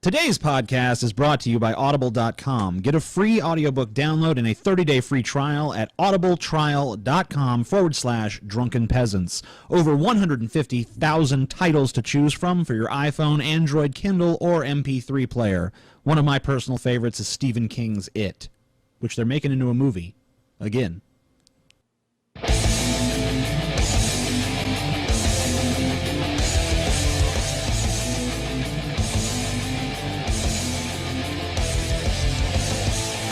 Today's podcast is brought to you by Audible.com. Get a free audiobook download and a 30-day free trial at audibletrial.com/Drunken Peasants. Over 150,000 titles to choose from for your iPhone, Android, Kindle, or MP3 player. One of my personal favorites is Stephen King's It, which they're making into a movie. Again.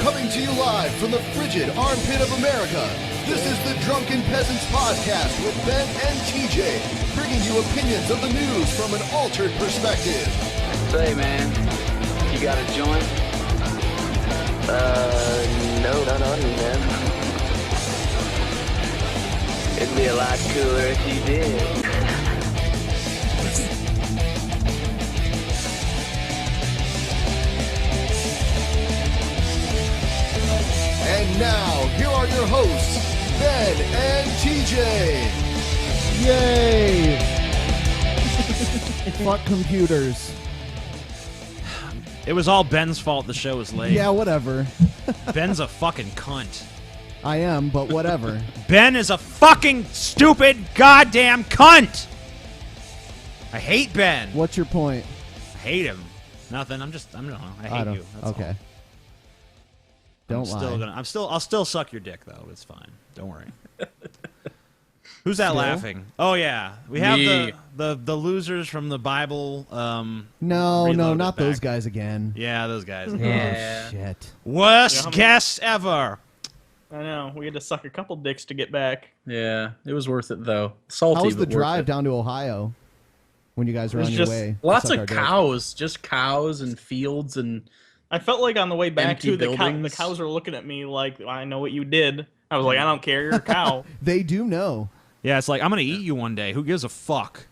Coming to you live from the frigid armpit of America, this is the Drunken Peasants Podcast with Ben and TJ, bringing you opinions of the news from an altered perspective. Say, man, you got a joint? No, not on me, man. It'd be a lot cooler if you did. And now, here are your hosts, Ben and TJ. Yay! Fuck computers. It was all Ben's fault the show was late. Yeah, whatever. Ben's a fucking cunt. I am, but whatever. Ben is a fucking stupid goddamn cunt! I hate Ben. What's your point? I hate him. Nothing. I hate you. That's okay. all. Don't lie. I'll still suck your dick though. It's fine. Don't worry. Who's that laughing? Oh yeah, we have the losers from the Bible. No, not back. those guys again. Yeah, those guys. Yeah. Oh, shit. Worst guest ever. I know. We had to suck a couple dicks to get back. Yeah, it was worth it though. Salty. How was the but drive down to Ohio when you guys were on your way? Lots of cows, just cows and fields and. I felt like on the way back empty the buildings. cows were looking at me like, I know what you did. I was like, I don't care, you're a cow. They do know. Yeah, it's like I'm gonna eat you one day. Who gives a fuck?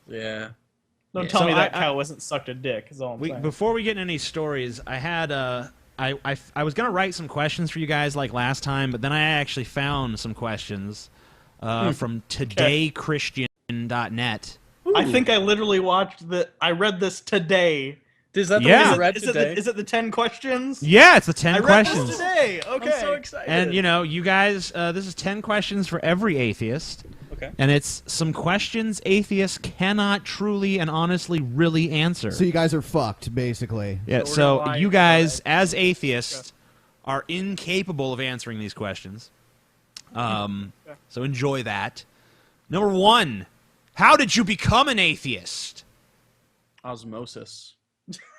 Yeah. Don't tell me that cow wasn't sucked a dick. Is all I'm saying. Before we get into any stories, I had I was gonna write some questions for you guys like last time, but then I actually found some questions from todaychristian.net. I think I literally I read this today. Is that the one you read today? Is it the 10 questions? Yeah, it's the 10 questions. I read this today. Okay. I'm so excited. And, you guys, this is 10 questions for every atheist. Okay. And it's some questions atheists cannot truly and honestly really answer. So you guys are fucked, basically. Yeah, so you guys, as atheists, are incapable of answering these questions. So enjoy that. Number 1, how did you become an atheist? Osmosis.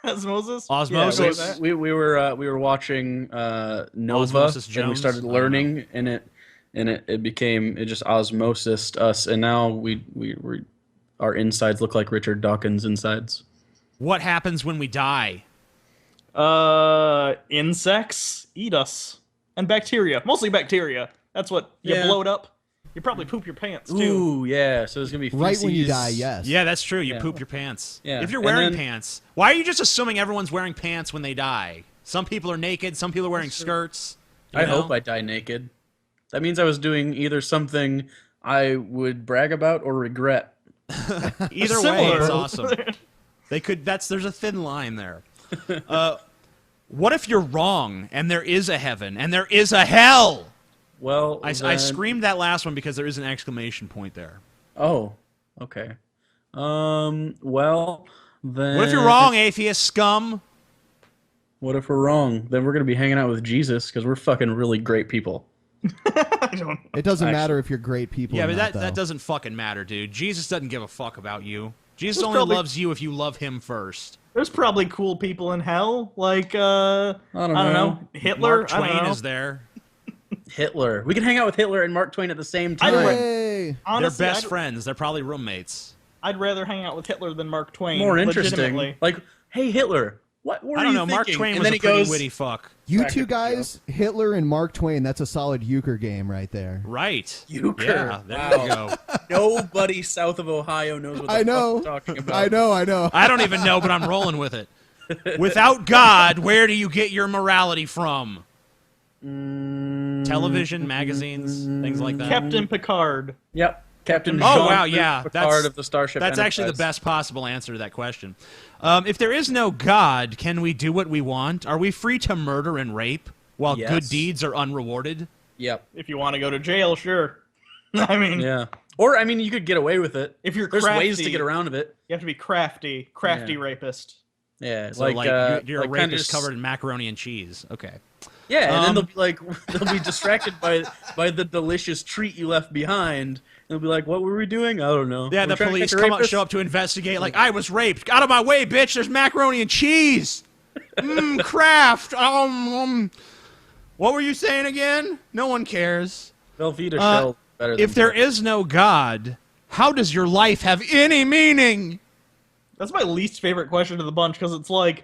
Osmosis? Osmosis. Yeah, we were watching Nova, Osmosis and we Jones? started learning, and it just osmosis us, and now we our insides look like Richard Dawkins' insides. What happens when we die? Insects eat us. And bacteria. Mostly bacteria. That's what, you blow it up. You probably poop your pants, too. Ooh, yeah, so it's going to be feces. Right when you die, yes. Yeah, that's true. You poop your pants. Yeah. If you're wearing pants. Why are you just assuming everyone's wearing pants when they die? Some people are naked. Some people are wearing skirts. I hope I die naked. That means I was doing either something I would brag about or regret. Either way, it's awesome. There's a thin line there. What if you're wrong and there is a heaven and there is a hell? Well, I screamed that last one because there is an exclamation point there. Oh, okay. Well, then... What if you're wrong, atheist scum? What if we're wrong? Then we're going to be hanging out with Jesus because we're fucking really great people. It doesn't matter if you're great people or not, that doesn't fucking matter, dude. Jesus doesn't give a fuck about you. Jesus only loves you if you love him first. There's probably cool people in hell, like, I don't know. Hitler? Mark Twain is there. Hitler. We can hang out with Hitler and Mark Twain at the same time. Hey. Honestly, They're best friends. They're probably roommates. I'd rather hang out with Hitler than Mark Twain. More interesting. Like, hey, Hitler, what were you thinking? I don't know. Mark Twain and was then a pretty witty fuck. You two guys, Hitler and Mark Twain, that's a solid euchre game right there. Right. Euchre. Yeah, there you go. Nobody south of Ohio knows what the fuck I'm talking about. I know. I don't even know, but I'm rolling with it. Without God, where do you get your morality from? Television, magazines, things like that. Captain Picard. Yep. Captain Oh, Jean wow, yeah. Picard of the Starship That's actually the Enterprise. best possible answer to that question. If there is no God, can we do what we want? Are we free to murder and rape while Yes. good deeds are unrewarded? Yep. If you want to go to jail, sure. I mean, Yeah. Or, I mean, you could get away with it. if you're There's ways to crafty- get around of it. you have to be crafty Yeah. rapist. Yeah. So, you're a kinda rapist just- covered in macaroni and cheese. Okay. Yeah, and then they'll be like, they'll be distracted by the delicious treat you left behind. And they'll be like, what were we doing? I don't know. Yeah, We're the trying to police catch a come up, rapist?" show up to investigate. Like, I was raped. Out of my way, bitch. There's macaroni and cheese. Kraft. What were you saying again? No one cares. Velveeta shell better than If there is no God, how does your life have any meaning? That's my least favorite question of the bunch because it's like,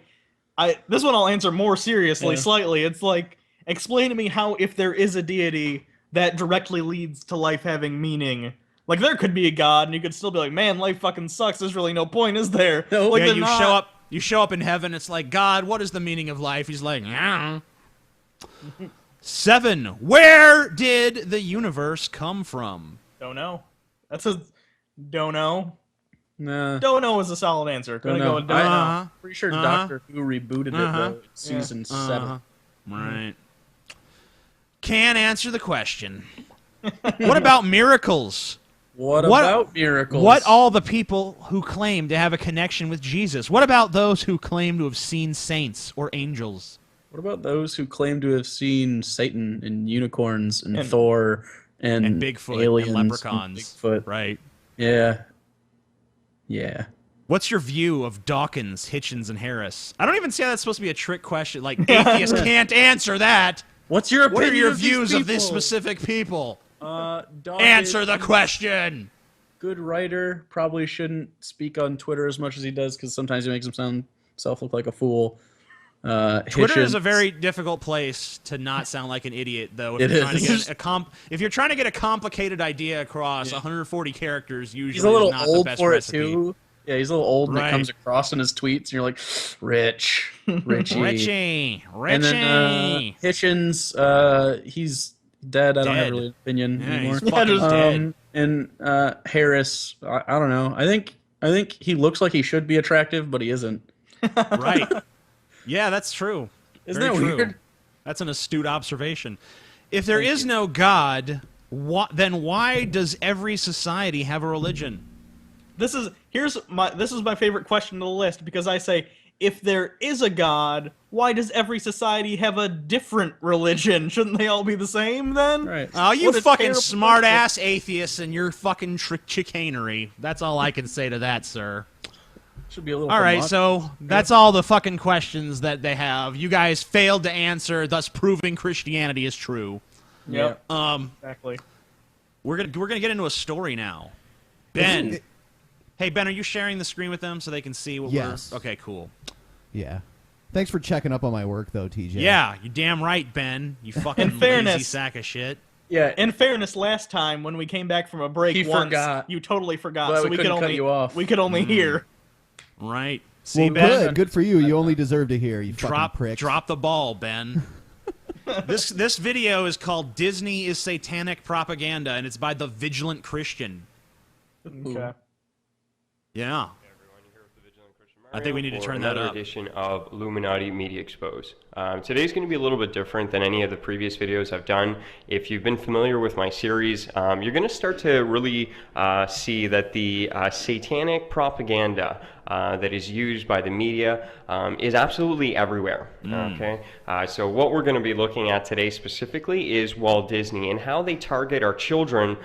this one I'll answer more seriously, slightly. It's like, explain to me how, if there is a deity, that directly leads to life having meaning. Like, there could be a God, and you could still be like, man, life fucking sucks. There's really no point, is there? No. Like, Yeah, they're you not- show up in heaven. It's like, God, what is the meaning of life? He's like, 7. Where did the universe come from? Don't know. That's a don't know. Nah. Don't know is a solid answer. Gonna Don't go know. with don't know. Pretty sure Doctor Who rebooted it, though, in season Uh-huh. 7. Right. Can't answer the question. What about miracles? What about miracles? What all the people who claim to have a connection with Jesus? What about those who claim to have seen saints or angels? What about those who claim to have seen Satan and unicorns and Thor and Bigfoot aliens and leprechauns? Bigfoot. Right. Yeah. Yeah. What's your view of Dawkins, Hitchens, and Harris? I don't even say that's supposed to be a trick question. Like, atheists can't answer that. What's your opinion? What are your of these views of these people? specific people? Dawkins, Answer the question. Good writer. Probably shouldn't speak on Twitter as much as he does because sometimes he makes himself look like a fool. Twitter is Hitchens- a very difficult place to not sound like an idiot, though. If It you're trying to is. get if you're trying to get a complicated idea across 140 characters, usually He's a little is not old the best for recipe. it too. Yeah, he's a little old, and Right. it comes across in his tweets, and you're like, Richie. Richie. And then Hitchens, he's dead. I don't have Dead. really an opinion Yeah, anymore. he's fucking dead. And Harris, I don't know. I think he looks like he should be attractive, but he isn't. Right. Yeah, that's true. Isn't Very that true. weird? That's an astute observation. If there is no God, then why does every society have a religion? This is my favorite question to the list because I say, if there is a God, why does every society have a different religion? Shouldn't they all be the same then? Right. Oh, you What a fucking terrible smart-ass atheists and your fucking chicanery. That's all I can say to that, sir. Should be a little. All right, homogenous. so that's all the fucking questions that they have. You guys failed to answer, thus proving Christianity is true. Yep. Um, Exactly. we're gonna get into a story now. Ben, hey Ben, are you sharing the screen with them so they can see what Yes. we're? Okay, cool. Yeah. Thanks for checking up on my work, though, TJ. Yeah, you damn right, Ben. You fucking lazy fairness- sack of shit. Yeah. In fairness, last time when we came back from a break, He once, forgot. you totally forgot, But so we we could couldn't cut only you off. we could only hear. Right. See, Well, Ben, good for you. You only deserve to hear. You fucking prick. drop the ball, Ben. This video is called "Disney is Satanic Propaganda," and it's by the Vigilant Christian. Okay. Yeah. I think we need to turn that another up. edition of Illuminati Media Expose. Today's going to be a little bit different than any of the previous videos I've done. If you've been familiar with my series, you're going to start to really see that the satanic propaganda that is used by the media is absolutely everywhere. Okay, so what we're going to be looking at today specifically is Walt Disney and how they target our children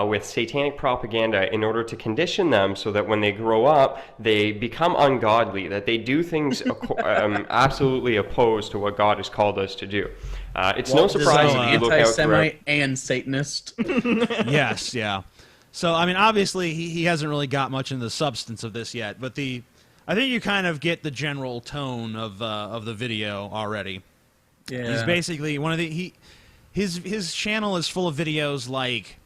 with satanic propaganda in order to condition them so that when they grow up, they become ungodly, that they do things absolutely opposed to what God has called us to do. It's no surprise if you look out throughout. Anti-Semite and Satanist. Yes, yeah. So, I mean, obviously, he hasn't really got much into the substance of this yet, but I think you kind of get the general tone of the video already. Yeah. He's basically one of his channel is full of videos like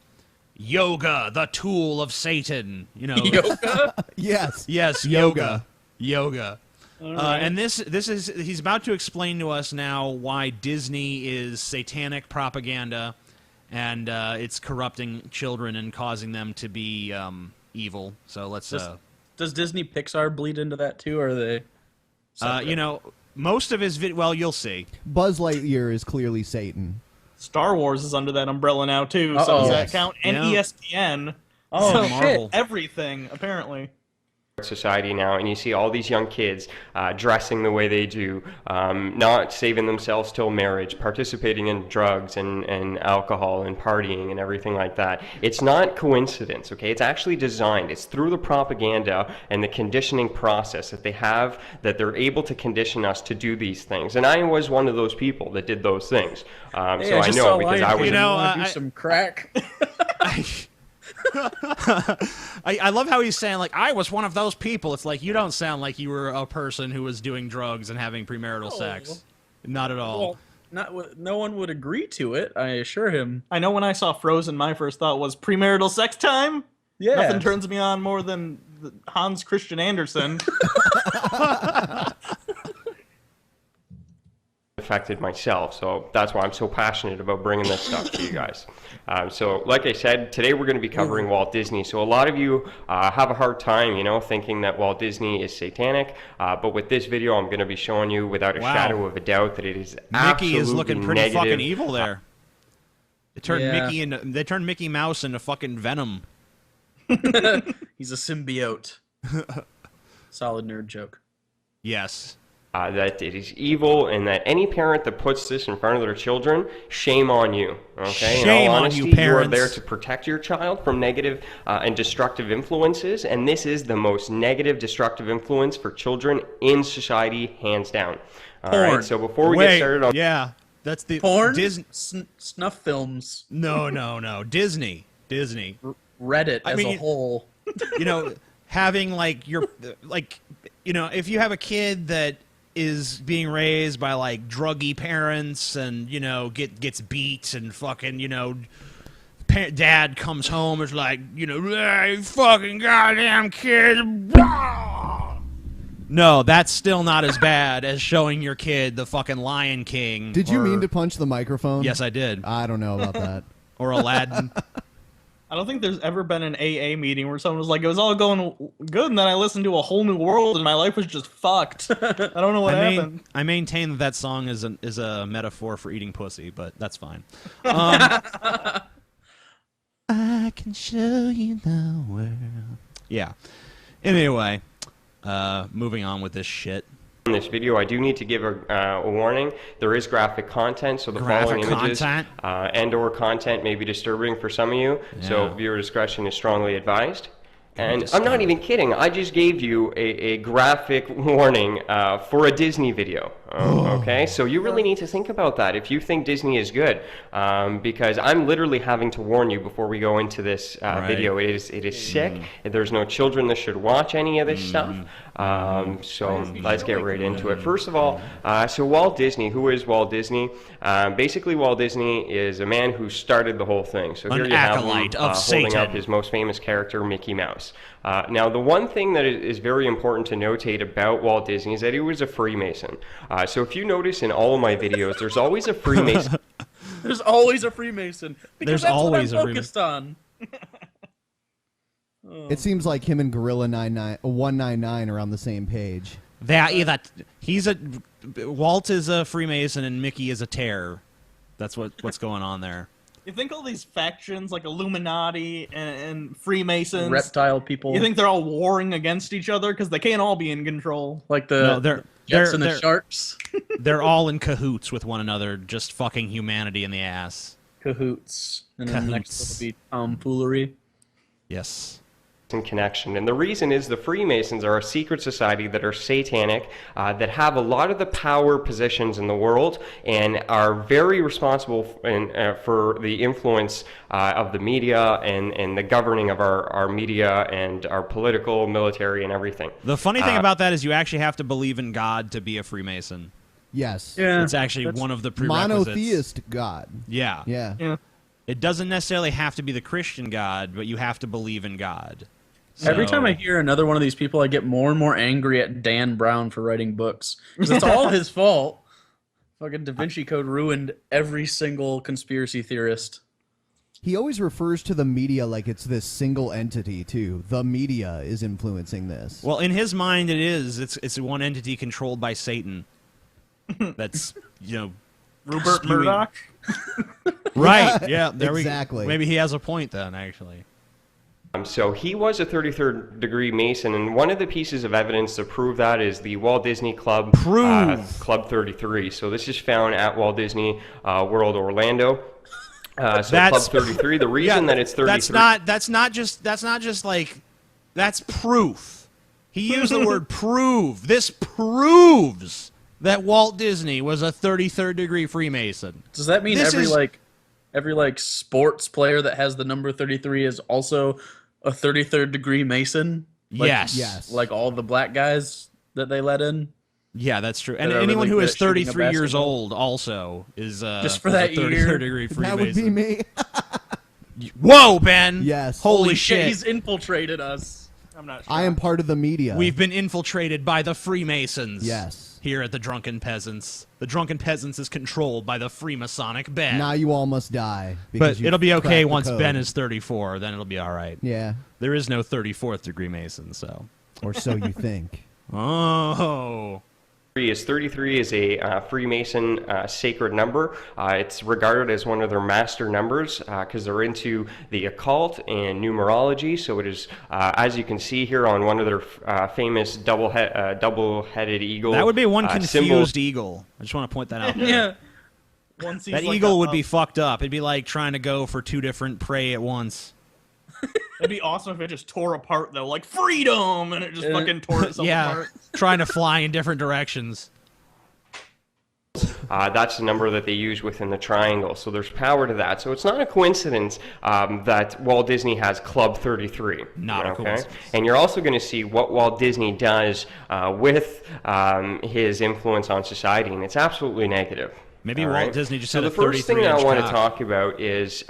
yoga, the tool of Satan. You know, Yoga? Yes. yes, Yoga. yoga. And this is he's about to explain to us now why Disney is satanic propaganda, and it's corrupting children and causing them to be evil. So let's. Does Disney Pixar bleed into that too, or are they? You know, most of his well, you'll see. Buzz Lightyear is clearly Satan. Star Wars is under that umbrella now too. So Uh-oh. does that Yes. count? And Yeah. ESPN. Oh, So Marvel. everything apparently. Society now, and you see all these young kids dressing the way they do, not saving themselves till marriage, participating in drugs and alcohol and partying and everything like that. It's not coincidence, okay? It's actually designed. It's through the propaganda and the conditioning process that they have, that they're able to condition us to do these things. And I was one of those people that did those things. So I know because I was. You know, do some crack. I love how he's saying, like, I was one of those people. It's like, you don't sound like you were a person who was doing drugs and having premarital sex. Not at all. Well, no one would agree to it. I assure him. I know when I saw Frozen, my first thought was premarital sex time. Yeah. Nothing turns me on more than Hans Christian Andersen. Affected myself, so that's why I'm so passionate about bringing this stuff to you guys. So like I said, today we're going to be covering Walt Disney. So a lot of you have a hard time, you know, thinking that Walt Disney is satanic, but with this video I'm going to be showing you without a shadow of a doubt that it is absolutely Mickey is looking pretty negative. fucking evil there. They turned Yeah. They turned Mickey Mouse into fucking Venom. He's a symbiote. Solid nerd joke. Yes. That it is evil, and that any parent that puts this in front of their children, shame on you. Okay, Shame in all on honesty, you, you are parents. there to protect your child from negative and destructive influences, and this is the most negative, destructive influence for children in society, hands down. All right, Porn. so before we get started, yeah, that's the Porn, Disney. snuff films, No, Disney. Reddit I as mean, a whole. You know, having like your like, you know, if you have a kid that is being raised by like druggy parents and, you know, gets beat and fucking, you know, dad comes home is like, you know, hey, fucking goddamn kid. No, that's still not as bad as showing your kid the fucking Lion King. Did you mean to punch the microphone? Yes, I did. I don't know about that. Or Aladdin. I don't think there's ever been an AA meeting where someone was like, it was all going good, and then I listened to A Whole New World, and my life was just fucked. I don't know what happened. I maintain that song is a metaphor for eating pussy, but that's fine. I can show you the world. Yeah. Anyway, moving on with this shit. in this video, I do need to give a warning. There is graphic content, so the following images and/or content may be disturbing for some of you. So viewer discretion is strongly advised. And I'm not even kidding. I just gave you a graphic warning for a Disney video. Okay, so you really need to think about that if you think Disney is good, because I'm literally having to warn you before we go into this video. It is sick. There's no children that should watch any of this stuff. So let's get right into it. First of all, so Walt Disney. Who is Walt Disney? Basically, Walt Disney is a man who started the whole thing. So here you have him holding up his most famous character, Mickey Mouse. Now, the one thing that is very important to notate about Walt Disney is that he was a Freemason. So if you notice in all of my videos, there's always a Freemason. There's always a Freemason. Because There's that's always what a I'm focused on. It seems like him and Gorilla 199 are on the same page. Walt is a Freemason and Mickey is a terror. That's what's going on there. You think all these factions like Illuminati and Freemasons, Reptile people. you think they're all warring against each other because they can't all be in control? Like the Jets and the Sharks? They're all in cahoots with one another, just fucking humanity in the ass. Cahoots. And then next will be tomfoolery. And Yes. connection. And the reason is the Freemasons are a secret society that are satanic, that have a lot of the power positions in the world and are very responsible for the influence of the media and the governing of our media and our political, military, and everything. The funny thing about that is you actually have to believe in God to be a Freemason. Yes. Yeah. It's actually one of the prerequisites. Monotheist God. Yeah. Yeah. It doesn't necessarily have to be the Christian God, but you have to believe in God. Every time I hear another one of these people, I get more and more angry at Dan Brown for writing books. Because it's all his fault. Fucking Da Vinci Code ruined every single conspiracy theorist. He always refers to the media like it's this single entity, too. The media is influencing this. Well, in his mind, it is. It's one entity controlled by Satan. That's, Rupert Murdoch. Right. Yeah. There exactly. Maybe he has a point then, actually. So he was a 33rd degree Mason, and one of the pieces of evidence to prove that is the Walt Disney Club Club 33. So this is found at Walt Disney World Orlando. So Club 33. The reason that it's 33. That's not just like that's proof. He used the word prove. This proves that Walt Disney was a 33rd degree Freemason. Does that mean every sports player that has the number 33 is also a 33rd degree Mason? Yes. Like all the black guys that they let in? Yeah, that's true. And That are anyone really who good is at shooting a 33 years basketball? old also is Just for is that a 33rd year. degree Freemason. That would be me. Whoa, Ben! Yes. Holy shit! He's infiltrated us. I'm not sure. I am part of the media. We've been infiltrated by the Freemasons. Yes. Here at the Drunken Peasants. The Drunken Peasants is controlled by the Freemasonic Ben. Now you all must die. But because you it'll be cracked okay the once code. Ben is 34. Then it'll be all right. Yeah. There is no 34th degree Mason, so. Or so you think. Oh. 33 is a Freemason sacred number. It's regarded as one of their master numbers because they're into the occult and numerology. So it is, as you can see here on one of their famous double-headed eagle. That would be one confused symbols. eagle. I just want to point that out. There. Yeah. One sees That like eagle a- would be fucked up. It'd be like trying to go for two different prey at once. It'd be awesome if it just tore apart though, like freedom, and it just fucking tore itself Yeah, apart. trying to fly in different directions. That's the number that they use within the triangle. So there's power to that. So it's not a coincidence that Walt Disney has Club 33. Not a coincidence. And you're also going to see what Walt Disney does with his influence on society, and it's absolutely negative. Maybe All Walt right? Disney just so had the a first thing that I 33-inch want to cock. talk about is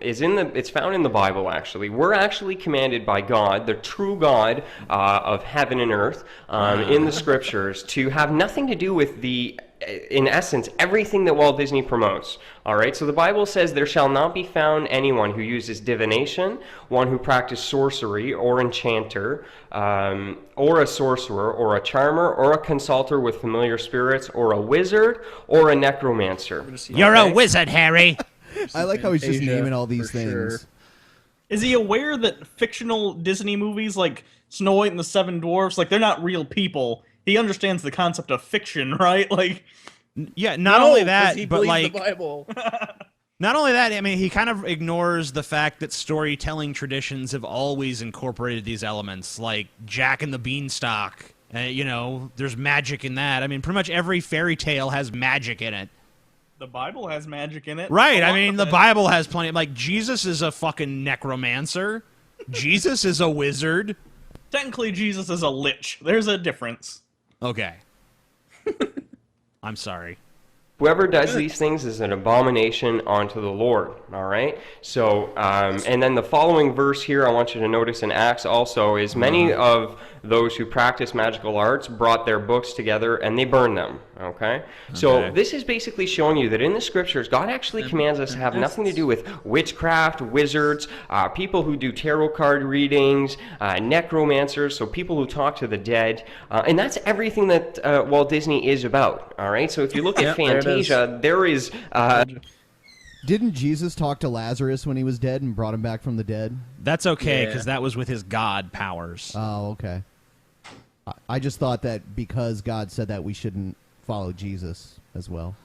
it's found in the Bible. Actually, we're actually commanded by God, the true God of heaven and earth, in the scriptures, to have nothing to do with in essence, everything that Walt Disney promotes. All right, so the Bible says, "There shall not be found anyone who uses divination, one who practices sorcery, or enchanter, or a sorcerer, or a charmer, or a consulter with familiar spirits, or a wizard, or a necromancer." You're a wizard, Harry. I like how he's just Fantasia, naming all these for things. sure. Is he aware that fictional Disney movies like Snow White and the Seven Dwarfs, like they're not real people? He understands the concept of fiction, right? Like, Yeah, not only 'cause that, he but believes like, the Bible. not only that, I mean, he kind of ignores the fact that storytelling traditions have always incorporated these elements, like Jack and the Beanstalk. There's magic in that. I mean, pretty much every fairy tale has magic in it. the Bible has magic in it. Right, A I lot mean, of the it. Bible has plenty. Like, Jesus is a fucking necromancer. Jesus is a wizard. Technically, Jesus is a lich. There's a difference. Okay. I'm sorry. Whoever does these things is an abomination unto the Lord. All right. So, and then the following verse here, I want you to notice in Acts also is many of those who practice magical arts brought their books together and they burned them. Okay. So Okay. this is basically showing you that in the scriptures, God actually commands us to have nothing to do with witchcraft, wizards, people who do tarot card readings, necromancers, so people who talk to the dead, and that's everything that Walt Disney is about. All right. So if you look at Yep, there it is. Fantasia, there is. Didn't Jesus talk to Lazarus when he was dead and brought him back from the dead? That's okay, Yeah. because that was with his God powers. Oh, okay. I just thought that because God said that we shouldn't follow Jesus as well.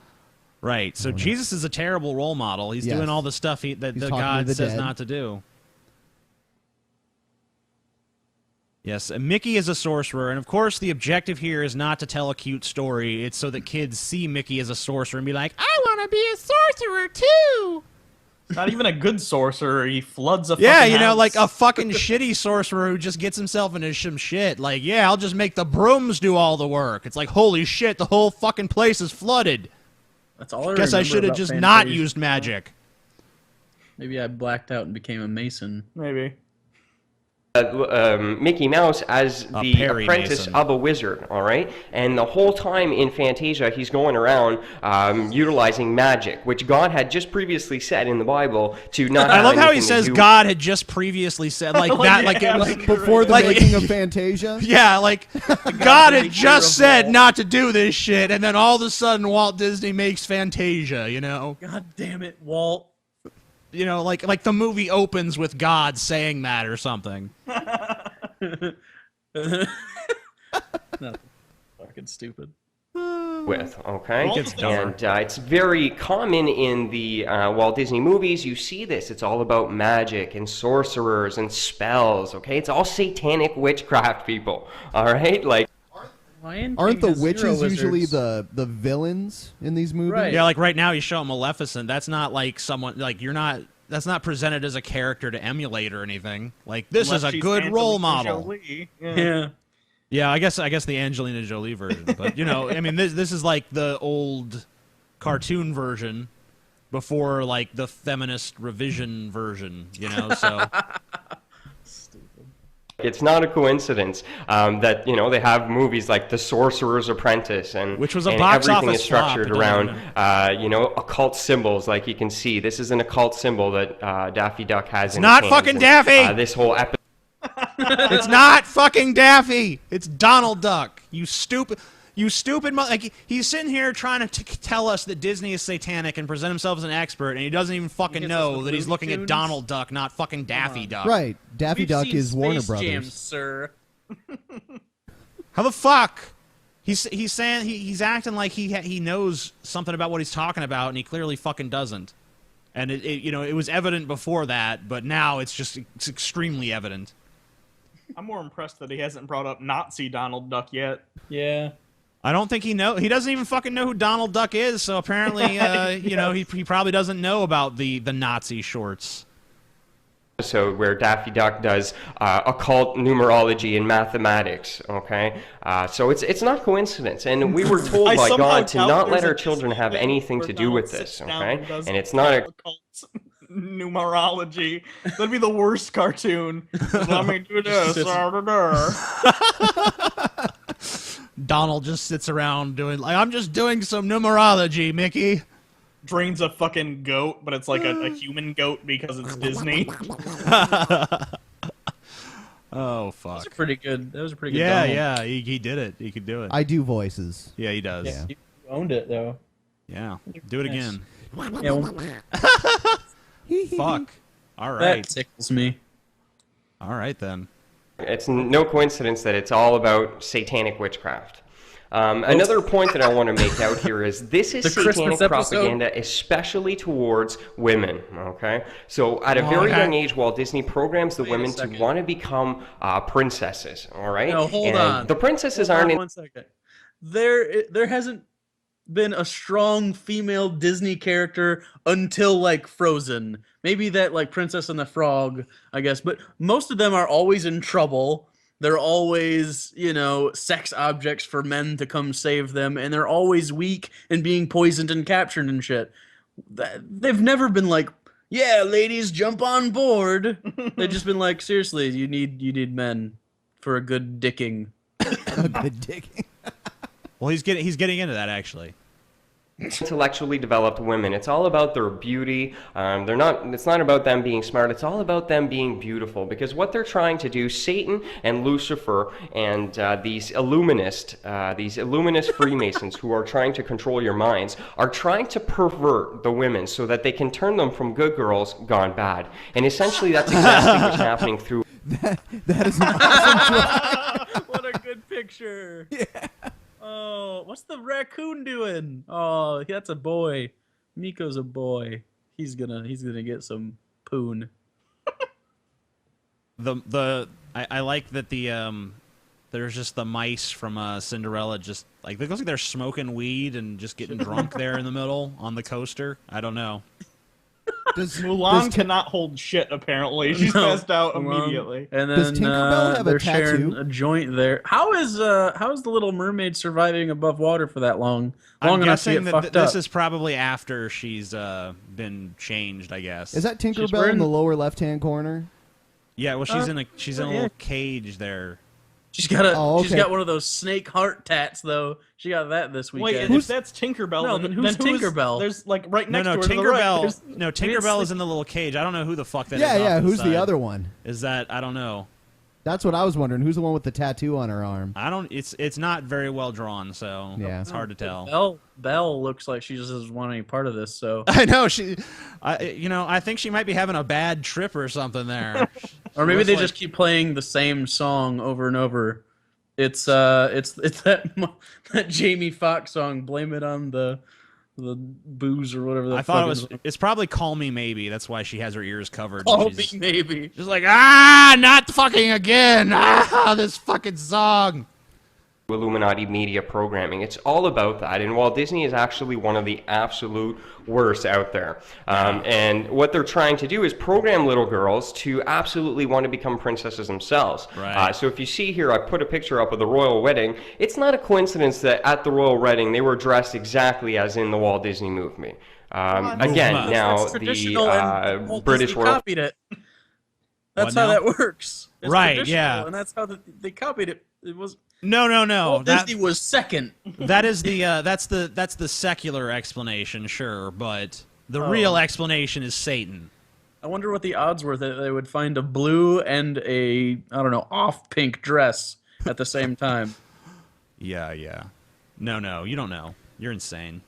Right. So Jesus is a terrible role model. He's Yes. doing all the stuff that He's the talking to God the says dead. not to do. Yes, and Mickey is a sorcerer, and of course the objective here is not to tell a cute story. It's so that kids see Mickey as a sorcerer and be like, I want to be a sorcerer too! Not even a good sorcerer. He floods a Yeah, fucking house. like a fucking shitty sorcerer who just gets himself into some shit. Like, yeah, I'll just make the brooms do all the work. It's like, holy shit, the whole fucking place is flooded. That's all I Guess I remember should have about just not Fantasia. used magic. Maybe I blacked out and became a Mason. Maybe. Mickey Mouse as the Perry apprentice Mason. of a wizard, all right? And the whole time in Fantasia, he's going around utilizing magic, which God had just previously said in the Bible to not have I love how he anything to says do- God had just previously said like that, like Before the Like- making of Fantasia? yeah, like God had just said not to do this shit, and then all of a sudden Walt Disney makes Fantasia. You know, God damn it, Walt. you know, like the movie opens with God saying that or something. Nothing. Fucking stupid. with, okay? It gets dumber. And it's very common in the Walt Disney movies. You see this. It's all about magic and sorcerers and spells, okay? It's all satanic witchcraft, people, all right? Like, Aren't the witches usually the villains in these movies? Right. Yeah, like right now you show Maleficent. That's not like someone like you're not. That's not presented as a character to emulate or anything. Like this Unless is a she's good role Angelina model. Jolie. Yeah. Yeah, I guess the Angelina Jolie version, but you know, I mean, this is like the old cartoon version before like the feminist revision version, you know. So it's not a coincidence that, you know, they have movies like The Sorcerer's Apprentice, and Which was a and box everything office is structured flop, around, you know, occult symbols. Like you can see, this is an occult symbol that Daffy Duck has. It's in not his hands, fucking and, Daffy! this whole episode. it's not fucking Daffy. It's Donald Duck. You stupid. Like he's sitting here trying to tell us that Disney is satanic and present himself as an expert, and he doesn't even fucking gets know us the that he's Looney looking at Tunes? Donald Duck, not fucking Daffy Duck. Right. Daffy We've Duck seen is Warner Space Brothers. Jam, sir. How the fuck? He's saying he's acting like he knows something about what he's talking about, and he clearly fucking doesn't. And it was evident before that, but now it's extremely evident. I'm more impressed that he hasn't brought up Nazi Donald Duck yet. Yeah. I don't think he doesn't even fucking know who Donald Duck is. So apparently, he probably doesn't know about the Nazi shorts. Episode where Daffy Duck does occult numerology and mathematics, okay? So it's not coincidence, and we were told I by somehow God to doubt not there's let a our children Disney have thing anything where to do with Donald this, sits down okay? does And it's not a occult numerology. That'd be the worst cartoon. Let me do this. Donald just sits around doing like I'm just doing some numerology, Mickey. Drains a fucking goat, but it's like a human goat because it's Disney. Oh That fuck. was a pretty good. That was a pretty good. Yeah, Donald. yeah, he did it. He could do it. I do voices. Yeah, he does. Yeah. You owned it though. Yeah. Do it Nice. again. Yeah. Well, Fuck. All that right. tickles me. All right then. It's no coincidence that it's all about satanic witchcraft. Another point that I want to make out here is this is The Christmas satanic episode? propaganda, especially towards women, okay? So at a very okay. young age, Walt Disney programs the Wait a women to second. want to become princesses, all right? No, hold and on. The princesses Hold aren't... on 1 second. There hasn't been a strong female Disney character until like Frozen. Maybe that like Princess and the Frog, I guess. But most of them are always in trouble. They're always, sex objects for men to come save them, and they're always weak and being poisoned and captured and shit. They've never been like, yeah, ladies, jump on board. They've just been like, seriously, you need men for a good dicking. A good digging. Well, he's getting into that actually. intellectually developed women. It's all about their beauty. It's not about them being smart. It's all about them being beautiful. Because what they're trying to do, Satan and Lucifer and these illuminist Freemasons who are trying to control your minds, are trying to pervert the women so that they can turn them from good girls gone bad. And essentially, that's exactly what's happening through. That is an awesome What a good picture. Yeah. Oh, what's the raccoon doing? Oh, that's a boy. Miko's a boy. He's gonna get some poon. I like that there's just the mice from Cinderella just like it looks like they're smoking weed and just getting drunk there in the middle on the coaster. I don't know. Mulan cannot hold shit, apparently. She's passed out immediately. And Does then Tinkerbell have a they're sharing tattoo? a joint there. How is the Little Mermaid surviving above water for that long? I'm Enough to guessing get that fucked this up. is probably after she's been changed, I guess. Is that Tinkerbell wearing- in the lower left-hand corner? Yeah, well, she's in a little cage there. She's got okay. she's got one of those snake heart tats though. She got that this weekend. Wait, if that's Tinkerbell, No, then who's Tinkerbell? There's like right next No, to her to the right. Tinkerbell. there's- No, Tinkerbell is in the little cage. I don't know who the fuck that is. Yeah, off to who's the side. other one? Is that I don't know. That's what I was wondering. Who's the one with the tattoo on her arm? I don't. It's not very well drawn, so Yeah. it's hard to tell. Belle looks like she just doesn't want any part of this. So, I know I think she might be having a bad trip or something there. or maybe looks they like- just keep playing the same song over and over. It's that Jamie Foxx song. Blame it on the booze or whatever. I thought it was. It's probably "Call Me Maybe." That's why she has her ears covered. Oh, She's maybe. just like not fucking again. This fucking song. Illuminati media programming. It's all about that. And Walt Disney is actually one of the absolute worst out there. And what they're trying to do is program little girls to absolutely want to become princesses themselves. Right. So if you see here, I put a picture up of the royal wedding. It's not a coincidence that at the royal wedding they were dressed exactly as in the Walt Disney movie. Again, That's now That's traditional, and the Walt British Disney royal. copied it. That's What how now? that works. It's Right, traditional, yeah. and that's how they copied it. It was No. Walt Disney was second. That is that's the secular explanation, sure, but the real explanation is Satan. I wonder what the odds were that they would find a blue and a off pink dress at the same time. Yeah. No, you don't know. You're insane.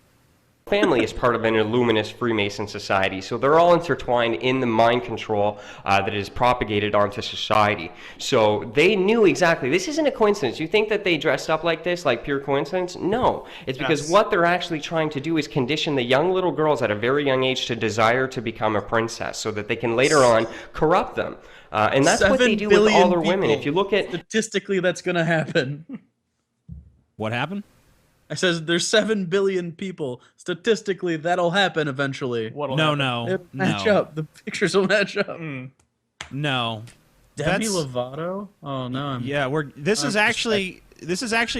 Family is part of an Illuminist Freemason society, so they're all intertwined in the mind control that is propagated onto society. So they knew exactly. This isn't a coincidence. You think that they dressed up like this, like pure coincidence? No. It's because what they're actually trying to do is condition the young little girls at a very young age to desire to become a princess so that they can later on corrupt them. And that's what they 7 do with all billion their women. people. If you look at... Statistically, that's going to happen. What happened? I says there's 7 billion people. Statistically, that'll happen eventually. No. It'll match up. The pictures will match up. No. Demi That's- Lovato? Oh no. Yeah, this is actually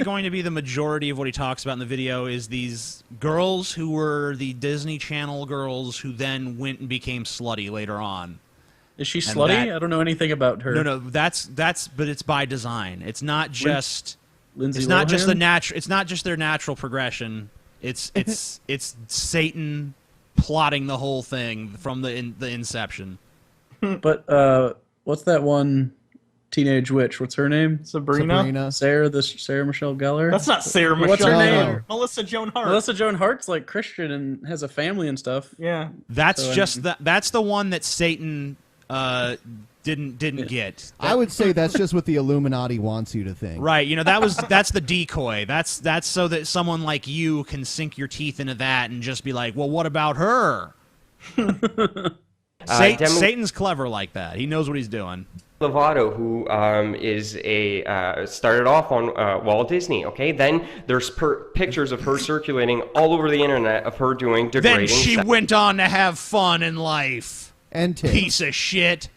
going to be the majority of what he talks about in the video is these girls who were the Disney Channel girls who then went and became slutty later on. Is she slutty? I don't know anything about her. No, that's but it's by design. It's not just Lindsay it's not just Lohan? it's not just their natural progression. It's Satan plotting the whole thing from the inception. But what's that one teenage witch? What's her name? Sabrina. Sarah Michelle Gellar. That's not Sarah Michelle. What's her name? Gellar. Melissa Joan Hart. Melissa Joan Hart's like Christian and has a family and stuff. Yeah. That's So, just that's the one that Satan didn't get. I would say that's just what the Illuminati wants you to think. Right, that's the decoy. That's so that someone like you can sink your teeth into that and just be like, well, what about her? Satan's clever like that. He knows what he's doing. Lovato, who is started off on Walt Disney. Okay, then there's pictures of her circulating all over the internet of her doing degrading. Then she went on to have fun in life. And tits. Piece of shit.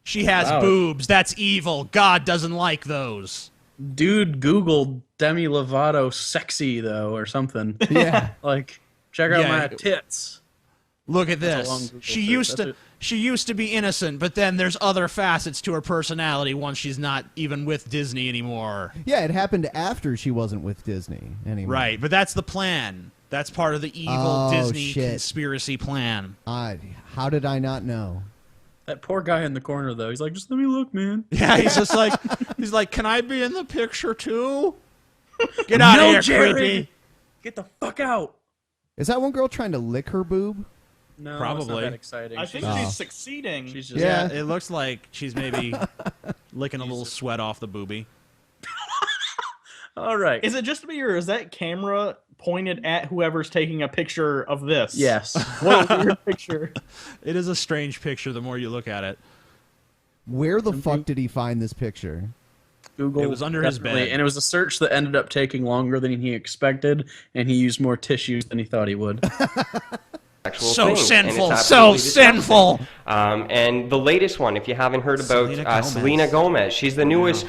She has Wow. boobs. That's evil. God doesn't like those. Dude Googled Demi Lovato sexy though or something. Yeah. Like check out Yeah. my tits. Look at That's a long this. Google She search. used That's to it. she used to be innocent, but then there's other facets to her personality once she's not even with Disney anymore. Yeah, it happened after she wasn't with Disney anymore. Right, but that's the plan. That's part of the evil Oh, Disney shit. conspiracy plan. How did I not know? That poor guy in the corner though. He's like, just let me look, man. Yeah, he's just like he's like, "Can I be in the picture too?" Get out of No, here, Jerry! creepy. Get the fuck out. Is that one girl trying to lick her boob? No, it's Probably. not that exciting. I think Oh. she's succeeding. she's just Yeah. It looks like she's maybe licking a little sweat off the boobie. all right. Is it just me, or is that camera pointed at whoever's taking a picture of this? Yes. What a weird picture. It is a strange picture the more you look at it. Where the fuck did he find this picture? Google. It was under his definitely. bed. And it was a search that ended up taking longer than he expected, and he used more tissues than he thought he would. sexual So things, and it's sinful, absolutely so disgusting. sinful. And the latest one, if you haven't heard about Selena Gomez. Selena Gomez, she's the newest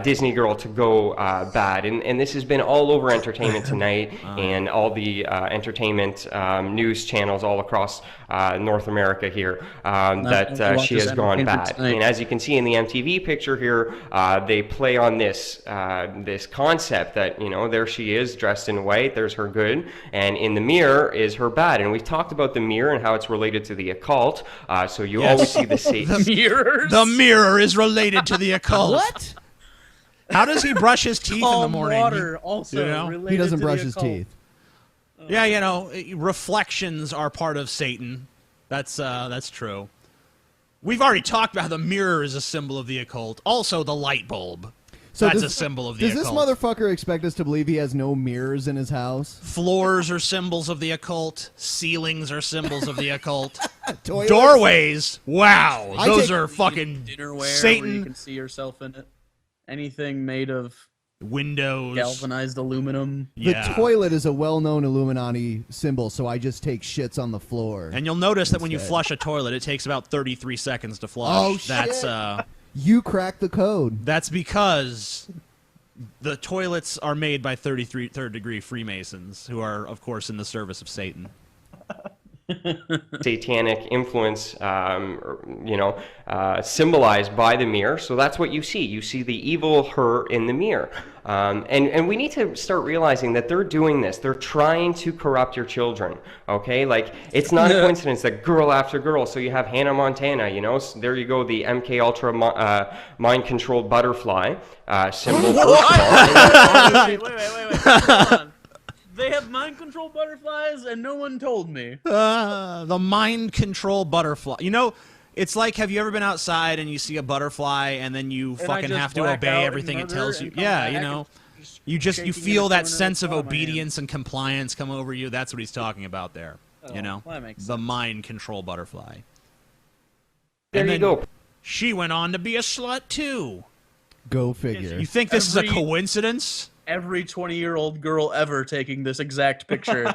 Disney girl to go bad. And this has been all over Entertainment Tonight and all the entertainment news channels all across North America here that she has gone bad. And as you can see in the MTV picture here, they play on this this concept that, you know, there she is dressed in white, there's her good, and in the mirror is her bad. And we've talked about the mirror and how it's related to the occult. So you always see the Mirrors. The mirror is related to the occult. What? How does he brush his teeth in the Calm morning? water also You know? related He doesn't to brush the his occult. teeth. Yeah, you know, reflections are part of Satan. That's true. We've already talked about how the mirror is a symbol of the occult. Also, the light bulb. That's a symbol of the occult. Does this motherfucker expect us to believe he has no mirrors in his house? Floors are symbols of the occult. Ceilings are symbols of the occult. Toilets? Doorways. Wow, I those take- are fucking Dinnerware where you Satan. can see yourself in it. Anything made of Windows. galvanized aluminum. The Yeah. toilet is a well-known Illuminati symbol, so I just take shits on the floor. And you'll notice that when you Instead. flush a toilet, it takes about 33 seconds to flush. Oh, That's shit. You cracked the code. That's because the toilets are made by third degree Freemasons, who are, of course, in the service of Satan. satanic influence, symbolized by the mirror. So that's what you see. You see the evil her in the mirror. And we need to start realizing that they're doing this. They're trying to corrupt your children, okay? Like, it's not a coincidence that girl after girl. So you have Hannah Montana, you know? So there you go, the MK Ultra mind-controlled butterfly symbol. First of all. Wait. Hold on. They have mind control butterflies, and no one told me. The mind control butterfly. You know, it's like, have you ever been outside and you see a butterfly and then you fucking just have to black obey out everything and it tells murder you? and come Yeah, back you and know. just You shaking in feel the that corner sense of of my obedience and compliance come over you. That's what he's talking about there. You know, well, that makes the sense. mind control butterfly. There And you then go. She went on to be a slut too. Go figure. You think this is a Every- coincidence? Every 20-year-old girl ever taking this exact picture.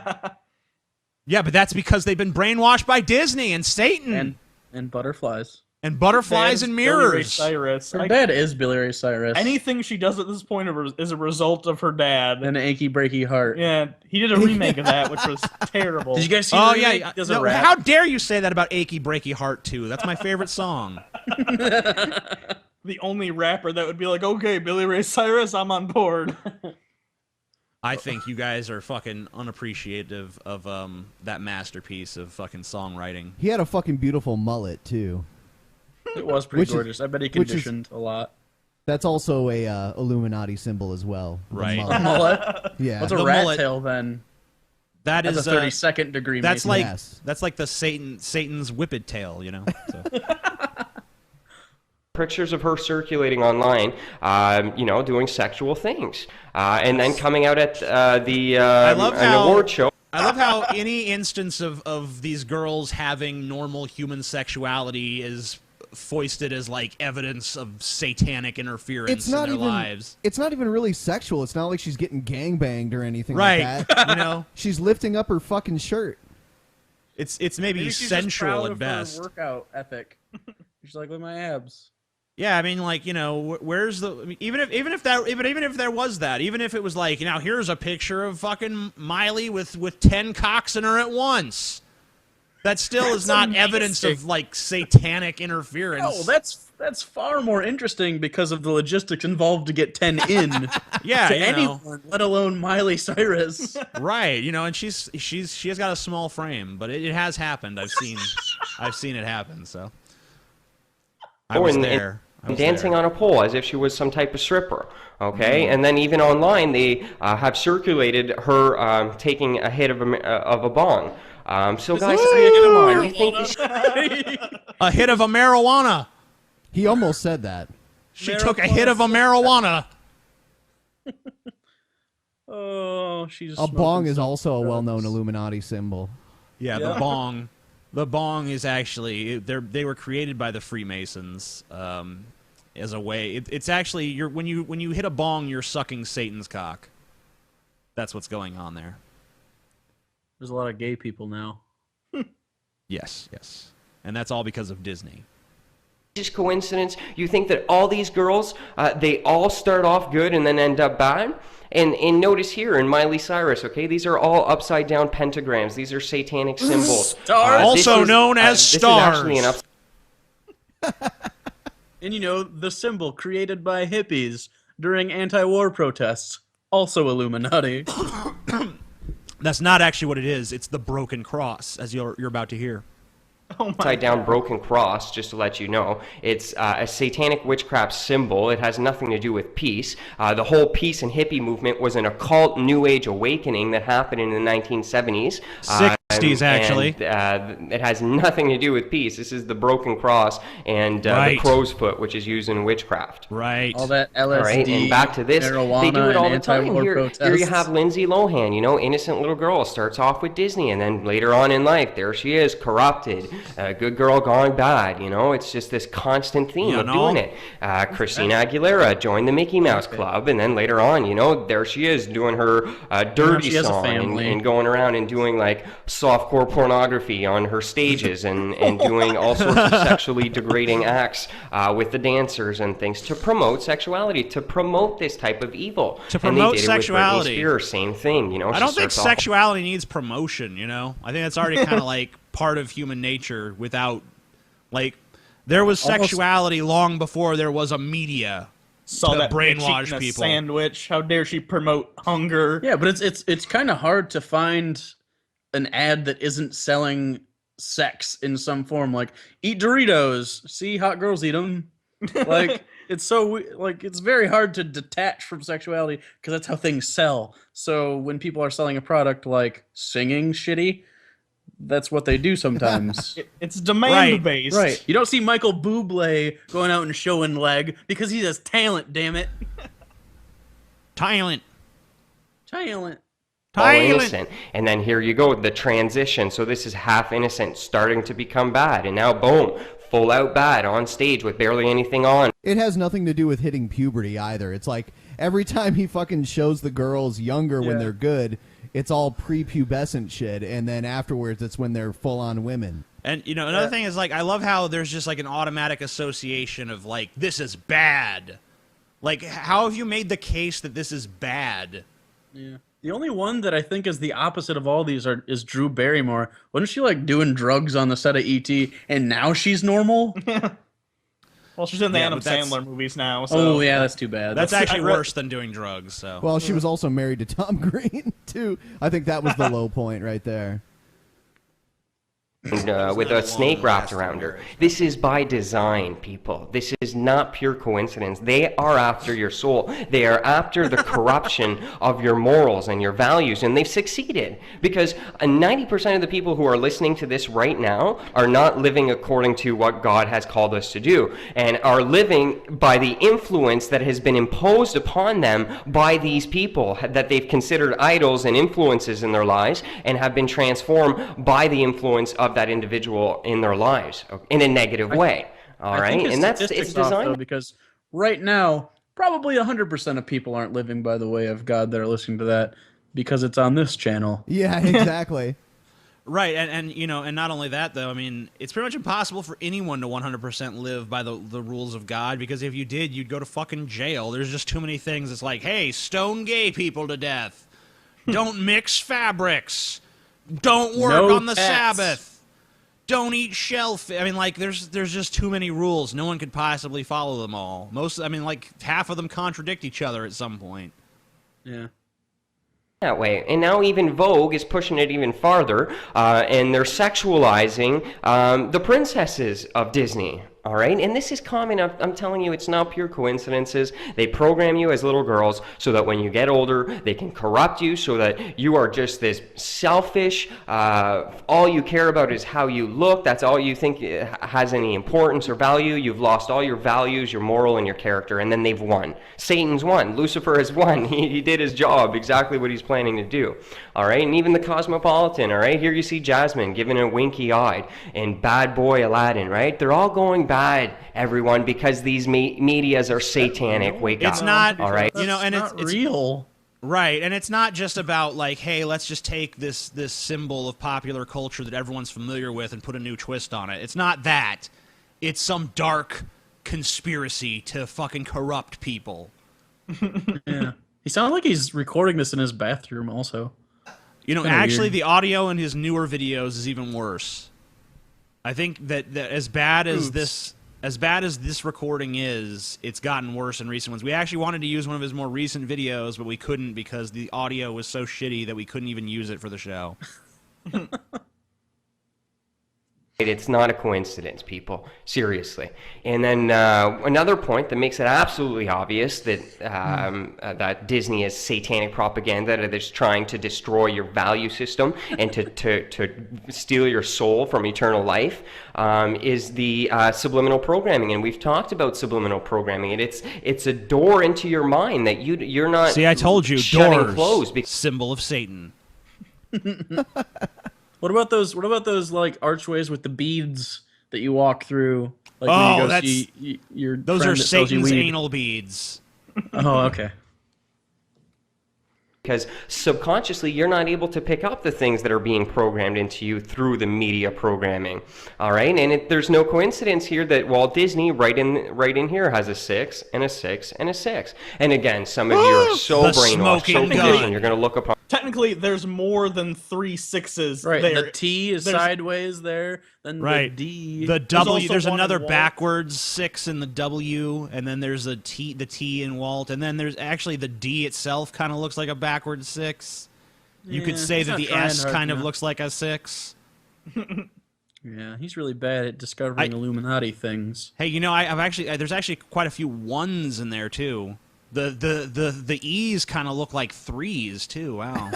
Yeah, but that's because they've been brainwashed by Disney and Satan and butterflies. and butterflies Dad's and Billy Ray mirrors. Cyrus. Her dad is Billy Ray Cyrus. Anything she does at this point is a result of her dad. An achy breaky heart. Yeah, he did a remake of that, which was terrible. Did you guys see Oh the remake? yeah, Does a no, rap? how dare you say that about "Achy Breaky Heart" too? That's my favorite song. The only rapper that would be like, okay, Billy Ray Cyrus, I'm on board. I think you guys are fucking unappreciative of that masterpiece of fucking songwriting. He had a fucking beautiful mullet too. It was pretty Which is- gorgeous. I bet he which is- conditioned a lot. That's also a Illuminati symbol as well. the Right. mullet. Mullet? Yeah. What's a The rat mullet- tail then? That That's is a 32nd degree. that's Mason. like Yes. that's like the Satan's whippet tail, you know. So. Pictures of her circulating online, doing sexual things, and then coming out at love an how- award show. I love how any instance of these girls having normal human sexuality is foisted as like evidence of satanic interference It's not in their even. lives. It's not even really sexual. It's not like she's getting gangbanged or anything Right. like that. You know, She's lifting up her fucking shirt. it's maybe Maybe she's just sensual proud at of best. Her workout ethic. She's like, look at my abs. Yeah, I mean, like, you know, where's the I mean, even if there was that, even if it was like, you know, here's a picture of fucking Miley with 10 cocks in her at once, that still is not evidence of like satanic interference. No, that's far more interesting because of the logistics involved to get 10 in yeah, to you know, anyone, let alone Miley Cyrus. right? You know, and she has got a small frame, but it has happened. I've seen it happen. So I was there. I was dancing there. on a pole as if she was some type of stripper, okay? And then even online, they have circulated her taking a hit of a bong. So guys, why do you think this? A hit of a marijuana. He almost said that. She took a hit of a marijuana. Oh, she's A bong is also a well-known Illuminati symbol. Yeah, the bong. The bong is actually they were created by the Freemasons as a way. It's actually when you hit a bong, you're sucking Satan's cock. That's what's going on there. There's a lot of gay people now. Yes, yes. And that's all because of Disney. Just coincidence? You think that all these girls, they all start off good and then end up bad? And notice here in Miley Cyrus, okay, these are all upside down pentagrams. These are satanic symbols. Stars. Also known as stars. This is actually an And the symbol created by hippies during anti-war protests, also Illuminati. That's not actually what it is. It's the broken cross, as you're about to hear. Oh my upside down broken cross, just to let you know. It's a satanic witchcraft symbol. It has nothing to do with peace. The whole peace and hippie movement was an occult New Age awakening that happened in the 1970s. 60s, actually. It has nothing to do with peace. This is the broken cross and the crow's foot, which is used in witchcraft. Right. All that LSD, All right, and back to this, marijuana, they do it all and the time. anti-war Here protests. you have Lindsay Lohan, innocent little girl, starts off with Disney, and then later on in life, there she is, corrupted, a good girl gone bad. It's just this constant theme of doing it. Christina Aguilera joined the Mickey Mouse Club, and then later on, there she is doing her dirty song and going around and doing like softcore pornography on her stages and doing all sorts of sexually degrading acts with the dancers and things to promote sexuality, to promote this type of evil. To promote and they did sexuality. It with Britney Spears, same thing. I don't think sexuality needs promotion, I think that's already kind of like part of human nature without, like, there was sexuality long before there was a media Saw to that brainwash bitch eating a people. sandwich. How dare she promote hunger? Yeah, but it's kind of hard to find an ad that isn't selling sex in some form. Like, eat Doritos, see hot girls eat them. Like, it's it's very hard to detach from sexuality because that's how things sell. So when people are selling a product like singing shitty, that's what they do sometimes. It's demand-based. Right. You don't see Michael Bublé going out and showing leg because he has talent, damn it. Talent. All innocent, and then here you go, the transition. So this is half innocent starting to become bad, and now boom, full out bad on stage with barely anything on. It has nothing to do with hitting puberty either. It's like every time he fucking shows the girls younger when they're good, it's all prepubescent shit, and then afterwards it's when they're full-on women. And, another thing is, like, I love how there's just, like, an automatic association of, like, this is bad. Like, how have you made the case that this is bad? Yeah. The only one that I think is the opposite of all these is Drew Barrymore. Wasn't she, like, doing drugs on the set of E.T., and now she's normal? Well, she's in the Adam Sandler movies now. So. Oh, yeah, that's too bad. That's actually worse than doing drugs. So. Well, she was also married to Tom Green, too. I think that was the low point right there. With a snake wrapped around her. This is by design, people. This is not pure coincidence. They are after your soul. They are after the corruption of your morals and your values, and they've succeeded. Because 90% of the people who are listening to this right now are not living according to what God has called us to do, and are living by the influence that has been imposed upon them by these people that they've considered idols and influences in their lives, and have been transformed by the influence of that individual in their lives in a negative way. All right, and that's it's designed because right now probably 100% of people aren't living by the way of God that are listening to that because it's on this channel. Yeah, exactly. Right, and not only that though. I mean, it's pretty much impossible for anyone to 100% live by the rules of God, because if you did, you'd go to fucking jail. There's just too many things. It's like, hey, stone gay people to death. Don't mix fabrics. Don't work on the Sabbath. Don't eat shellfish. I mean, like, there's just too many rules. No one could possibly follow them all. Half of them contradict each other at some point. Yeah. That way. And now even Vogue is pushing it even farther, and they're sexualizing the princesses of Disney. All right, and this is common. I'm telling you, it's not pure coincidences. They program you as little girls so that when you get older, they can corrupt you so that you are just this selfish, all you care about is how you look. That's all you think has any importance or value. You've lost all your values, your moral, and your character, and then they've won. Satan's won. Lucifer has won. He did his job, exactly what he's planning to do. All right, and even the Cosmopolitan, all right? Here you see Jasmine giving a winky-eyed, and bad boy Aladdin, right? They're all going bad, everyone, because these medias are satanic. Wake up. It's not, all right? and it's real. Right, and it's not just about like, hey, let's just take this symbol of popular culture that everyone's familiar with and put a new twist on it. It's not that. It's some dark conspiracy to fucking corrupt people. Yeah. He sounds like he's recording this in his bathroom also. You know, Kinda actually, weird. the audio in his newer videos is even worse. I think that as bad as this recording is, it's gotten worse in recent ones. We actually wanted to use one of his more recent videos, but we couldn't because the audio was so shitty that we couldn't even use it for the show. It's not a coincidence, people. Seriously. And then another point that makes it absolutely obvious that that Disney is satanic propaganda that is trying to destroy your value system and to steal your soul from eternal life is the subliminal programming. And we've talked about subliminal programming, and it's a door into your mind that you're not. See, I told you, shutting doors, closed. symbol of Satan. What about those like archways with the beads that you walk through? Like Oh, when you go that's- see your Those friend are that sells you Satan's weed. anal beads. Oh, okay. Because subconsciously, you're not able to pick up the things that are being programmed into you through the media programming. All right, and there's no coincidence here that Walt Disney, right in here, has a 6 and a 6 and a 6. And again, some of you are so The brainwashed, so smoking gun. conditioned. You're going to look upon. Technically, there's more than 3 6s Right. there. The T is There's- sideways there. Then Right. the D. The W. also There's one in another Walt. backwards 6 in the W, and then there's the T in Walt, and then there's actually the D itself kind of looks like a backwards 6. You could Yeah, say he's that not the trying S hard kind of enough. looks like a 6. Yeah, he's really bad at discovering Illuminati things. Hey, you know, I've actually there's actually quite a few 1s in there too. The E's kind of look like 3s too. Wow.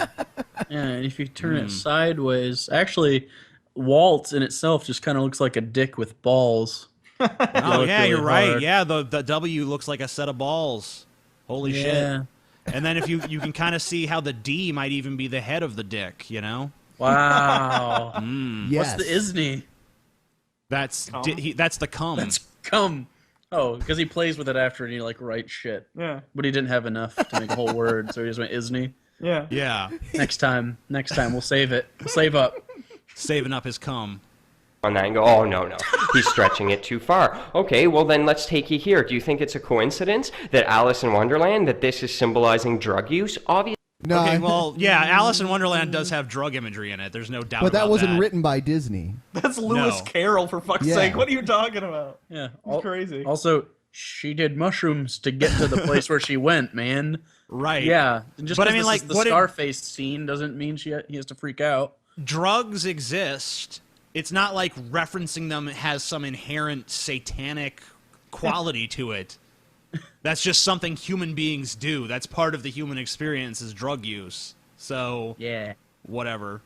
Yeah, and if you turn it sideways, actually, Walt in itself just kind of looks like a dick with balls. Oh look yeah, really you're right. hard. Yeah, the W looks like a set of balls. Holy Yeah. shit. And then if you can kind of see how the D might even be the head of the dick, you know? Wow. Yes. What's the Isney? That's Cum? that's the cum. That's cum. Oh, because he plays with it after and he like writes shit. Yeah. But he didn't have enough to make a whole word, so he just went Isney. Yeah. Yeah, Next time we'll save it. We'll save up. saving up his cum. On that and go, oh, no, he's stretching it too far. Okay, well, then let's take you here. Do you think it's a coincidence that Alice in Wonderland, that this is symbolizing drug use? Obviously. No, Okay, well, yeah, Alice in Wonderland does have drug imagery in it. There's no doubt but about that wasn't that. written by Disney. That's Lewis No. Carroll, for fuck's Yeah. sake. What are you talking about? Yeah. It's crazy. Also, she did mushrooms to get to the place where she went, man. Right. Yeah. And just But I because mean, this like, is the what did- Scarface scene doesn't mean he has to freak out. Drugs exist. It's not like referencing them has some inherent satanic quality to it. That's just something human beings do. That's part of the human experience is drug use. So, Yeah. whatever.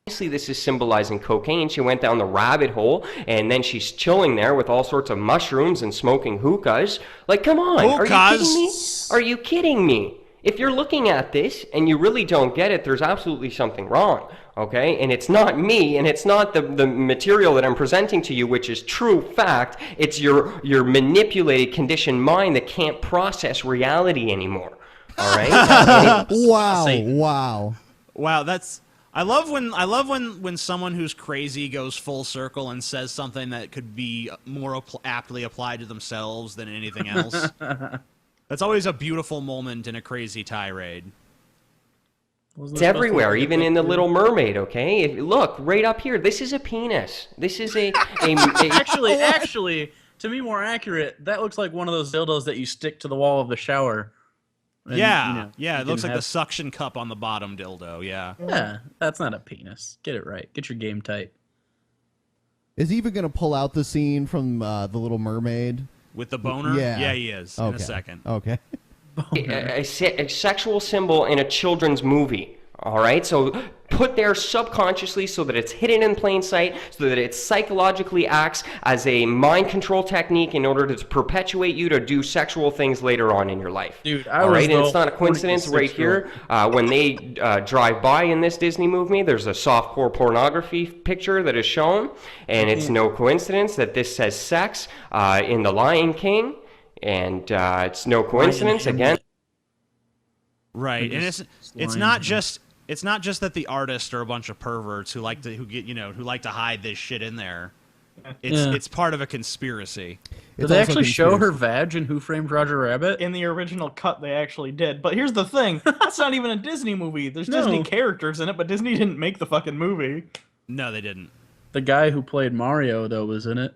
Obviously, this is symbolizing cocaine. She went down the rabbit hole, and then she's chilling there with all sorts of mushrooms and smoking hookahs. Like, come on. Are you kidding me? Are you kidding me? If you're looking at this and you really don't get it, there's absolutely something wrong, okay? And it's not me, and it's not the material that I'm presenting to you, which is true fact. It's your manipulated, conditioned mind that can't process reality anymore, all right? Wow! Satan. Wow! Wow, that's I love when someone who's crazy goes full circle and says something that could be more aptly applied to themselves than anything else. That's always a beautiful moment in a crazy tirade. It's everywhere, even in The Little Mermaid, okay? Look, right up here, this is a penis. This is a Actually, to be more accurate, that looks like one of those dildos that you stick to the wall of the shower. And, Yeah, you know, yeah, you it looks can like the have- suction cup on the bottom dildo, yeah. Yeah, that's not a penis. Get it right. Get your game tight. Is he even gonna pull out the scene from The Little Mermaid? With the boner? Yeah. he is, in Okay. a second. Okay. a sexual symbol in a children's movie. All right, so put there subconsciously so that it's hidden in plain sight, so that it psychologically acts as a mind control technique in order to perpetuate you to do sexual things later on in your life. Dude, I all was right, and the it's not a coincidence right here. When they drive by in this Disney movie, there's a softcore pornography picture that is shown, and it's no coincidence that this says sex in The Lion King, and it's no coincidence again. Right, and it's lines not and- just that the artists are a bunch of perverts who like to hide this shit in there. It's part of a conspiracy. Did they actually show her vag in Who Framed Roger Rabbit? In the original cut, they actually did. But here's the thing: that's not even a Disney movie. There's Disney characters in it, but Disney didn't make the fucking movie. No, they didn't. The guy who played Mario though was in it.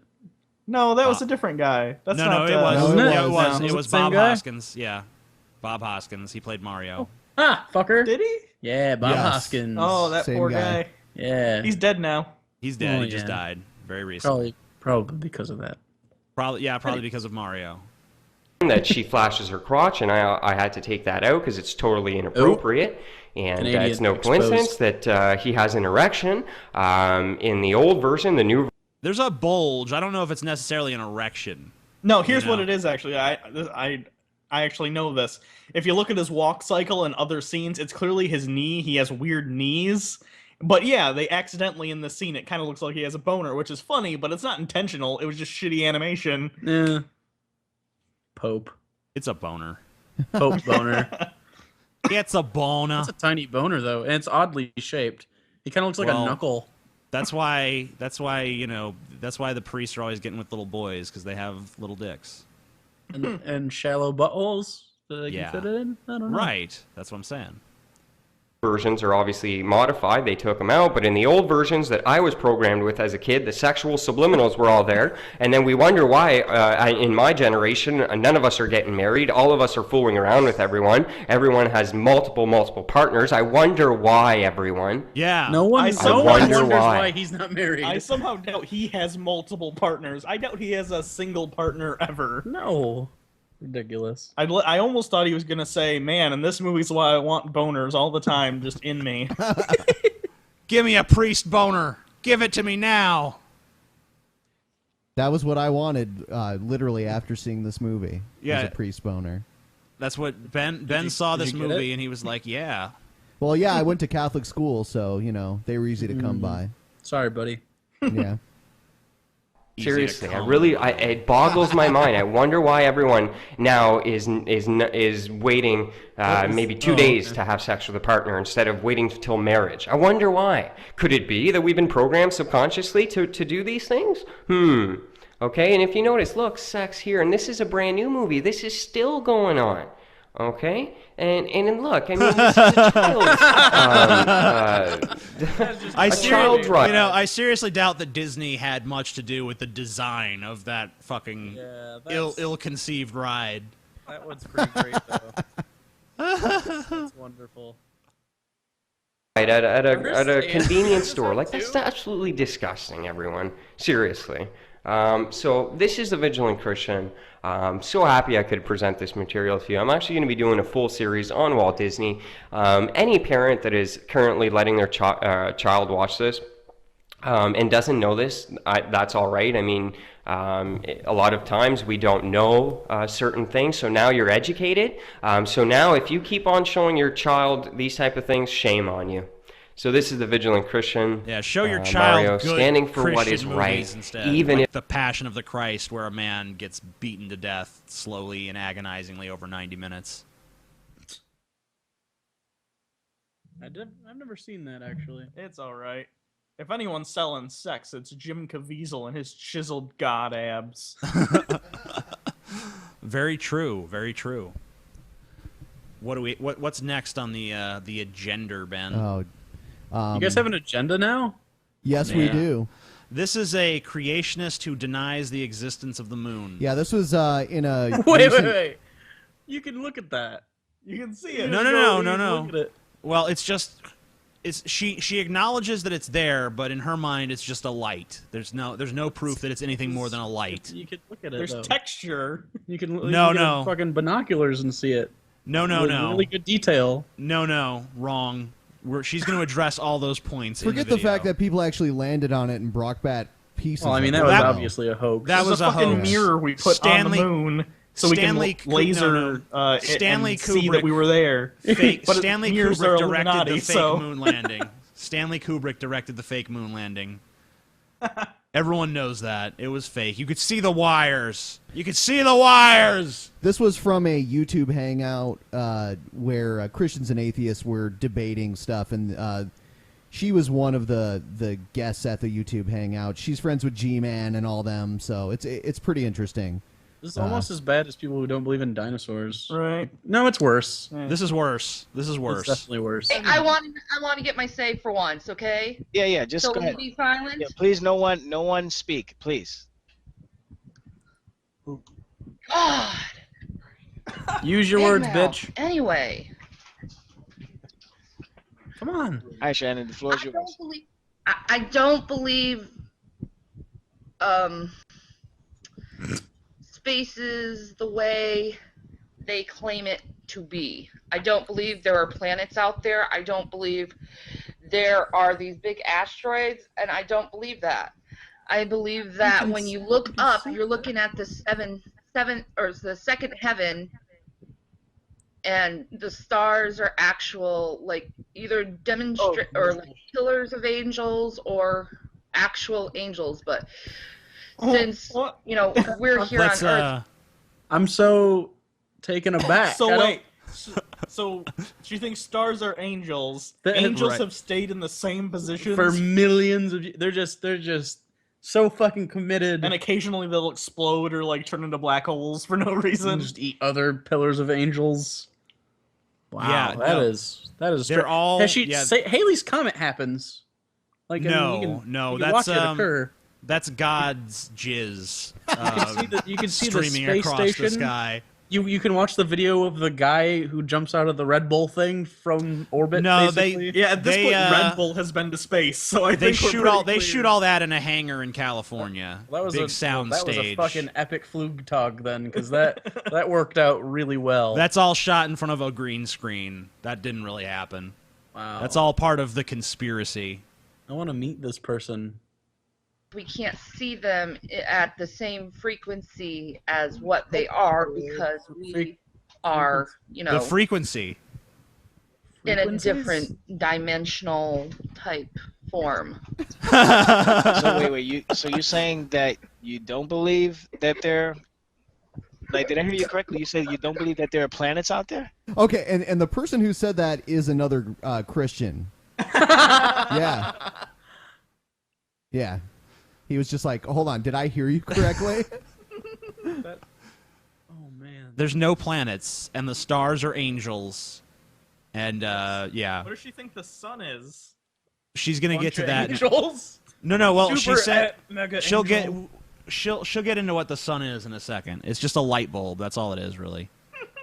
No, that was a different guy. That's No, not. it was. No, it Yeah, it was. was. Was It it was the same Bob guy? Hoskins. Yeah, Bob Hoskins. He played Mario. Ah, fucker. Did he? Yeah, Bob Yes. Hoskins. Oh, that Same poor guy. guy. Yeah. He's dead now. He's dead. Oh, He just yeah. died very recently. Probably because of that. Probably because of Mario. that she flashes her crotch, and I had to take that out because it's totally inappropriate. And Canadian it's no exposed. coincidence that he has an erection. In the old version, the new There's a bulge. I don't know if it's necessarily an erection. No, here's You know. what it is. Actually, I actually know this. If you look at his walk cycle and other scenes, it's clearly his knee. He has weird knees. But yeah, they accidentally in the scene, it kind of looks like he has a boner, which is funny, but it's not intentional. It was just shitty animation. Yeah. Pope. It's a boner. Pope boner. It's a boner. It's a tiny boner though, and it's oddly shaped. He kind of looks like Well, a knuckle. That's why the priests are always getting with little boys because they have little dicks. And shallow buttholes that they Yeah. can fit it in. I don't know. Right. That's what I'm saying. versions are obviously modified. They took them out, but in the old versions that I was programmed with as a kid, the sexual subliminals were all there. And then we wonder why, in my generation, none of us are getting married. All of us are fooling around with everyone. Everyone has multiple partners. I wonder why, everyone. Yeah. No one wonder wonders why. why he's not married. I somehow doubt he has multiple partners. I doubt he has a single partner ever. No. Ridiculous. I almost thought he was gonna say, "Man, and this movie's why I want boners all the time, just in me." Give me a priest boner. Give it to me now. That was what I wanted, literally after seeing this movie. Yeah. Was a priest boner. That's what Ben saw did this you get movie it? and he was like, "Yeah." Well, yeah, I went to Catholic school, so they were easy to come by. Sorry, buddy. Yeah. Easy to Seriously, come. it boggles my mind. I wonder why everyone now is waiting maybe 2 days to have sex with a partner instead of waiting till marriage. I wonder why. Could it be that we've been programmed subconsciously to do these things? Okay, and if you notice, look, sex here, and this is a brand new movie. This is still going on. Okay, and look, I mean, this is a child's, child's right. I seriously doubt that Disney had much to do with the design of that fucking ill-conceived ride. That one's pretty great, though. That's wonderful. Right, at a convenience store. Like, that's absolutely disgusting, everyone. Seriously. So this is the Vigilant Christian. I'm so happy I could present this material to you. I'm actually going to be doing a full series on Walt Disney. Any parent that is currently letting their child watch this and doesn't know this, that's all right. I mean, a lot of times we don't know certain things, so now you're educated. So now if you keep on showing your child these type of things, shame on you. So this is the Vigilant Christian. Yeah, show your child Mario good standing for what Christian is movies right, instead. even like if The Passion of the Christ, where a man gets beaten to death slowly and agonizingly over 90 minutes. I've never seen that, actually. It's all right. If anyone's selling sex, it's Jim Caviezel and his chiseled god abs. Very true. Very true. What's next on the agenda, Ben? Oh. You guys have an agenda now? Yes, we do. This is a creationist who denies the existence of the moon. Yeah, this was in a. Wait. You can look at that. You can see it. No. Look at it. Well, she acknowledges that it's there, but in her mind, it's just a light. There's no proof that it's anything more than a light. You can look at it. There's though. texture. You can No. get fucking binoculars and see it. No. With really good detail. No, wrong. She's going to address all those points. Forget in the the fact video. that people actually landed on it and brought back pieces. Well, I mean, of that it. was That- obviously a hoax. that There's was a a fucking hoax. mirror we put Stanley- on the moon so Stanley we can laser Stanley and see Kubrick- that we were there. Fake, But Stanley mirrors are Kubrick directed Illuminati, the fake so- moon landing. Stanley Kubrick directed the fake moon landing. Everyone knows that. It was fake. You could see the wires. You could see the wires! This was from a YouTube hangout where Christians and atheists were debating stuff, and she was one of the guests at the YouTube hangout. She's friends with G-Man and all them, so it's pretty interesting. This is almost as bad as people who don't believe in dinosaurs. Right. No, it's worse. This is worse. This is It's worse. definitely worse. Hey, I want to get my say for once, okay? Yeah, just So go will you ahead. be silent? Yeah, please, no one speak, please. God. Use your Big words, mouth. bitch. Anyway, Come on. All right, Shannon, the floor is yours. I don't believe space is the way they claim it to be. I don't believe there are planets out there. I don't believe there are these big asteroids, and I don't believe that. I believe that when you look up, you're looking at the seven or the second heaven, and the stars are actual, like, either demonstrate or like pillars of angels or actual angels. But since you know we're here Let's, on Earth, I'm so taken aback. So I don't- wait. So do you think stars are angels? That- Angels right. have stayed in the same positions for millions of they're just so fucking committed and occasionally they'll explode or like turn into black holes for no reason. and just eat other pillars of angels. Wow, Yeah, that no. is They're straight. all- Has she yeah. say Haley's Comet happens? Like, I No, mean, no, you can that's, watch it occur. That's God's jizz You can see the streaming space across station. the sky. You can watch the video of the guy who jumps out of the Red Bull thing from orbit. No, basically. Yeah, at this They, point, uh, Red Bull has been to space, so I They think we're shoot pretty all they clear. shoot all that in a hangar in California. That was Big sound that was a stage. fucking epic Flugtag then, because that worked out really well. That's all shot in front of a green screen. That didn't really happen. wow. That's all part of the conspiracy. I want to meet this person. we can't see them at the same frequency as what they are because we are, you know, The frequency. in a Frequencies? different dimensional type form. So wait, so you're saying that you don't believe that there, like, did I hear you correctly? You said you don't believe that there are planets out there? Okay, and the person who said that is another Christian. Yeah. Yeah. He was just like, hold on, did I hear you correctly? Oh man. There's no planets, and the stars are angels. And, yeah. What does she think the sun is? She's gonna get to that. Angels? No, well, she Super said mega she'll angel. she'll get into what the sun is in a second. It's just a light bulb. That's all it is, really.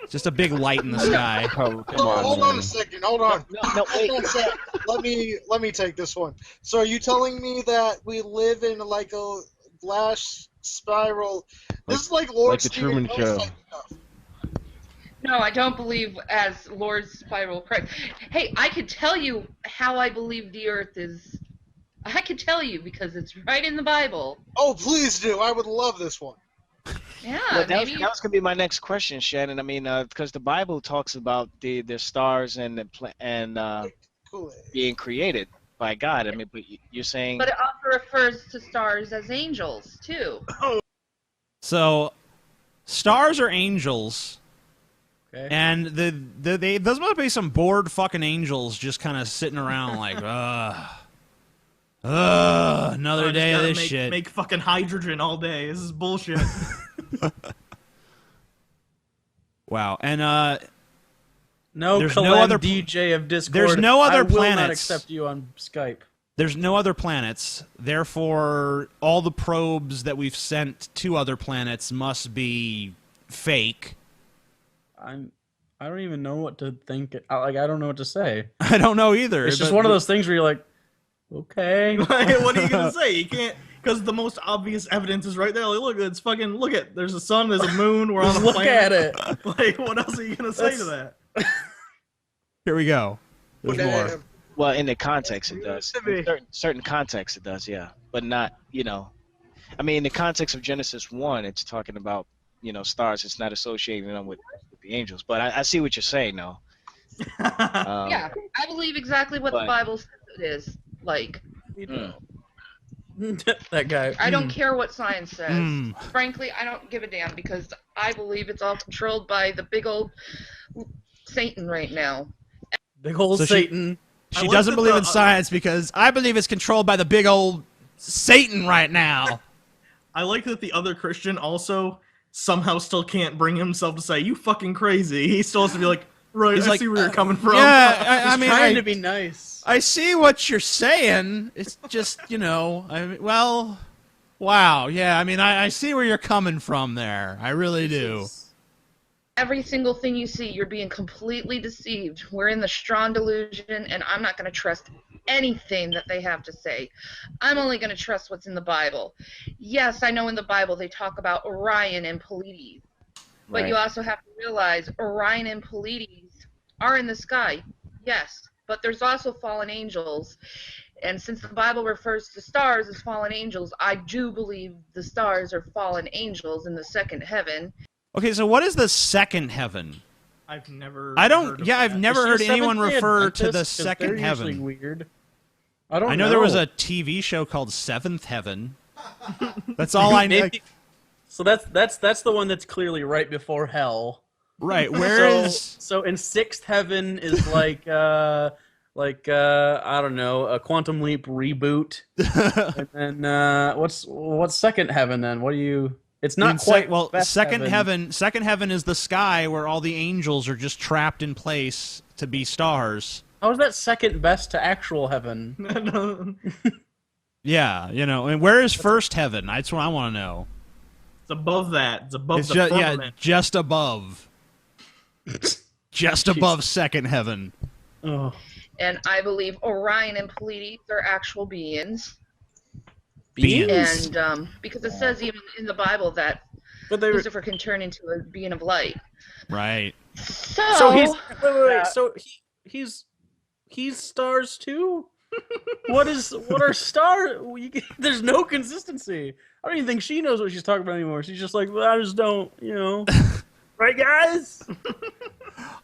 It's just a big light in the sky. Oh, come on. Hold on a second. Hold on. No, wait. Hold on a second. Let me take this one. So, are you telling me that we live in like a glass spiral? This is like Lord like the Stephen Truman Show. Type stuff. No, I don't believe as Lord Spiral correct. Hey, I could tell you how I believe the Earth is. I could tell you because it's right in the Bible. Oh, please do. I would love this one. Yeah, Well, that was maybe. going to be my next question, Shannon. I mean, because the Bible talks about the stars and Cool. being created by God. I mean, but you're saying But it also refers to stars as angels too. So, stars are angels, Okay. and those must be some bored fucking angels just kind of sitting around like, another I just day of gotta this shit. Make fucking hydrogen all day. This is bullshit. Wow, and No, There's Kalem no other DJ of Discord. there's no other I will not planets. accept you on Skype. there's no other planets. Therefore, all the probes that we've sent to other planets must be fake. I don't even know what to think. I don't know what to say. I don't know either. It's just but- one of those things where you're like, okay. Like, what are you gonna say? You can't, because the most obvious evidence is right there. Like, look, it's fucking. Look at. There's a sun. There's a moon. We're on Just a look planet. at it. Like, what else are you gonna say to that? Here we go. There's more. well, in the context it does. To be. In certain contexts it does, yeah, but not, I mean, in the context of Genesis 1, it's talking about, stars. It's not associating them with the angels. But I see what you're saying, though. Yeah, I believe exactly what the but- Bible says it is. Like, Mm. That guy. I don't care what science says. Mm. Frankly, I don't give a damn because I believe it's all controlled by the big old Satan right now. Big old So Satan. She like doesn't that believe the- in science because I believe it's controlled by the big old Satan right now. I like that the other Christian also somehow still can't bring himself to say, you fucking crazy. He still has to be like, right, He's I like, see where you're coming from. Yeah, I He's mean, trying to be nice. I see what you're saying. It's just, I mean, well, wow, yeah, I mean, I see where you're coming from there. I really do. Every single thing you see, you're being completely deceived. We're in the strong delusion, and I'm not going to trust anything that they have to say. I'm only going to trust what's in the Bible. Yes, I know in the Bible they talk about Orion and Pleiades, but Right. you also have to realize Orion and Pleiades are in the sky, yes, but there's also fallen angels. And since the Bible refers to stars as fallen angels, I do believe the stars are fallen angels in the second heaven. Okay, so what is the second heaven? I've never I heard don't, of yeah, that. I've never Is heard she a anyone Seventh-day refer to the Adventist? 'Cause second they're usually heaven. weird. I don't I know there was a TV show called Seventh Heaven. That's all I know. Maybe- So that's the one that's clearly right before hell. Right, where is... So in Sixth Heaven is like I don't know, a Quantum Leap reboot. And then what's Second Heaven then? What do you? It's not quite well. Best Second heaven is the sky where all the angels are just trapped in place to be stars. How is that second best to actual heaven? Yeah, and where is first heaven? That's what I want to know. It's above that. It's above It's the just, firmament. just above. Just above second heaven. Oh. And I believe Orion and Pleiades are actual beings. Beings? And because it says even in the Bible that But they were, Lucifer can turn into a being of light. Right. so he's wait. So he's stars too. What are stars? There's no consistency. I don't even think she knows what she's talking about anymore. She's just like, well, I just don't, right, guys?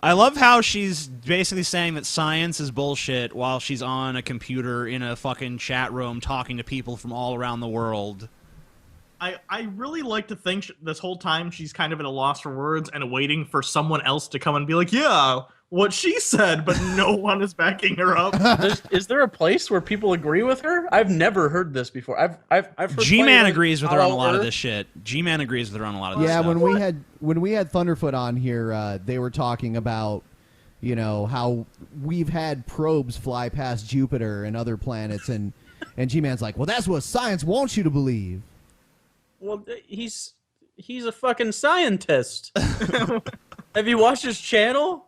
I love how she's basically saying that science is bullshit while she's on a computer in a fucking chat room talking to people from all around the world. I really like to think this whole time she's kind of at a loss for words and waiting for someone else to come and be like, yeah, what she said, but no one is backing her up. Is there a place where people agree with her? I've never heard this before. I've heard G-Man agrees with her on a lot of Hollow this shit. G-Man agrees with her on a lot of this Yeah, stuff. when we had Thunderfoot on here, they were talking about how we've had probes fly past Jupiter and other planets, and G-Man's like, well, that's what science wants you to believe. Well, he's a fucking scientist. Have you watched his channel?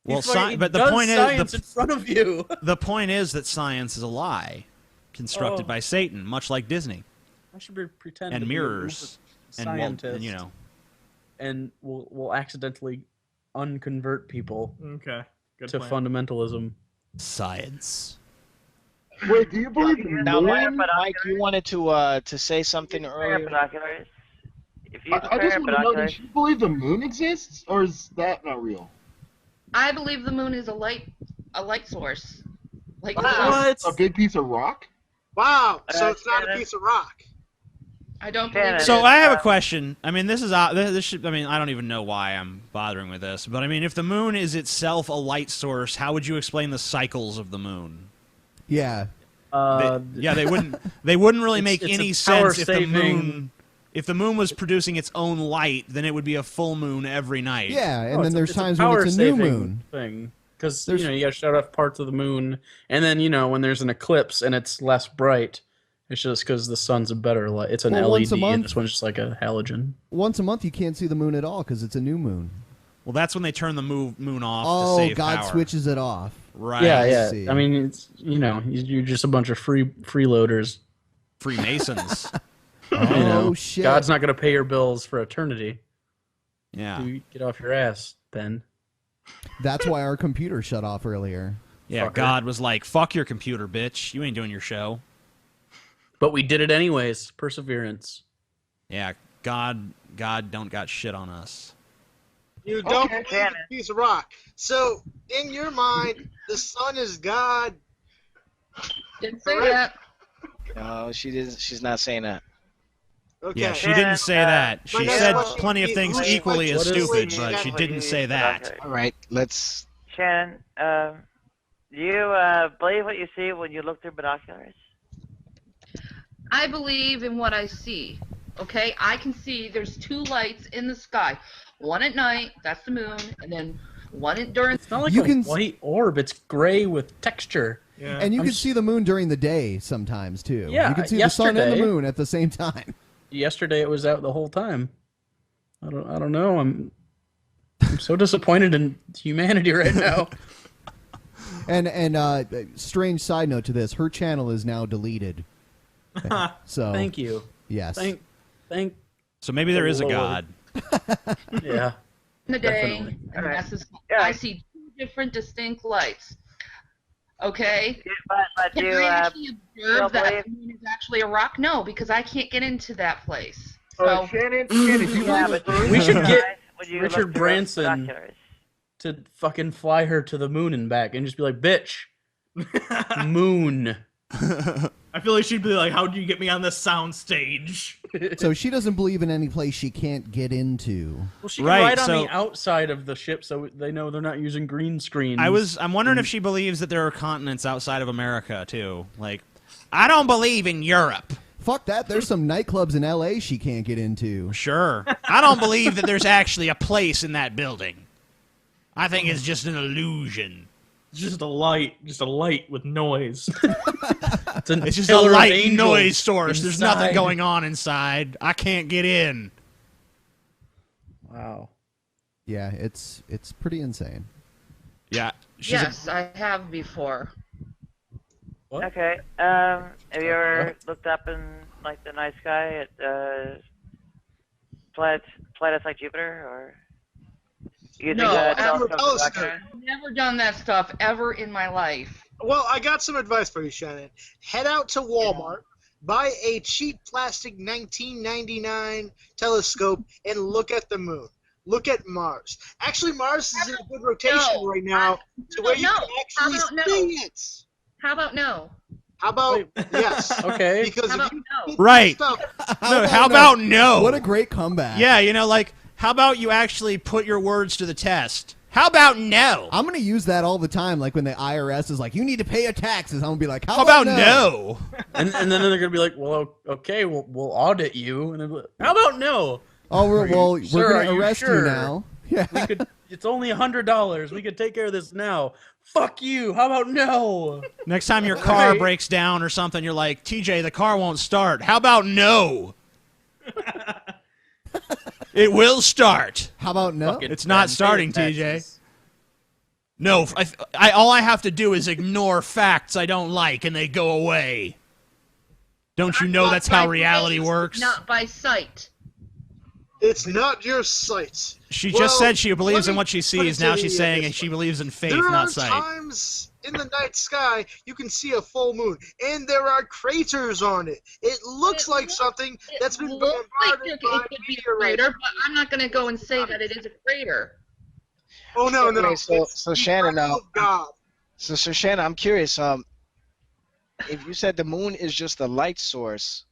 Well, He but the does point science is in front of you. the point is that science is a lie, constructed by Satan, much like Disney I should be pretending and to be a mirrors scientist, and and we'll accidentally unconvert people Okay, good to plan. fundamentalism. science. Wait, do you believe the Now, moon? Mike, you wanted to say something Pair of earlier. binoculars. If you use a I pair just of want to know, binoculars, do you believe the moon exists, or is that not real? I believe the moon is a light source. Like the Wow. sun. A big piece of rock? Wow, so it's not a Shannon. piece of rock. I don't Shannon. believe it So is. I have a question. I mean, this should. I mean, I don't even know why I'm bothering with this, but I mean, if the moon is itself a light source, how would you explain the cycles of the moon? Yeah. They wouldn't. They wouldn't really make it's any a sense if the power-saving- moon. If the moon was producing its own light, then it would be a full moon every night. Yeah, and No, then there's it's times when it's a new power-saving moon. thing. Because There's- you got to shut off parts of the moon, and then when there's an eclipse and it's less bright, it's just because the sun's a better light. It's an Well, LED, once a and month- this one's just like a halogen. Once a month you can't see the moon at all because it's a new moon. Well, that's when they turn the moon off to Oh, save God power. switches it off. Right. Yeah. see. I mean, it's you're just a bunch of freeloaders. Freemasons. Oh, shit. God's not going to pay your bills for eternity. Yeah. You get off your ass, then. That's why our computer shut off earlier. Yeah. Fucker. God was like, "Fuck your computer, bitch. You ain't doing your show." But we did it anyways. Perseverance. Yeah. God don't got shit on us. You don't Okay. believe it's a piece of rock. So, in your mind, the sun is God. Didn't say that. No, she didn't. She's not saying that. Okay. Yeah, she didn't say that. my She next said question plenty of is, things who's equally as what is stupid, the- but she didn't say that. All right, let's. Shannon, do you believe what you see when you look through binoculars? I believe in what I see. Okay, I can see there's two lights in the sky. One at night, that's the moon, and then one during. It's not like You a can- white orb. It's gray with texture. Yeah. And you I'm can s- see the moon during the day sometimes too. Yeah, you can see the sun and the yesterday- moon at the same time. Yesterday it was out the whole time. I don't know. I'm so disappointed in humanity right now. And strange side note to this: her channel is now deleted. So Thank you. yes, Thank. So maybe there is a Lord. God. Yeah. In the day, Definitely. and Alright. that's Yeah. I see two different distinct lights. Okay? But Can you, I actually observe that believe- the moon is actually a rock? No, because I can't get into that place. Oh, So, Shannon, you yeah, believe but in We should guys, get when you Richard look through Branson. binoculars. To fucking fly her to the moon and back and just be like, bitch, moon. I feel like she'd be like, "How do you get me on this sound stage?" so she doesn't believe in any place she can't get into. Well, she can Right, ride on so- the outside of the ship so they know they're not using green screens. I'm wondering if she believes that there are continents outside of America too. Like, I don't believe in Europe. Fuck that. There's some nightclubs in L.A. she can't get into. Sure. I don't believe that there's actually a place in that building. I think it's just an illusion. Just a light with noise. It's just a pillar of light angels noise source. There's nothing inside. going on inside. I can't get in. Wow. Yeah, it's pretty insane. Yeah. yes, I have before. What? Okay. Have you ever looked up in like the night sky at planets like Jupiter or using No, a telescope. telescope? I've never done that stuff ever in my life. Well, I got some advice for you, Shannon. Head out to Walmart, buy a cheap plastic 1999 telescope, and look at the moon. Look at Mars. Actually, Mars is in a good rotation right now to where you No. can How actually about no? see it. How about no? How about yes? Okay. Because How if about you no? Right. stuff, No, how about no? What a great comeback. Yeah, you know, like, how about you actually put your words to the test? How about no? I'm going to use that all the time. Like when the IRS is like, you need to pay your taxes. I'm going to be like, How about no? And then they're gonna be like, well, okay, we'll audit you. And they're like, how about no? Oh, we're Sir, going are to you arrest you sure? now. Yeah. We could. It's only $100. We could take care of this now. Fuck you. How about no? Next time your car Right. breaks down or something, you're like, TJ, the car won't start. How about no? It will start. How about no? Fucking It's not Ben, starting, pay TJ. your taxes. No, all I have to do is ignore facts I don't like, and they go away. Don't you know Not that's how by reality grace, works? Not by sight. it's not your sight. She Well, just said she believes let in me what she put it sees. to Now you she's saying this she way. believes in faith, There are not sight. times in the night sky you can see a full moon, and there are craters on it. It looks It like looks- something that's been looks like bombarded it by could be a meteorites. crater, but I'm not going to go and say that it is a crater. Oh no, no! Okay, so It's so the Shannon, breath of God. so Shannon, I'm curious. If you said the moon is just a light source,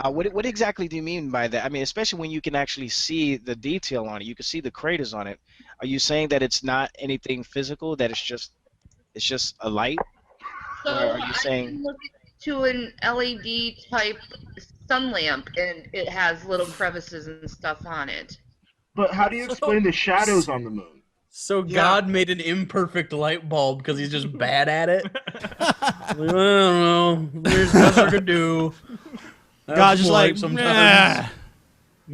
what exactly do you mean by that? I mean, especially when you can actually see the detail on it, you can see the craters on it. Are you saying that it's not anything physical? That it's just a light? So Or are you I saying- can look to an LED type sun lamp, and it has little crevices and stuff on it. But how do you explain the shadows on the moon? So Yeah. God made an imperfect light bulb because he's just bad at it. I don't know. There's nothing I could do. God's just like, sometimes.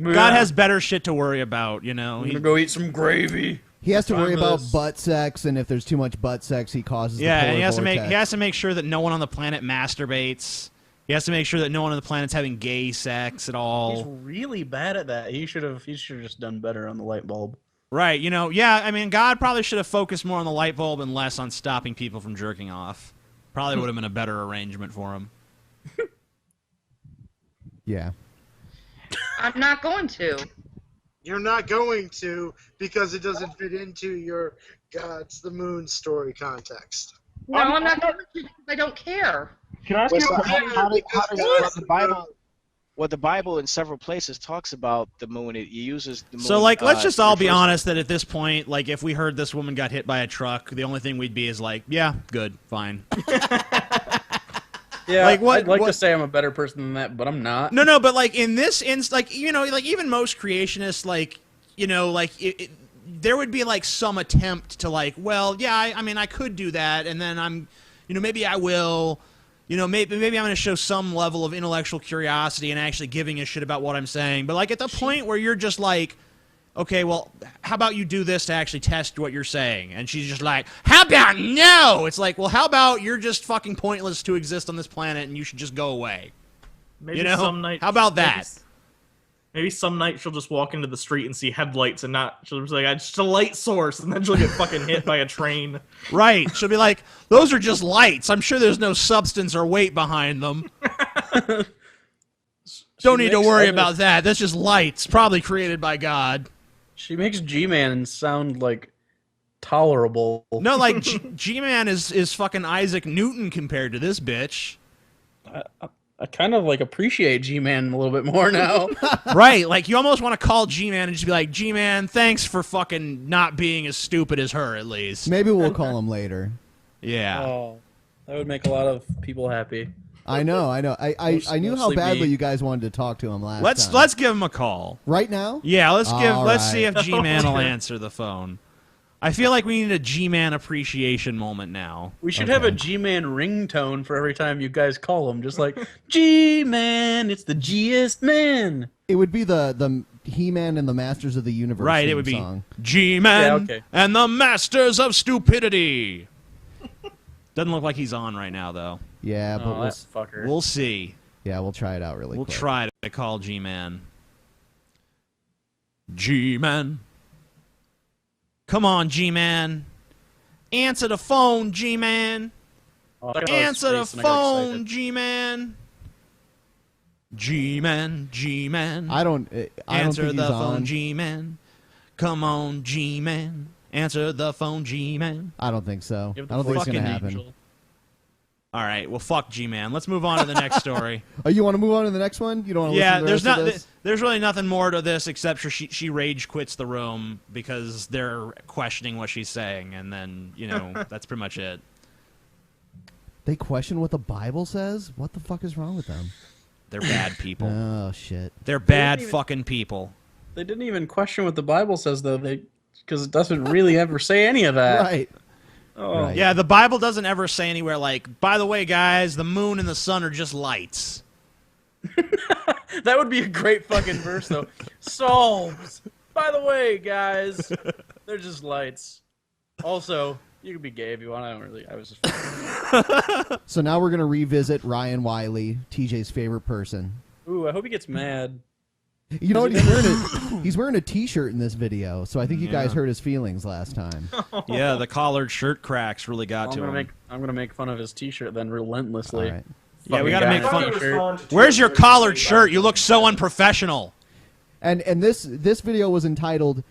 God has better shit to worry about, you know. I'm gonna go eat some gravy. He has to worry about Timeless. butt sex, and if there's too much butt sex, he causes Yeah, the and polar he has to make sure that no one on the planet masturbates. He has to make sure that no one on the planet's having gay sex at He's all. really bad at that. He should have just done better on the light bulb. Right, you know, yeah, I mean, God probably should have focused more on the light bulb and less on stopping people from jerking off. Probably would have been a better arrangement for him. Yeah. I'm not going to. You're not going to because it doesn't fit into your God's the moon story context. No, I'm not going to because I don't care. Can I ask you a question? The Bible in several places talks about the moon. It uses the moon. So, like, let's just all be refers- honest that at this point, like, if we heard this woman got hit by a truck, the only thing we'd be is like, yeah, good, fine. Yeah, like, what, I'd like what- to say I'm a better person than that, but I'm not. No, but like in this like, you know, like even most creationists, like, you know, like there would be like some attempt to like, well, yeah, I mean, I could do that, and then I'm, you know, maybe I will, you know, maybe I'm going to show some level of intellectual curiosity and actually giving a shit about what I'm saying. But like at the point where you're just like, okay, well, how about you do this to actually test what you're saying? And she's just like, how about no? It's like, well, how about you're just fucking pointless to exist on this planet and you should just go away? Maybe You know? some night. How about that? Maybe some night she'll just walk into the street and see headlights and not. She'll just be like, it's just a light source, and then she'll get fucking hit by a train. Right. She'll be like, those are just lights. I'm sure there's no substance or weight behind them. Don't need to worry about that. That's just lights, probably created by God. She makes G-Man sound like tolerable. No, like G-Man is fucking Isaac Newton compared to this bitch. I kind of like appreciate G-Man a little bit more now. Right, like you almost want to call G-Man and just be like, G-Man, thanks for fucking not being as stupid as her, at least. Maybe we'll call him later. Yeah. Oh, that would make a lot of people happy. I know. I knew how Mostly badly me. you guys wanted to talk to him last time. Let's give him a call. Right now? Yeah, let's All see right. if G-Man will answer the phone. I feel like we need a G-Man appreciation moment now. We should have a G-Man ringtone for every time you guys call him, just like, G-Man, it's the G-est man. It would be the He-Man and the Masters of the Universe Right, it theme would be song. G-Man Yeah, okay. and the Masters of Stupidity. Doesn't look like he's on right now, though. Yeah, but Oh, that fucker. We'll see. yeah, we'll try it out really We'll quick. try to call G-Man. G-Man. Come on, G-Man. Answer the phone, G-Man. Oh, I got Answer the space and I got phone, excited. G-Man. G-Man, G-Man. I don't Answer think the he's phone, on. G-Man. Come on, G-Man. Answer the phone, G-Man. I don't think so. I Give the don't think it's fucking gonna happen. angel. All right, well, fuck G-Man. Let's move on to the next story. Oh, you want to move on to the next one? You don't want to Yeah, listen to the rest of this? there's really nothing more to this except for she rage quits the room because they're questioning what she's saying, and then, you know, that's pretty much it. They question what the Bible says? What the fuck is wrong with them? They're bad people. Oh, shit. They're bad even- fucking people. They didn't even question what the Bible says, though, because it doesn't really ever say any of that. Right. Oh. Right. Yeah, the Bible doesn't ever say anywhere like, by the way, guys, the moon and the sun are just lights. That would be a great fucking verse, though. Psalms. By the way, guys, they're just lights. Also, you can be gay if you want. I was just... So now we're going to revisit Ryan Wiley, TJ's favorite person. Ooh, I hope he gets mad. You know what? He's wearing a T-shirt in this video, so I think you guys hurt his feelings last time. Yeah, the collared shirt cracks really got Well, to him. I'm gonna make fun of his T-shirt then relentlessly. All right. Yeah, we Fucking gotta guy make in a fun of T-shirt. Where's your collared shirt? You look so unprofessional. And this video was entitled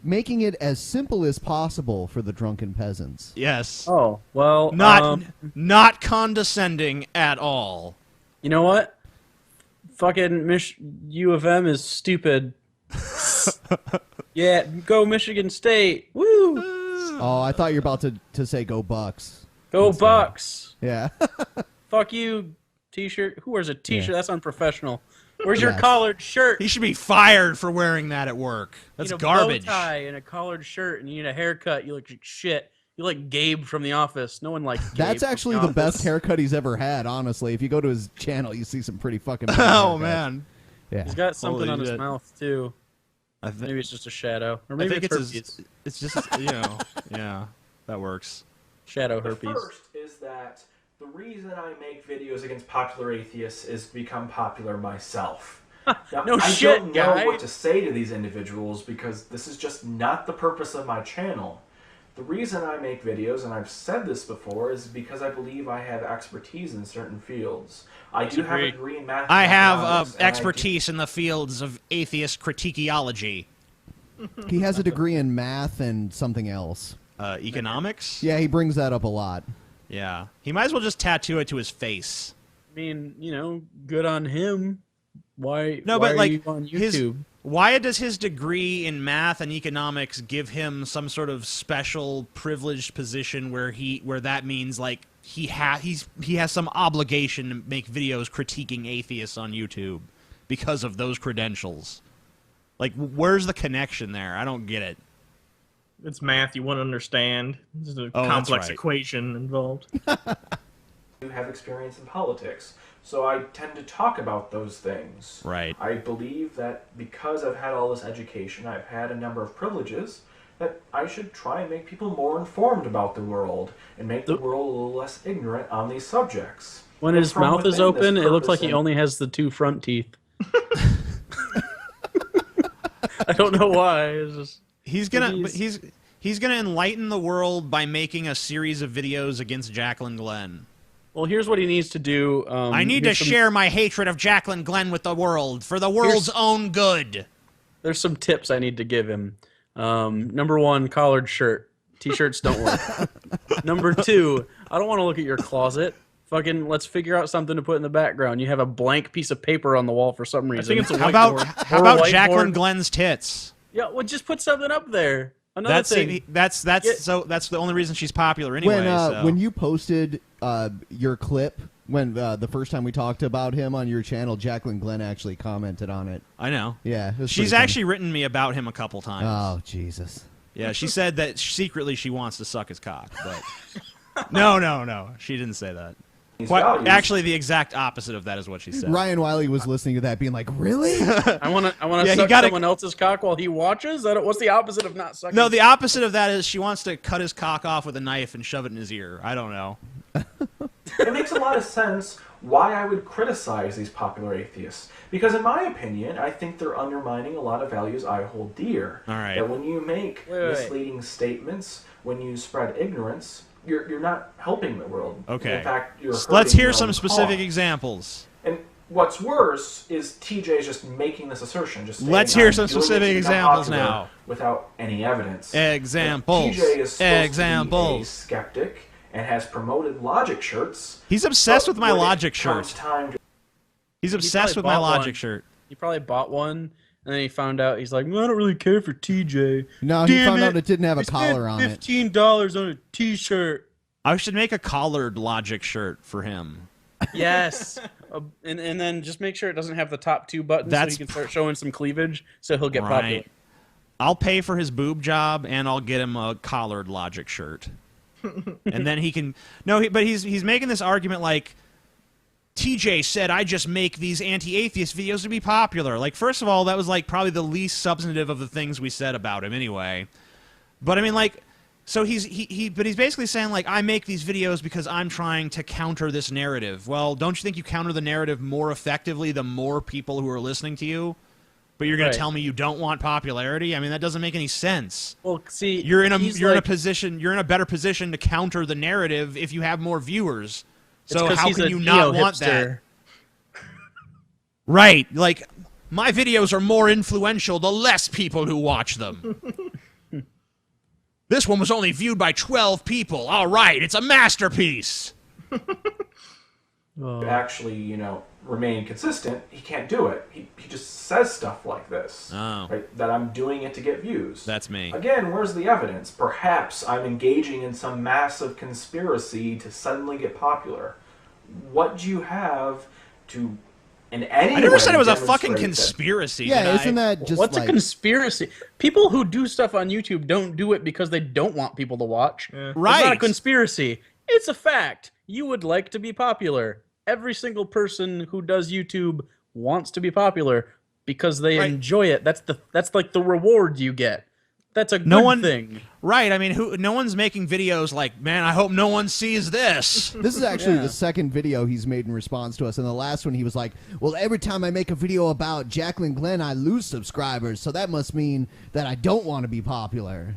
"Making It as Simple as Possible for the Drunken Peasants." Yes. Oh well, Not condescending at all. You know what? Fucking U of M is stupid. Yeah, go Michigan State. Woo! Oh, I thought you were about to say "Go Bucks." Go Bucks. Yeah. Fuck you, T-shirt. Who wears a T-shirt? Yeah. That's unprofessional. Where's your Yes. collared shirt? He should be fired for wearing that at work. That's you need a garbage. bow tie and a collared shirt, and you need a haircut. You look like shit. You like Gabe from The Office. No one likes Gabe. That's from actually The the best Office. haircut he's ever had, honestly. If you go to his channel, you see some pretty fucking bad Oh haircuts. man. Yeah. He's got something Holy on his shit. mouth too. Maybe it's just a shadow, or maybe it's herpes. it's just you know, yeah, that works. Shadow The herpes. first is that the reason I make videos against popular atheists is to become popular myself. Now, No I shit, don't know guy. what to say to these individuals because this is just not the purpose of my channel. The reason I make videos, and I've said this before, is because I believe I have expertise in certain fields. I do have a degree in math. I have economics, and I expertise in the fields of atheist critiqueology. He has a degree in math and something else. Economics? Yeah, he brings that up a lot. Yeah. He might as well just tattoo it to his face. mean, good on him. Why? No, why but are like you on YouTube? why does his degree in math and economics give him some sort of special privileged position where that means like he has some obligation to make videos critiquing atheists on YouTube because of those credentials? Like, where's the connection there? I don't get it. It's math you wouldn't understand. There's a Oh, complex that's right. equation involved. You have experience in politics, so I tend to talk about those things. Right. I believe that because I've had all this education, I've had a number of privileges, that I should try and make people more informed about the world and make the world a little less ignorant on these subjects. When And his from mouth is within this open, it looks like purpose he and- only has the 2 front teeth. I don't know why. It's just He's gonna enlighten the world by making a series of videos against Jacqueline Glenn. well. Here's what he needs to do. I need to share my hatred of Jacqueline Glenn with the world for the world's own good. There's some tips I need to give him. Number 1, collared shirt. T-shirts don't work. Number 2, I don't want to look at your closet. Fucking, let's figure out something to put in the background. You have a blank piece of paper on the wall for some reason. think it's a How Or a about Jacqueline whiteboard. Glenn's tits? Yeah, well, just put something up there. Another thing. That's the only reason she's popular anyway. When you posted your clip when the first time we talked about him on your channel, Jacqueline Glenn actually commented on it. I know. Yeah, it was She's pretty funny. actually written me about him a couple times. Oh Jesus! Yeah, she said that secretly she wants to suck his cock, but no, she didn't say that. values. Actually, the exact opposite of that is what she said. Ryan Wiley was listening to that, being like, "Really? I want to Yeah, he suck gotta- someone else's cock while he watches. What's the opposite of not sucking? No, the opposite of that is she wants to cut his cock off with a knife and shove it in his ear. I don't know. It makes a lot of sense why I would criticize these popular atheists. Because in my opinion, I think they're undermining a lot of values I hold dear. All right. That when you make Wait. misleading statements, when you spread ignorance, you're not helping the world. Okay. In fact, you're Let's hurting hear your some own specific cause. examples. And what's worse is TJ is just making this assertion. Just saying, Let's hear "I'm some doing it specific to become examples popular," now. without any evidence. Examples. TJ is supposed to be a Examples. skeptic and has promoted logic shirts. He's obsessed but with my when it logic comes shirt. time to He's He obsessed probably with my bought logic one. shirt. He probably bought one, and then he found out. He's like, well, I don't really care for TJ. No, he Damn found out it didn't have a I spent collar on it. $15 on a T-shirt. I should make a collared logic shirt for him. Yes, and then just make sure it doesn't have the top 2 buttons, That's so he can start showing some cleavage, so he'll get Right. popular. I'll pay for his boob job and I'll get him a collared logic shirt. And then he can but he's making this argument like TJ said I just make these anti-atheist videos to be popular. Like, first of all, that was like probably the least substantive of the things we said about him anyway. But I mean, like, so he's basically saying like I make these videos because I'm trying to counter this narrative. Well, don't you think you counter the narrative more effectively the more people who are listening to you? But you're going Right. to tell me you don't want popularity? I mean, that doesn't make any sense. Well, see, You're in a he's you're in a like- position you're in a better position to counter the narrative if you have more viewers. It's So 'cause how he's can a you not want that? neo-hipster. Right. Like, my videos are more influential the less people who watch them. This one was only viewed by 12 people. All right, it's a masterpiece. actually, remain consistent, he can't do it. He just says stuff like this. Oh. Right? That I'm doing it to get views. That's me. Again, where's the evidence? Perhaps I'm engaging in some massive conspiracy to suddenly get popular. What do you have to in any I never way said it was a fucking demonstrate that- conspiracy. Yeah, did I? isn't that just What's like a conspiracy? People who do stuff on YouTube don't do it because they don't want people to watch. Yeah. It's not a Right. conspiracy. It's a fact. You would like to be popular. Every single person who does YouTube wants to be popular because they Right. enjoy it. That's like the reward you get. That's a good No one- thing. Right. I mean, no one's making videos like, man, I hope no one sees this. This is actually Yeah. the second video he's made in response to us. And the last one, he was like, well, every time I make a video about Jacqueline Glenn, I lose subscribers. So that must mean that I don't want to be popular.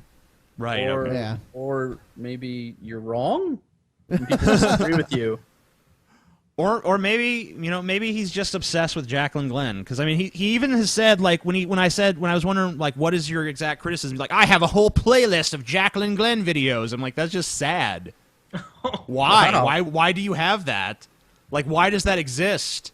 Right. Or, okay. Yeah. or maybe you're wrong and people disagree with you. Or maybe maybe he's just obsessed with Jacqueline Glenn, because I mean he even has said like when I was wondering like what is your exact criticism, he's like I have a whole playlist of Jacqueline Glenn videos. I'm like, that's just sad. Why? Wow. Why do you have that? Like, why does that exist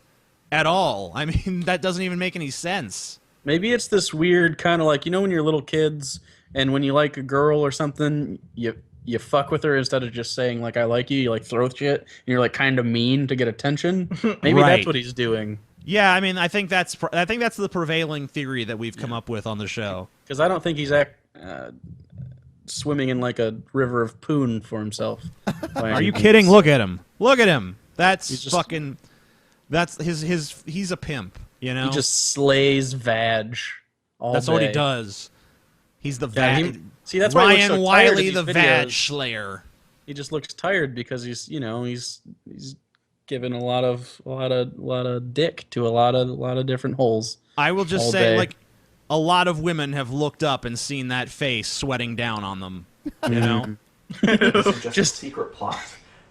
at all? I mean, that doesn't even make any sense. Maybe it's this weird kind of like, when you're little kids and when you like a girl or something, you fuck with her instead of just saying like I like you. You like throw shit and you're like kind of mean to get attention. Maybe Right. that's what he's doing. Yeah, I mean, I think that's the prevailing theory that we've come up with on the show. Because I don't think he's swimming in like a river of poon for himself. Are you kidding? Look at him. Look at him. That's He's just- fucking. That's his. He's a pimp. You know. He just slays vag all That's day. what he does. He's the Yeah, vag. see, that's why he Ryan looks so tired Wiley, of the these vag videos. slayer. He just looks tired because he's given a lot of dick to a lot of different holes. I will just all say, day. like, a lot of women have looked up and seen that face sweating down on them. You know. This is just a secret plot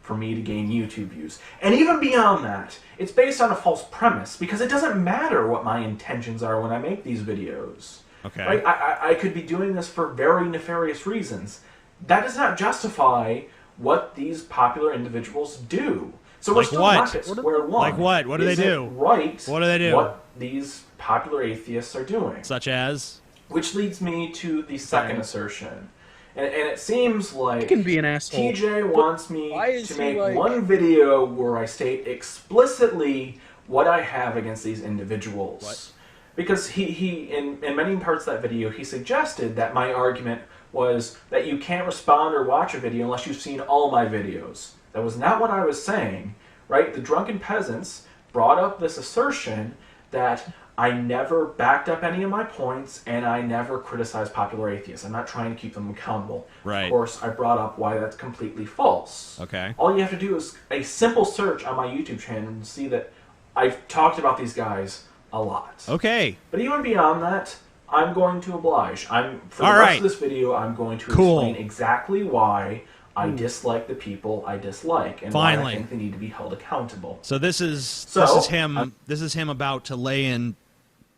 for me to gain YouTube views. And even beyond that, it's based on a false premise because it doesn't matter what my intentions are when I make these videos. Okay. Right? I could be doing this for very nefarious reasons. That does not justify what these popular individuals do. So we're Like still what? not at square one. Like what? What do Is they it do? Right. What do they do? What these popular atheists are doing. Such as. Which leads me to the second assertion. And it seems like He can be an asshole. TJ wants me is to he make like- one video where I state explicitly what I have against these individuals. What? Because he in many parts of that video, he suggested that my argument was that you can't respond or watch a video unless you've seen all my videos. That was not what I was saying, right? The Drunken Peasants brought up this assertion that I never backed up any of my points and I never criticized popular atheists. I'm not trying to keep them accountable. Right. Of course, I brought up why that's completely false. Okay. All you have to do is a simple search on my YouTube channel and see that I've talked about these guys a lot. Okay. But even beyond that, I'm going to oblige. For the All rest right. of this video, I'm going to Cool. explain exactly why I dislike the people I dislike and why Finally. I think they need to be held accountable. So this is So, him. This is him about to lay in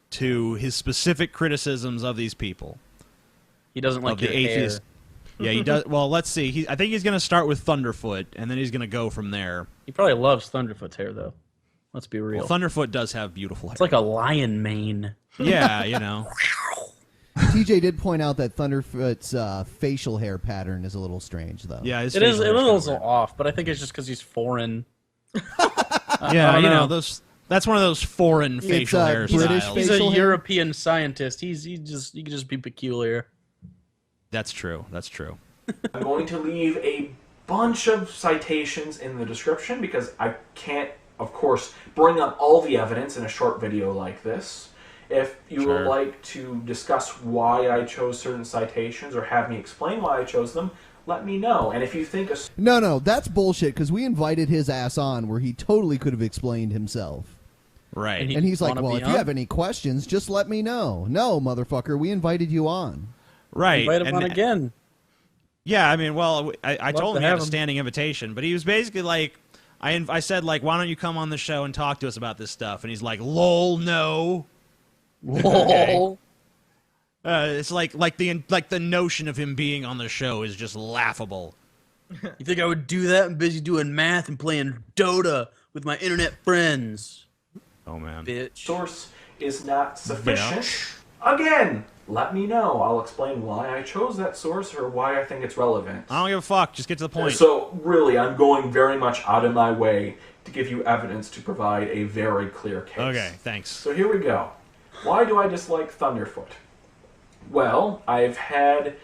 to his specific criticisms of these people. He doesn't like Of the your atheist. hair. Yeah, he does. Well, let's see. I think he's going to start with Thunderfoot, and then he's going to go from there. He probably loves Thunderfoot's hair, though. Let's be real. Well, Thunderfoot does have beautiful hair. It's like a lion mane. Yeah, you know. TJ did point out that Thunderfoot's facial hair pattern is a little strange, though. Yeah, his It is facial a hair's little kinda off, but I think it's just because he's foreign. weird. I Yeah, don't you know know. those. That's one of those foreign It's, facial hairstyles. British He's a facial hair? European scientist. He can just be peculiar. That's true. That's true. I'm going to leave a bunch of citations in the description because I can't, of course, bring up all the evidence in a short video like this. If you Sure. would like to discuss why I chose certain citations or have me explain why I chose them, let me know. And if you think a No, that's bullshit, because we invited his ass on where he totally could have explained himself. Right. And he's like, wanna well, be if you on? have any questions, just let me know. No, motherfucker, we invited you on. Right. Invite him and- on again. Yeah, I mean, well, I Love told to him he had have a him. standing invitation, but he was basically like, I said, like, why don't you come on the show and talk to us about this stuff? And he's like, lol, no. Lol. It's like the notion of him being on the show is just laughable. You think I would do that? I'm busy doing math and playing Dota with my internet friends. Oh man. Bitch. source is not sufficient, again, let me know. I'll explain why I chose that source or why I think it's relevant. I don't give a fuck. Just get to the point. So, really, I'm going very much out of my way to give you evidence to provide a very clear case. Okay, thanks. So here we go. Why do I dislike Thunderfoot? Well, I've had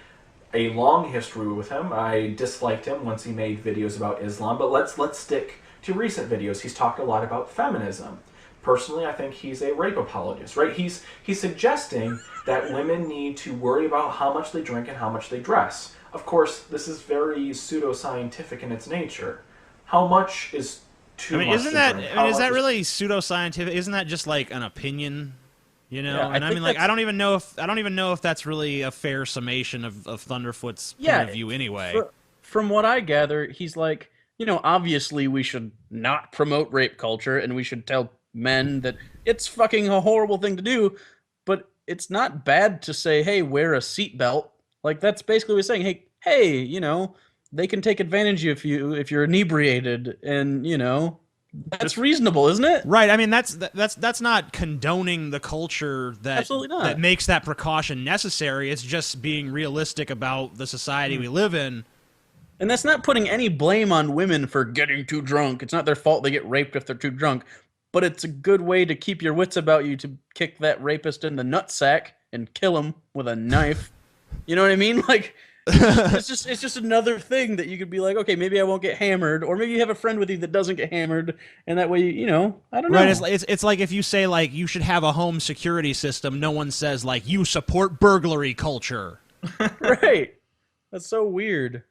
a long history with him. I disliked him once he made videos about Islam, but let's stick to recent videos. He's talked a lot about feminism. Personally, I think he's a rape apologist, right? He's suggesting that women need to worry about how much they drink and how much they dress. Of course, this is very pseudoscientific in its nature. How much is too much isn't to that? drink? I How mean, is much that really pseudoscientific? Isn't that just like an opinion? You know, Yeah, I and I think mean, like, that's- I don't even know if that's really a fair summation of Thunderfoot's Yeah, point of view. Anyway, From what I gather, he's like, obviously we should not promote rape culture and we should tell men that it's fucking a horrible thing to do, but it's not bad to say, hey, wear a seatbelt. Like, that's basically what he's saying. Hey, they can take advantage of you if you're inebriated, and That's reasonable, isn't it? Right. I mean, that's not condoning the culture that Absolutely not. that makes that precaution necessary. It's just being realistic about the society we live in. And that's not putting any blame on women for getting too drunk. It's not their fault they get raped if they're too drunk. But it's a good way to keep your wits about you to kick that rapist in the nutsack and kill him with a knife. You know what I mean? Like, it's just another thing that you could be like, okay, maybe I won't get hammered, or maybe you have a friend with you that doesn't get hammered, and that way, you know, I don't know. Right? It's like if you say like you should have a home security system, no one says like you support burglary culture. Right? That's so weird.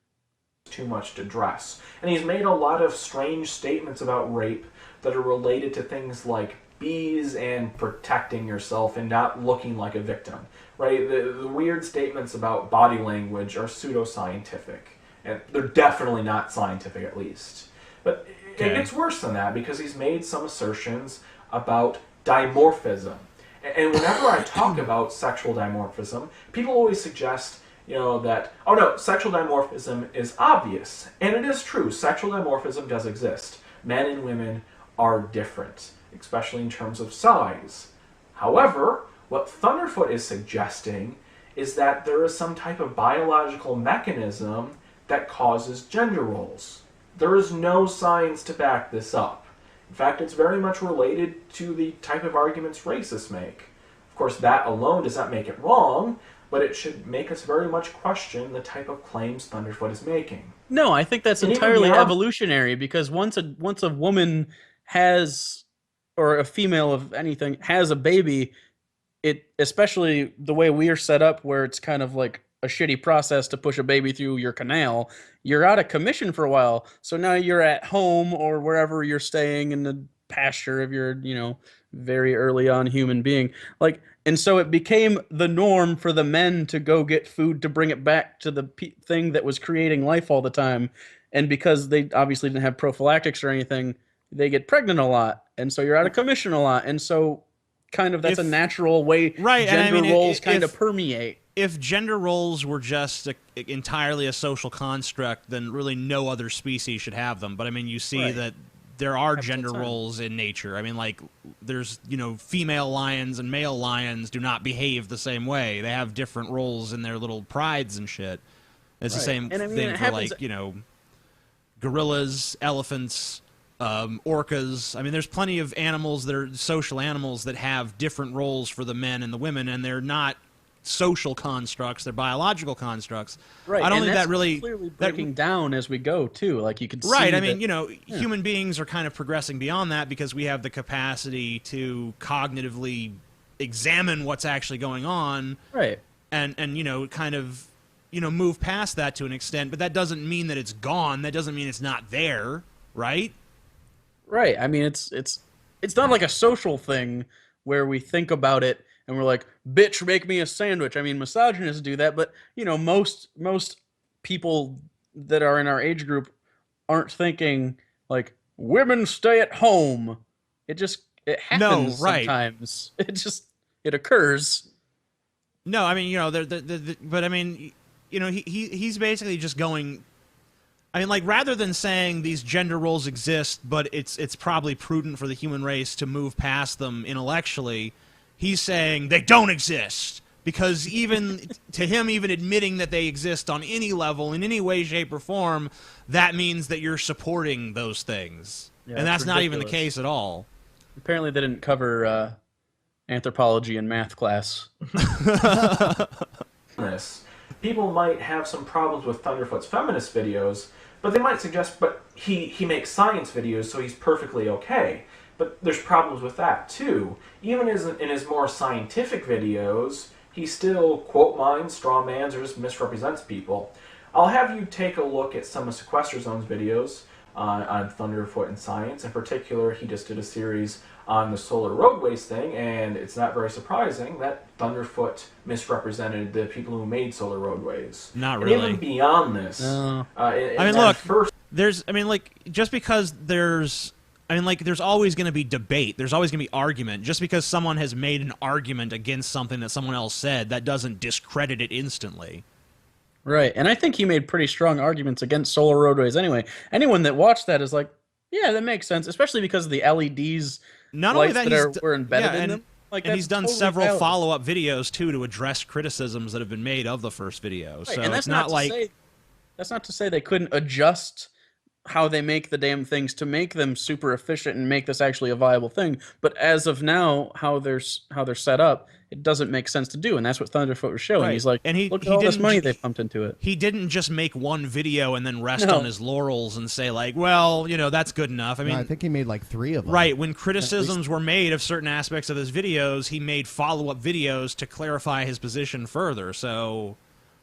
Too much to dress, and he's made a lot of strange statements about rape that are related to things like bees and protecting yourself and not looking like a victim, right? The weird statements about body language are pseudoscientific, and they're definitely not scientific, at least. But it gets worse than that, because he's made some assertions about dimorphism. And whenever I talk about sexual dimorphism, people always suggest, you know, that, oh no, sexual dimorphism is obvious. And it is true, sexual dimorphism does exist. Men and women are different, especially in terms of size. However, what Thunderfoot is suggesting is that there is some type of biological mechanism that causes gender roles. There is no science to back this up. In fact, it's very much related to the type of arguments racists make. Of course, that alone does not make it wrong, but it should make us very much question the type of claims Thunderfoot is making. No, I think that's entirely evolutionary, because once a woman has, or a female of anything has a baby, it, especially the way we are set up, where it's kind of like a shitty process to push a baby through your canal, you're out of commission for a while. So now you're at home or wherever you're staying in the pasture of your, you know, very early on human being. Like, and so it became the norm for the men to go get food to bring it back to the thing that was creating life all the time. And because they obviously didn't have prophylactics or anything, they get pregnant a lot. And so you're out of commission a lot. And so kind of that's a natural way gender roles kind of permeate. If gender roles were just entirely a social construct, then really no other species should have them. But I mean, you see that there are gender roles in nature. I mean, like, there's, you know, female lions and male lions do not behave the same way. They have different roles in their little prides and shit. It's the same thing for, like, you know, gorillas, elephants, orcas. I mean, there's plenty of animals that are social animals that have different roles for the men and the women, and they're not social constructs, they're biological constructs. Right. I don't and think that's that really clearly breaking down as we go too. Like, you can see I mean, you know, human beings are kind of progressing beyond that because we have the capacity to cognitively examine what's actually going on. Right. And you know, kind of, you know, move past that to an extent, but that doesn't mean that it's gone. That doesn't mean it's not there, right? Right. I mean, it's not like a social thing where we think about it and we're like, bitch, make me a sandwich. I mean, misogynists do that, but, you know, most people that are in our age group aren't thinking, like, women stay at home. It happens sometimes. It occurs. No, I mean, you know, but I mean, you know, he's basically just going, I mean, like, rather than saying these gender roles exist, but it's probably prudent for the human race to move past them intellectually, he's saying they don't exist, because even to him, even admitting that they exist on any level, in any way, shape, or form, that means that you're supporting those things. Yeah, and that's not even the case at all. Apparently they didn't cover anthropology in math class. People might have some problems with Thunderfoot's feminist videos, but they might suggest, but he makes science videos, so he's perfectly okay. But there's problems with that, too. Even in his more scientific videos, he still quote mines, straw mans, or just misrepresents people. I'll have you take a look at some of Sequester Zone's videos on Thunderfoot and science. In particular, he just did a series on the solar roadways thing, and it's not very surprising that Thunderfoot misrepresented the people who made solar roadways. Not really. And even beyond this, I mean, look, just because there's always going to be debate. There's always going to be argument. Just because someone has made an argument against something that someone else said, that doesn't discredit it instantly. Right, and I think he made pretty strong arguments against solar roadways anyway. Anyone that watched that is like, Yeah, that makes sense, especially because of the LEDs. Not only that, were embedded in them. Like, and he's done totally several valid. follow-up videos too to address criticisms that have been made of the first video. Right, So and it's not like that's not to say they couldn't adjust how they make the damn things to make them super efficient and make this actually a viable thing. But as of now, how they're set up, it doesn't make sense to do, and that's what Thunderfoot was showing. Right. He's like, and look at all this money they pumped into it. He didn't just make one video and then rest No. on his laurels and say like, well, you know, that's good enough. I mean, I think he made like 3 of them. right, when criticisms were made of certain aspects of his videos, he made follow-up videos to clarify his position further. So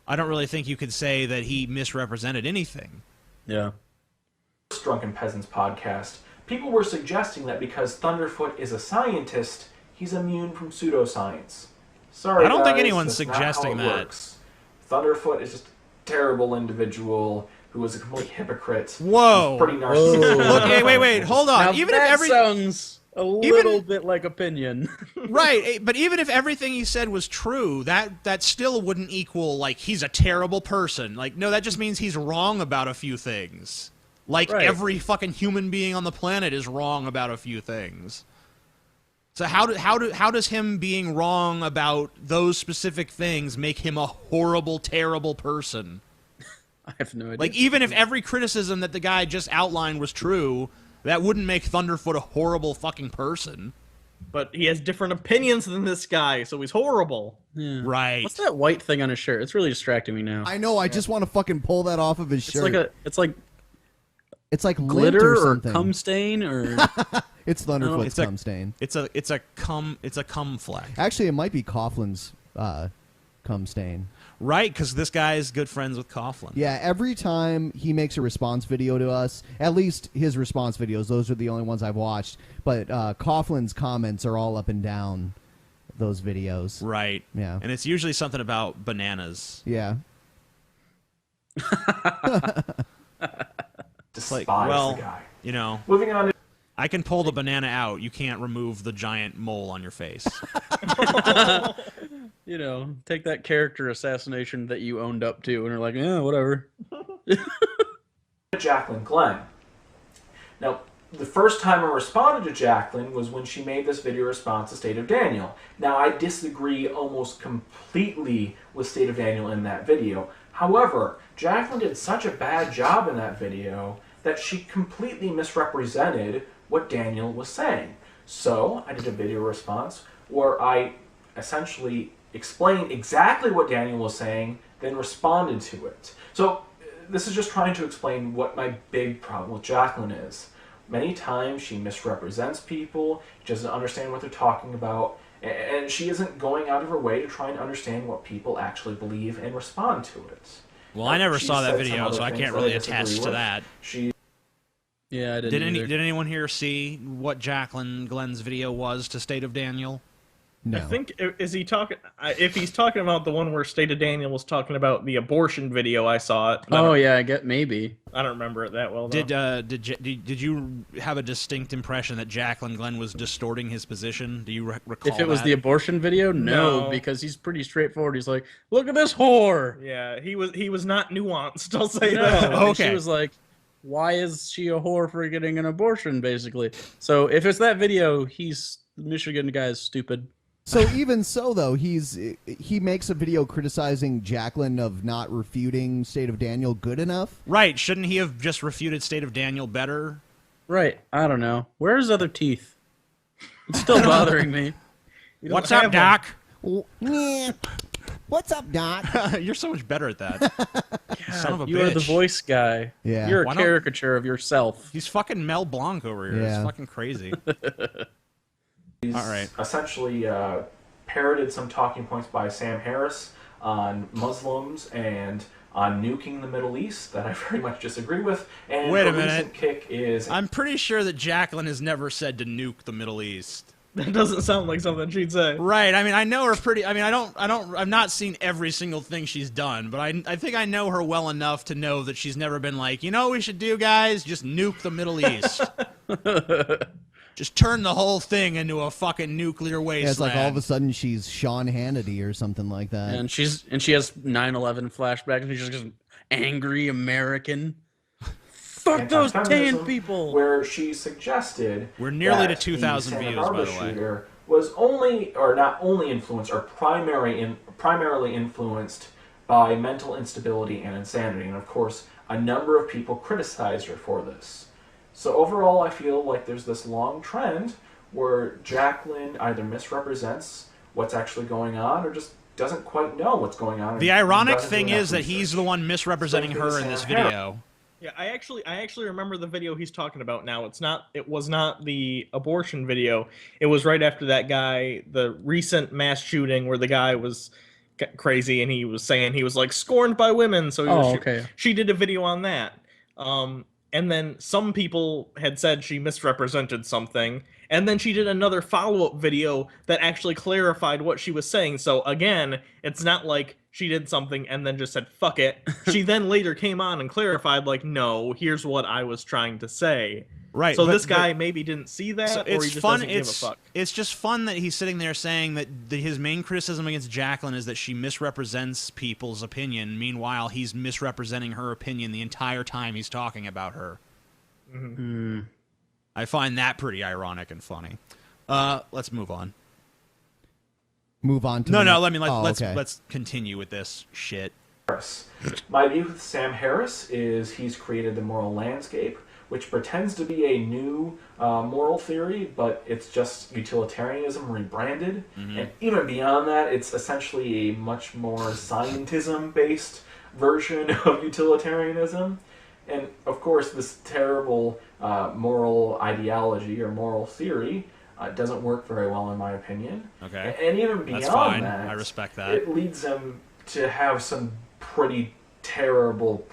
I don't really think you could say that he misrepresented anything. Yeah. Drunken Peasants podcast, people were suggesting that because Thunderfoot is a scientist, he's immune from pseudoscience. Sorry, I don't think guys, anyone's that's not suggesting how it that. works. Thunderfoot is just a terrible individual who is a complete hypocrite. Whoa. He's pretty narcissistic. Look, hey, wait, hold on. Now Even that if every sounds a little bit like opinion. right, but even if everything he said was true, that still wouldn't equal like he's a terrible person. Like, no, that just means he's wrong about a few things. Like Right. every fucking human being on the planet is wrong about a few things. So how does him being wrong about those specific things make him a horrible, terrible person? I have no idea. Like, even if every criticism that the guy just outlined was true, that wouldn't make Thunderfoot a horrible fucking person. But he has different opinions than this guy, so he's horrible. Yeah. Right. What's that white thing on his shirt? It's really distracting me now. I know. I just want to fucking pull that off of his shirt. It's like lint glitter or or something. cum stain or It's Thunderfoot's It's a- cum stain. It's a cum fleck. Actually, it might be Coughlin's cum stain. Right, because this guy is good friends with Coughlin. Yeah, every time he makes a response video to us, at least his response videos, those are the only ones I've watched, but Coughlin's comments are all up and down those videos. Right. Yeah. And it's usually something about bananas. Yeah. Despise well, the guy. you know, Moving on to I can pull the banana out. You can't remove the giant mole on your face. you know, take that character assassination that you owned up to and are like, yeah, whatever. Jacqueline Glenn. Now, the first time I responded to Jacqueline was when she made this video response to State of Daniel. Now, I disagree almost completely with State of Daniel in that video. However, Jacqueline did such a bad job in that video that she completely misrepresented what Daniel was saying. So, I did a video response where I essentially explained exactly what Daniel was saying, then responded to it. So, this is just trying to explain what my big problem with Jacqueline is. Many times she misrepresents people, she doesn't understand what they're talking about, and she isn't going out of her way to try and understand what people actually believe and respond to it. Well, I never She saw that said some video, other so I things can't that really disagree attest to with. that. Yeah, I didn't either. Did anyone here see what Jacqueline Glenn's video was to State of Daniel? No. I think is he talking? If he's talking about the one where State of Daniel was talking about the abortion video, I saw it. Oh yeah, I get maybe. I don't remember it that well. Though. Did you have a distinct impression that Jacqueline Glenn was distorting his position? Do you recall? If it was that? the abortion video, no, because he's pretty straightforward. He's like, "Look at this whore." Yeah, he was not nuanced. I'll say No, that. and she was like, "Why is she a whore for getting an abortion?" Basically. So if it's that video, the Michigan guy is stupid. So even so, though, he makes a video criticizing Jacqueline of not refuting State of Daniel good enough. Right? Shouldn't he have just refuted State of Daniel better? Right. I don't know. Where's his other teeth? It's still bothering me. What's up, Doc? What's up, Doc? You're so much better at that. Son of a You bitch. are the voice guy. Yeah. You're Why a don't- caricature of yourself. He's fucking Mel Blanc over here. Yeah. It's fucking crazy. He's All right. essentially parroted some talking points by Sam Harris on Muslims and on nuking the Middle East that I very much disagree with. And Wait a her minute. recent kick is I'm pretty sure that Jacqueline has never said to nuke the Middle East. That doesn't sound like something she'd say. Right. I mean, I know her pretty. I mean, I've not seen every single thing she's done, but I think I know her well enough to know that she's never been like, you know what we should do, guys? Just nuke the Middle East. Just turn the whole thing into a fucking nuclear wasteland. Yeah, it's like all of a sudden she's Sean Hannity or something like that. And she has 9/11 flashbacks, and she's just angry American. Fuck those tan anti-feminism, people. where she suggested We're nearly that to 2,000 the Santa views, by Barbara the way. shooter was only, or not only influenced, or primarily influenced by mental instability and insanity. And of course, a number of people criticized her for this. So overall, I feel like there's this long trend where Jacqueline either misrepresents what's actually going on or just doesn't quite know what's going on. The ironic thing is that he's the one misrepresenting her in this video. Yeah, I actually remember the video he's talking about now. It was not the abortion video. It was right after that guy, the recent mass shooting where the guy was crazy and he was saying he was like scorned by women. So she did a video on that. And then some people had said she misrepresented something. And then she did another follow-up video that actually clarified what she was saying. So again, it's not like she did something and then just said, fuck it. She then later came on and clarified, like, no, here's what I was trying to say. Right. So this guy maybe didn't see that, or he just doesn't give a fuck. It's just fun that he's sitting there saying that his main criticism against Jacqueline is that she misrepresents people's opinion. Meanwhile, he's misrepresenting her opinion the entire time he's talking about her. Mm-hmm. I find that pretty ironic and funny. Let's move on. Move on to let's continue with this shit. My view with Sam Harris is he's created the moral landscape, which pretends to be a new moral theory, but it's just utilitarianism rebranded. Mm-hmm. And even beyond that, it's essentially a much more scientism-based version of utilitarianism. And of course, this terrible moral ideology or moral theory doesn't work very well, in my opinion. Okay. And even beyond that, I respect that. it leads them to have some pretty terrible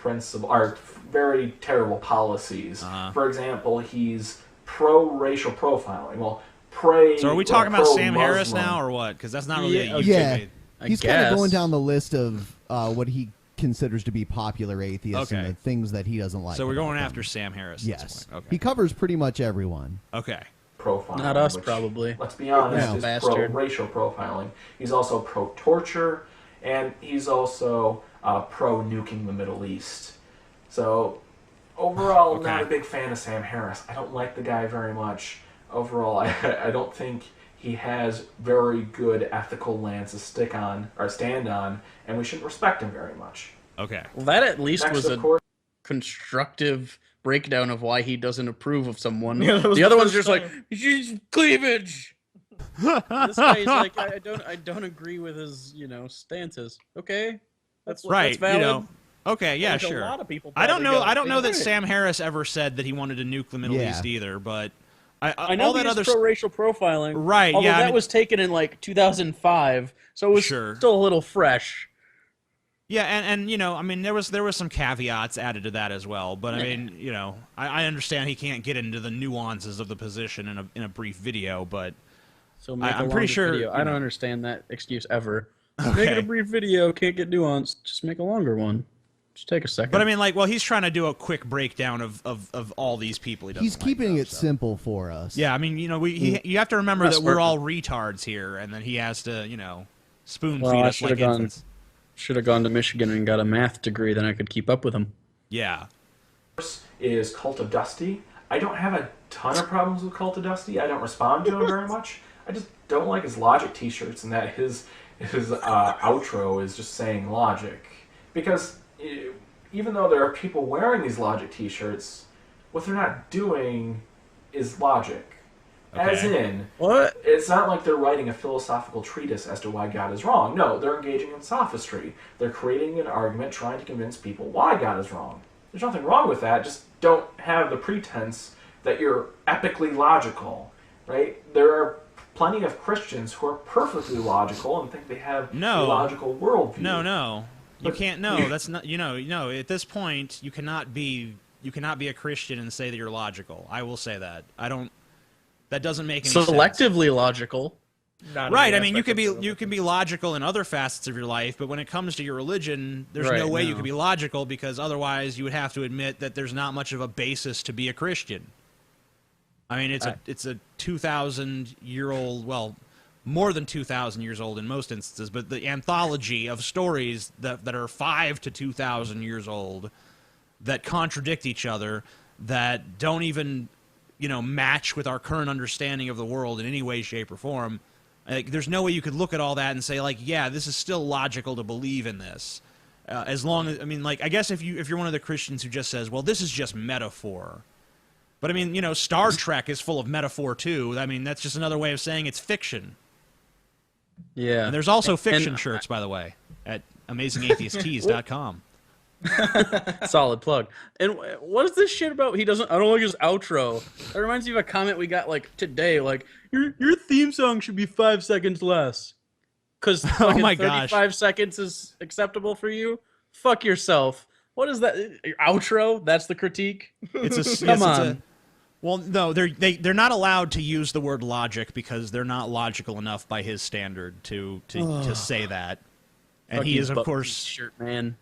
very terrible policies. For example, he's pro-racial profiling. Well, so are we talking about Sam Harris now, or what? Because that's not really a YouTube. He's kind of going down the list of what he considers to be popular atheists and the things that he doesn't like. So we're going after Sam Harris. At Yes. this point. Okay. He covers pretty much everyone. Okay. Profiling, not us, which, probably. Let's be honest, No. is Bastard. pro-racial profiling. He's also pro-torture, and he's also pro-nuking the Middle East. So, overall, not a big fan of Sam Harris. I don't like the guy very much. Overall, I don't think he has very good ethical lands to stand on, and we shouldn't respect him very much. Okay. Well, that at least Next, was of a course, constructive breakdown of why he doesn't approve of someone. Yeah, that was the the other one's first just time. like, she's cleavage. This guy's like, I don't agree with his, stances. Okay, that's Right. That's valid. Okay. Yeah. Like, sure. A lot of people I don't know. probably I don't know that Right. Sam Harris ever said that he wanted to nuke the Middle East either, but I know all that he's other pro-racial profiling. Right, Although yeah, I that mean- was taken in like 2005, so it was still a little fresh. Yeah, and I mean, there was some caveats added to that as well. But I mean, I understand he can't get into the nuances of the position in a brief video, but So make a I'm pretty longer sure video. I don't know. understand that excuse ever. Make it Okay. a brief video, can't get nuanced. Just make a longer one. Just take a second. But I mean, he's trying to do a quick breakdown of all these people. He's keeping it simple for us. Yeah, I mean, you have to remember that we're all retards here, and that he has to, spoon feed I us like infants. should have gone to Michigan and got a math degree, then I could keep up with him. Yeah. is Cult of Dusty. I don't have a ton of problems with Cult of Dusty. I don't respond to him very much. I just don't like his Logic t-shirts and that his outro is just saying Logic. Because even though there are people wearing these Logic t-shirts, what they're not doing is Logic. As in, what? It's not like they're writing a philosophical treatise as to why God is wrong. No, they're engaging in sophistry. They're creating an argument trying to convince people why God is wrong. There's nothing wrong with that. Just don't have the pretense that you're epically logical, right? There are plenty of Christians who are perfectly logical and think they have a logical worldview. No. You can't. No, that's not. No. At this point, you cannot be a Christian and say that you're logical. I will say that. I don't. That doesn't make any sense. Selectively logical. Right. I mean, you can be logical in other facets of your life, but when it comes to your religion, there's no way you can be logical, because otherwise you would have to admit that there's not much of a basis to be a Christian. I mean, it's a 2,000-year-old, well, more than 2,000 years old in most instances, but the anthology of stories that are 5 to 2,000 years old that contradict each other, that don't even, match with our current understanding of the world in any way, shape, or form. Like, there's no way you could look at all that and say, like, yeah, this is still logical to believe in this. As long as, I guess if you're one of the Christians who just says, well, this is just metaphor. But, Star Trek is full of metaphor, too. That's just another way of saying it's fiction. Yeah. And there's also fiction shirts, by the way, at AmazingAtheistTees.com. Solid plug. And what is this shit about? I don't like his outro. That reminds me of a comment we got today. Your theme song should be 5 seconds less. Because 35 seconds is acceptable for you? Fuck yourself. What is that? Your outro? That's the critique? Come on. Well, no, they're not allowed to use the word logic because they're not logical enough by his standard to say that. And he is, of course, shirt man.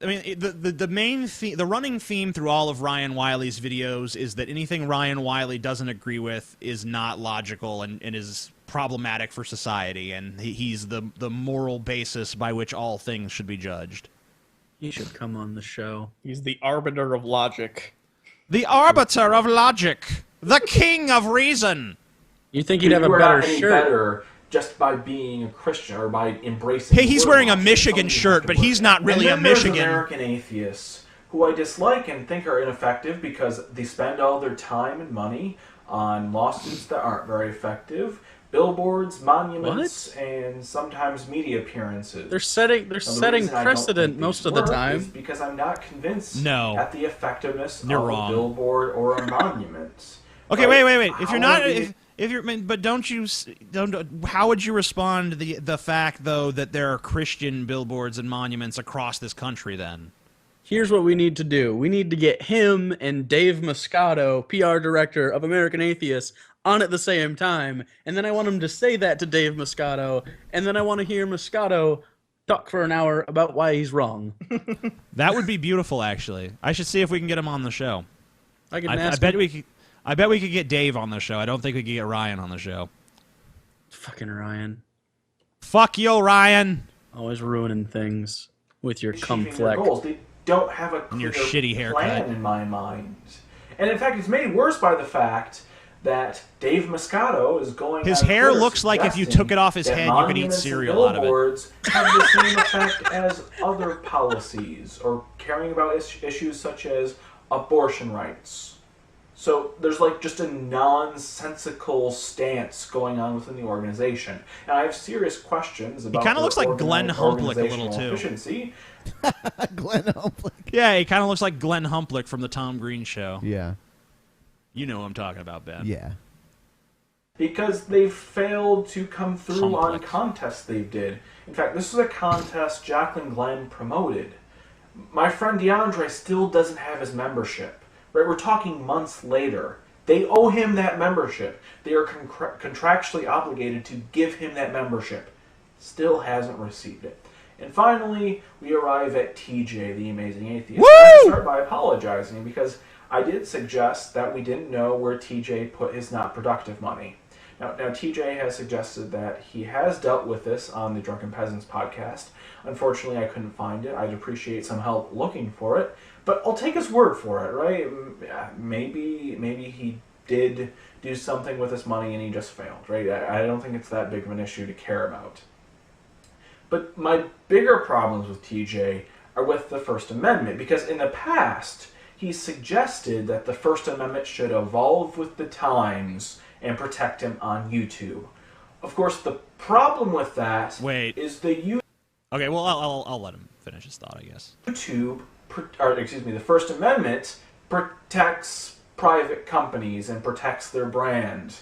The main the running theme through all of Ryan Wiley's videos is that anything Ryan Wiley doesn't agree with is not logical and is problematic for society, and he's the moral basis by which all things should be judged. He should come on the show. He's the arbiter of logic. The arbiter of logic. The king of reason. You think he'd have a better shirt? Better just by being a Christian or by embracing. Hey, he's wearing a Michigan shirt, but he's not really a Michigan. There's American atheists who I dislike and think are ineffective because they spend all their time and money on lawsuits that aren't very effective, billboards, monuments, and sometimes media appearances. They're setting precedent most of the time. Because I'm not convinced No. at the effectiveness You're of wrong. a billboard or a monument. Okay, wait. If you're not, how would you respond to the fact though that there are Christian billboards and monuments across this country? Then here's what we need to do: we need to get him and Dave Moscato, PR director of American Atheists, on at the same time, and then I want him to say that to Dave Moscato, and then I want to hear Moscato talk for an hour about why he's wrong. That would be beautiful, actually. I should see if we can get him on the show. I bet we could get Dave on the show. I don't think we could get Ryan on the show. Fucking Ryan. Fuck you, Ryan. Always ruining things with your cum Achieving their fleck. goals. They don't have a clear your shitty haircut. plan in my mind. And in fact, it's made worse by the fact that Dave Moscato is going. His hair looks like if you took it off his head, you could eat cereal out of it. Billboards have the same effect as other policies or caring about issues such as abortion rights. So there's just a nonsensical stance going on within the organization, and I have serious questions about. He kind of looks like Glenn Humplik a little too. Efficiency. Glenn Humplik. Yeah, he kind of looks like Glenn Humplik from the Tom Green Show. Yeah. You know who I'm talking about, Ben. Yeah. Because they've failed to come through on contests they did. In fact, this is a contest Jacqueline Glenn promoted. My friend DeAndre still doesn't have his membership. Right, we're talking months later. They owe him that membership. They are contractually obligated to give him that membership. Still hasn't received it. And finally, we arrive at TJ, the Amazing Atheist. I start by apologizing because I did suggest that we didn't know where TJ put his not productive money. Now TJ has suggested that he has dealt with this on the Drunken Peasants podcast. Unfortunately, I couldn't find it. I'd appreciate some help looking for it. But I'll take his word for it, right? Maybe he did do something with his money and he just failed, right? I don't think it's that big of an issue to care about. But my bigger problems with TJ are with the First Amendment, because in the past, he suggested that the First Amendment should evolve with the times and protect him on YouTube. Of course, the problem with that is the Okay, well, I'll let him finish his thought, I guess. The First Amendment protects private companies and protects their brand.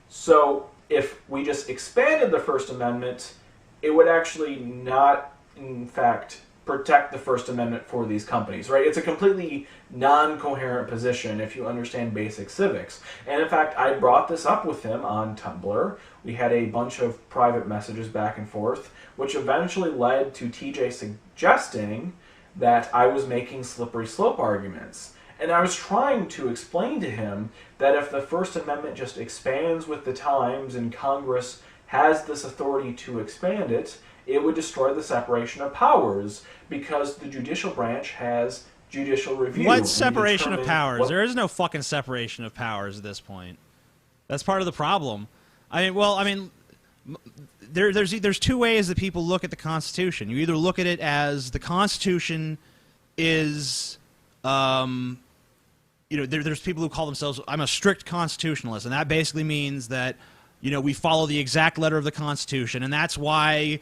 So if we just expanded the First Amendment, it would actually not, in fact, protect the First Amendment for these companies, right? It's a completely non-coherent position if you understand basic civics. And in fact, I brought this up with him on Tumblr. We had a bunch of private messages back and forth, which eventually led to TJ suggesting that I was making slippery slope arguments. And I was trying to explain to him that if the First Amendment just expands with the times and Congress has this authority to expand it, it would destroy the separation of powers because the judicial branch has judicial review. What and separation of determine powers? what- There is no fucking separation of powers at this point. That's part of the problem. There's two ways that people look at the Constitution. You either look at it as the Constitution is, there's people who call themselves, I'm a strict constitutionalist, and that basically means that, we follow the exact letter of the Constitution, and that's why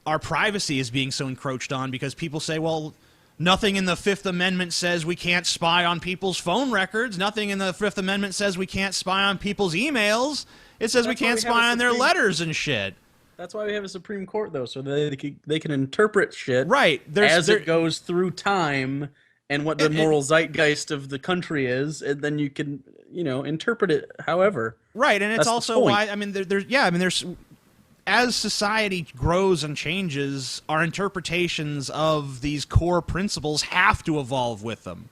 our privacy is being so encroached on, because people say, well, nothing in the Fifth Amendment says we can't spy on people's phone records. Nothing in the Fifth Amendment says we can't spy on people's emails. It says we can't spy on their letters and shit. That's why we have a Supreme Court, though, so they can interpret shit right as it goes through time and what the moral zeitgeist of the country is, and then you can, interpret it however. Right, and it's That's also why, there's as society grows and changes, our interpretations of these core principles have to evolve with them.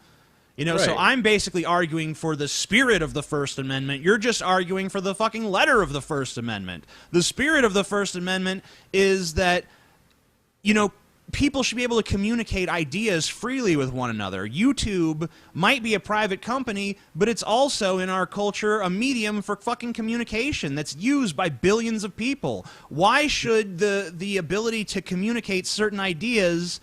So Right. I'm basically arguing for the spirit of the First Amendment. You're just arguing for the fucking letter of the First Amendment. The spirit of the First Amendment is that, people should be able to communicate ideas freely with one another. YouTube might be a private company, but it's also, in our culture, a medium for fucking communication that's used by billions of people. Why should the ability to communicate certain ideas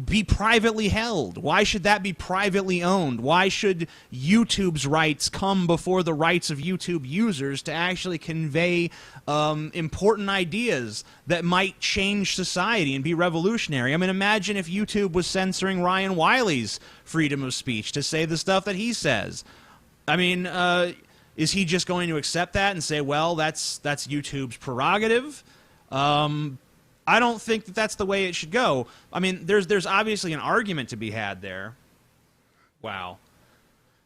be privately held? Why should that be privately owned? Why should YouTube's rights come before the rights of YouTube users to actually convey important ideas that might change society and be revolutionary? I mean, imagine if YouTube was censoring Ryan Wiley's freedom of speech to say the stuff that he says. I mean, is he just going to accept that and say, well, that's YouTube's prerogative? I don't think that that's the way it should go. I mean, there's obviously an argument to be had there. Wow.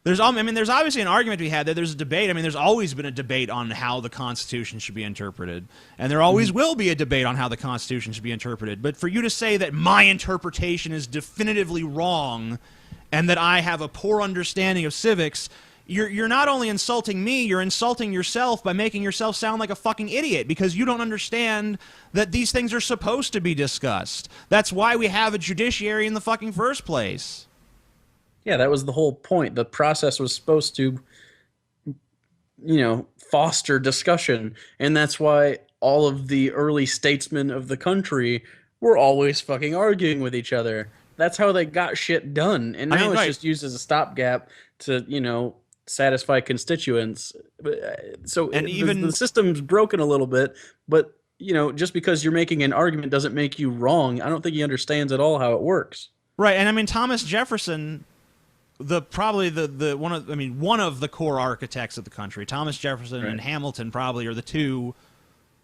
There's obviously an argument to be had there. There's a debate. I mean, there's always been a debate on how the Constitution should be interpreted. And there always will be a debate on how the Constitution should be interpreted. But for you to say that my interpretation is definitively wrong and that I have a poor understanding of civics, you're not only insulting me, you're insulting yourself by making yourself sound like a fucking idiot, because you don't understand that these things are supposed to be discussed. That's why we have a judiciary in the fucking first place. Yeah, that was the whole point. The process was supposed to, foster discussion, and that's why all of the early statesmen of the country were always fucking arguing with each other. That's how they got shit done, and now it's just used as a stopgap to, satisfy constituents. So and even the system's broken a little bit, but just because you're making an argument doesn't make you wrong. I don't think he understands at all how it works. Right, and I mean, Thomas Jefferson, one of the core architects of the country, Thomas Jefferson and Hamilton probably are the two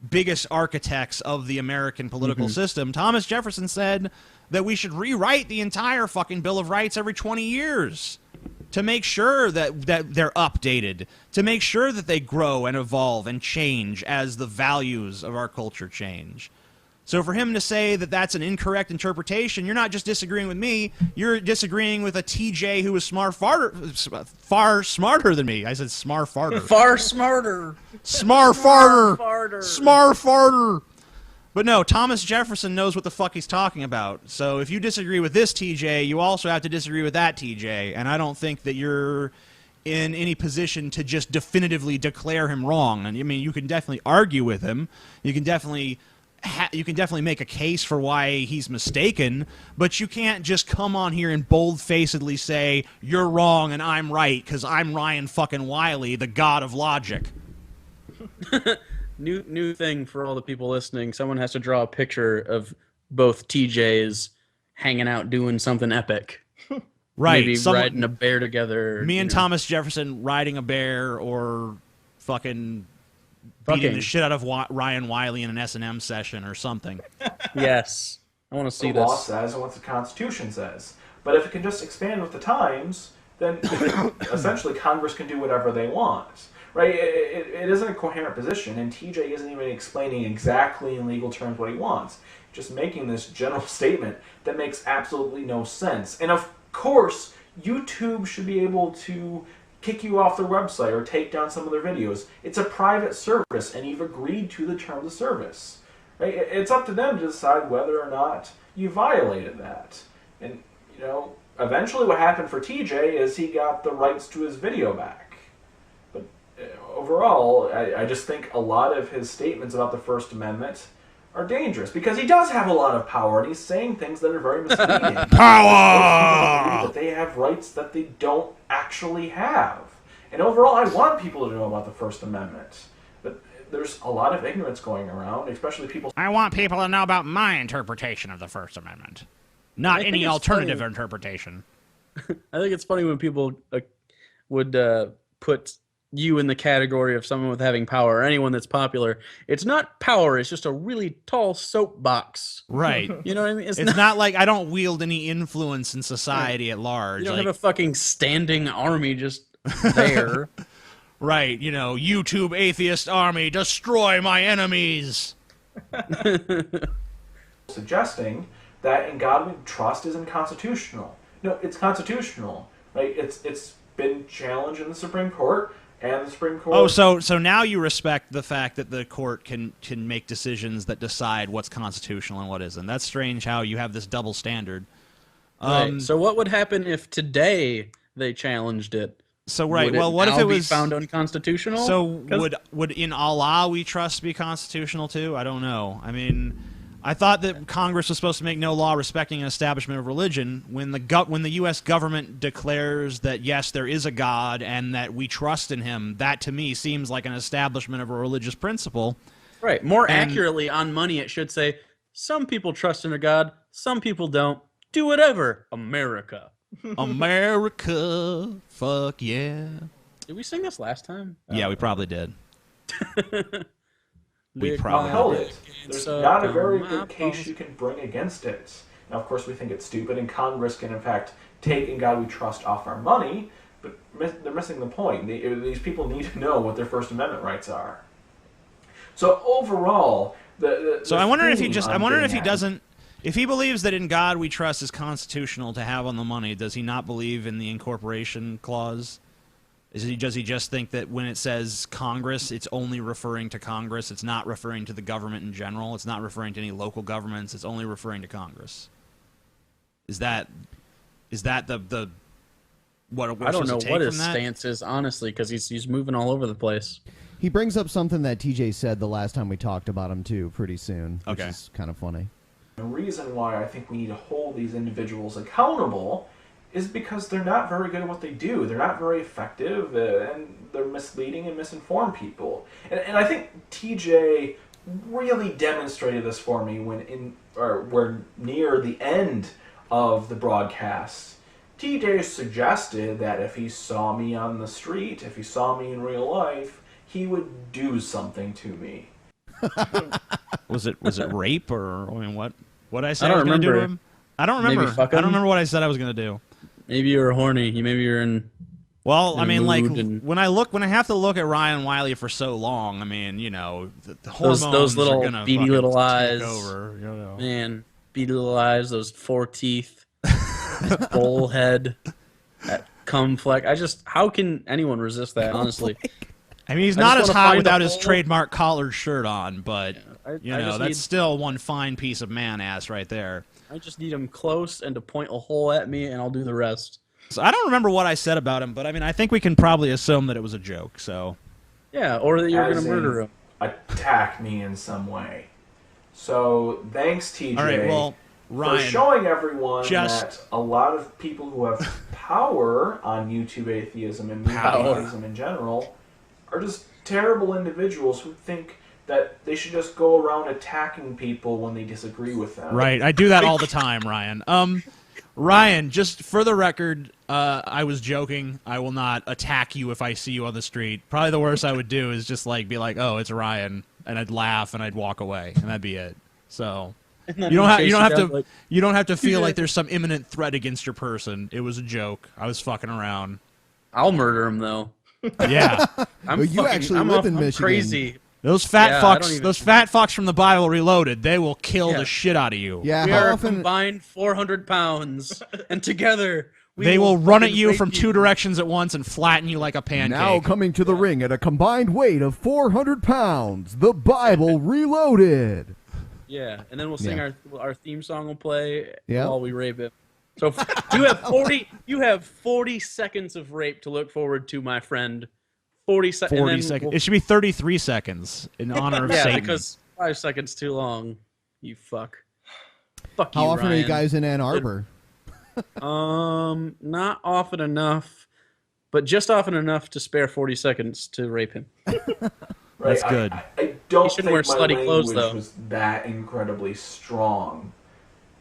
biggest architects of the American political system. Thomas Jefferson said that we should rewrite the entire fucking Bill of Rights every 20 years to make sure that they're updated, to make sure that they grow and evolve and change as the values of our culture change. So for him to say that that's an incorrect interpretation, you're not just disagreeing with me, you're disagreeing with a TJ who is far smarter than me. I said smar farter. Far smarter. Smar farter. Smar farter. But no, Thomas Jefferson knows what the fuck he's talking about. So if you disagree with this TJ, you also have to disagree with that TJ. And I don't think that you're in any position to just definitively declare him wrong. And I mean, you can definitely argue with him. You can definitely make a case for why he's mistaken, but you can't just come on here and bold-facedly say you're wrong and I'm right because I'm Ryan fucking Wiley, the god of logic. New thing for all the people listening. Someone has to draw a picture of both TJs hanging out doing something epic. Right. Maybe riding a bear together. Me and Thomas Jefferson riding a bear or fucking beating the shit out of Ryan Wiley in an S&M session or something. Yes. I want to see the this. law says and what the Constitution says. But if it can just expand with the times, then essentially Congress can do whatever they want. Right? It isn't a coherent position, and TJ isn't even explaining exactly in legal terms what he wants. Just making this general statement that makes absolutely no sense. And of course, YouTube should be able to kick you off their website or take down some of their videos. It's a private service, and you've agreed to the terms of service. Right? It's up to them to decide whether or not you violated that. And eventually what happened for TJ is he got the rights to his video back. But overall, I just think a lot of his statements about the First Amendment are dangerous because he does have a lot of power and he's saying things that are very misleading. Power! That they have rights that they don't actually have. And overall, I want people to know about the First Amendment. But there's a lot of ignorance going around, especially people. I want people to know about my interpretation of the First Amendment, not any alternative interpretation. I think it's funny when people would put you in the category of someone with having power or anyone that's popular. It's not power, it's just a really tall soapbox. Right. You know what I mean? It's not like I don't wield any influence in society at large. You don't have a fucking standing army just there. Right, YouTube atheist army, destroy my enemies. Suggesting that in God we trust isn't constitutional. No, it's constitutional. Right? It's been challenged in the Supreme Court. And the Supreme Court. Oh, so now you respect the fact that the court can make decisions that decide what's constitutional and what isn't. That's strange how you have this double standard. Right. So what would happen if today they challenged it? So right. Would What if it was found unconstitutional? So would in Allah we trust be constitutional too? I don't know. I mean, I thought that Congress was supposed to make no law respecting an establishment of religion. When the U.S. government declares that, yes, there is a God and that we trust in him, that to me seems like an establishment of a religious principle. Right. More accurately, on money, it should say, some people trust in a God, some people don't. Do whatever, America. America. Fuck yeah. Did we sing this last time? Yeah, we probably did. We upheld it. There's not a very good case you can bring against it. Now, of course, we think it's stupid, and Congress can, in fact, take "In God We Trust" off our money, but they're missing the point. These people need to know what their First Amendment rights are. So overall, So I wonder if he doesn't. If he believes that "In God We Trust" is constitutional to have on the money, does he not believe in the incorporation clause? Does he just think that when it says Congress, it's only referring to Congress? It's not referring to the government in general? It's not referring to any local governments? It's only referring to Congress? Is that the what we're I don't know supposed to take what from his that? stance is, honestly, because he's moving all over the place. He brings up something that TJ said the last time we talked about him, too, pretty soon, which is kind of funny. The reason why I think we need to hold these individuals accountable is because they're not very good at what they do. They're not very effective, and they're misleading and misinform people. And I think TJ really demonstrated this for me when we're near the end of the broadcast. TJ suggested that if he saw me on the street, if he saw me in real life, he would do something to me. Was it rape or what? What I said I I don't was going to do to remember. him? I don't remember. Maybe fuck I don't him? remember what I said I was going to do. Maybe you were horny. Maybe you're in. Well, I mean, like and... when I have to look at Ryan Wiley for so long, I mean, the hormones those little are gonna beady little eyes, over, man, beady little eyes, those 4 teeth, bull head, that cum fleck. How can anyone resist that? Honestly, I mean, he's not as hot without his trademark collared shirt on, but that's still one fine piece of man ass right there. I just need him close and to point a hole at me, and I'll do the rest. So I don't remember what I said about him, but I mean, I think we can probably assume that it was a joke. So yeah, or that you're going to murder him, attack me in some way. So thanks, TJ. All right, well, Ryan, for showing everyone that a lot of people who have power on YouTube atheism and atheism in general are just terrible individuals who think that they should just go around attacking people when they disagree with them. Right, I do that all the time, Ryan. Ryan, just for the record, I was joking. I will not attack you if I see you on the street. Probably the worst I would do is just be like, "Oh, it's Ryan," and I'd laugh and I'd walk away, and that'd be it. So you don't have to feel like there's some imminent threat against your person. It was a joke. I was fucking around. I'll murder him though. Yeah, I'm Michigan. Crazy. Those fat fucks from the Bible Reloaded, they will kill the shit out of you. Yeah, we are combined 400 pounds, and together they will run at you from 2 directions at once and flatten you like a pancake. Now coming to the ring at a combined weight of 400 pounds, the Bible Reloaded. Yeah, and then we'll sing our theme song will play while we rape it. So you have 40 seconds of rape to look forward to, my friend. 40 seconds. 40 seconds. It should be 33 seconds in honor of yeah, Satan. because 5 seconds too long. You fuck. Fuck you, How often Ryan. are you guys in Ann Arbor? Not often enough, but just often enough to spare 40 seconds to rape him. Right, That's good. I don't You think shouldn't wear my slutty language clothes, though. was that incredibly strong.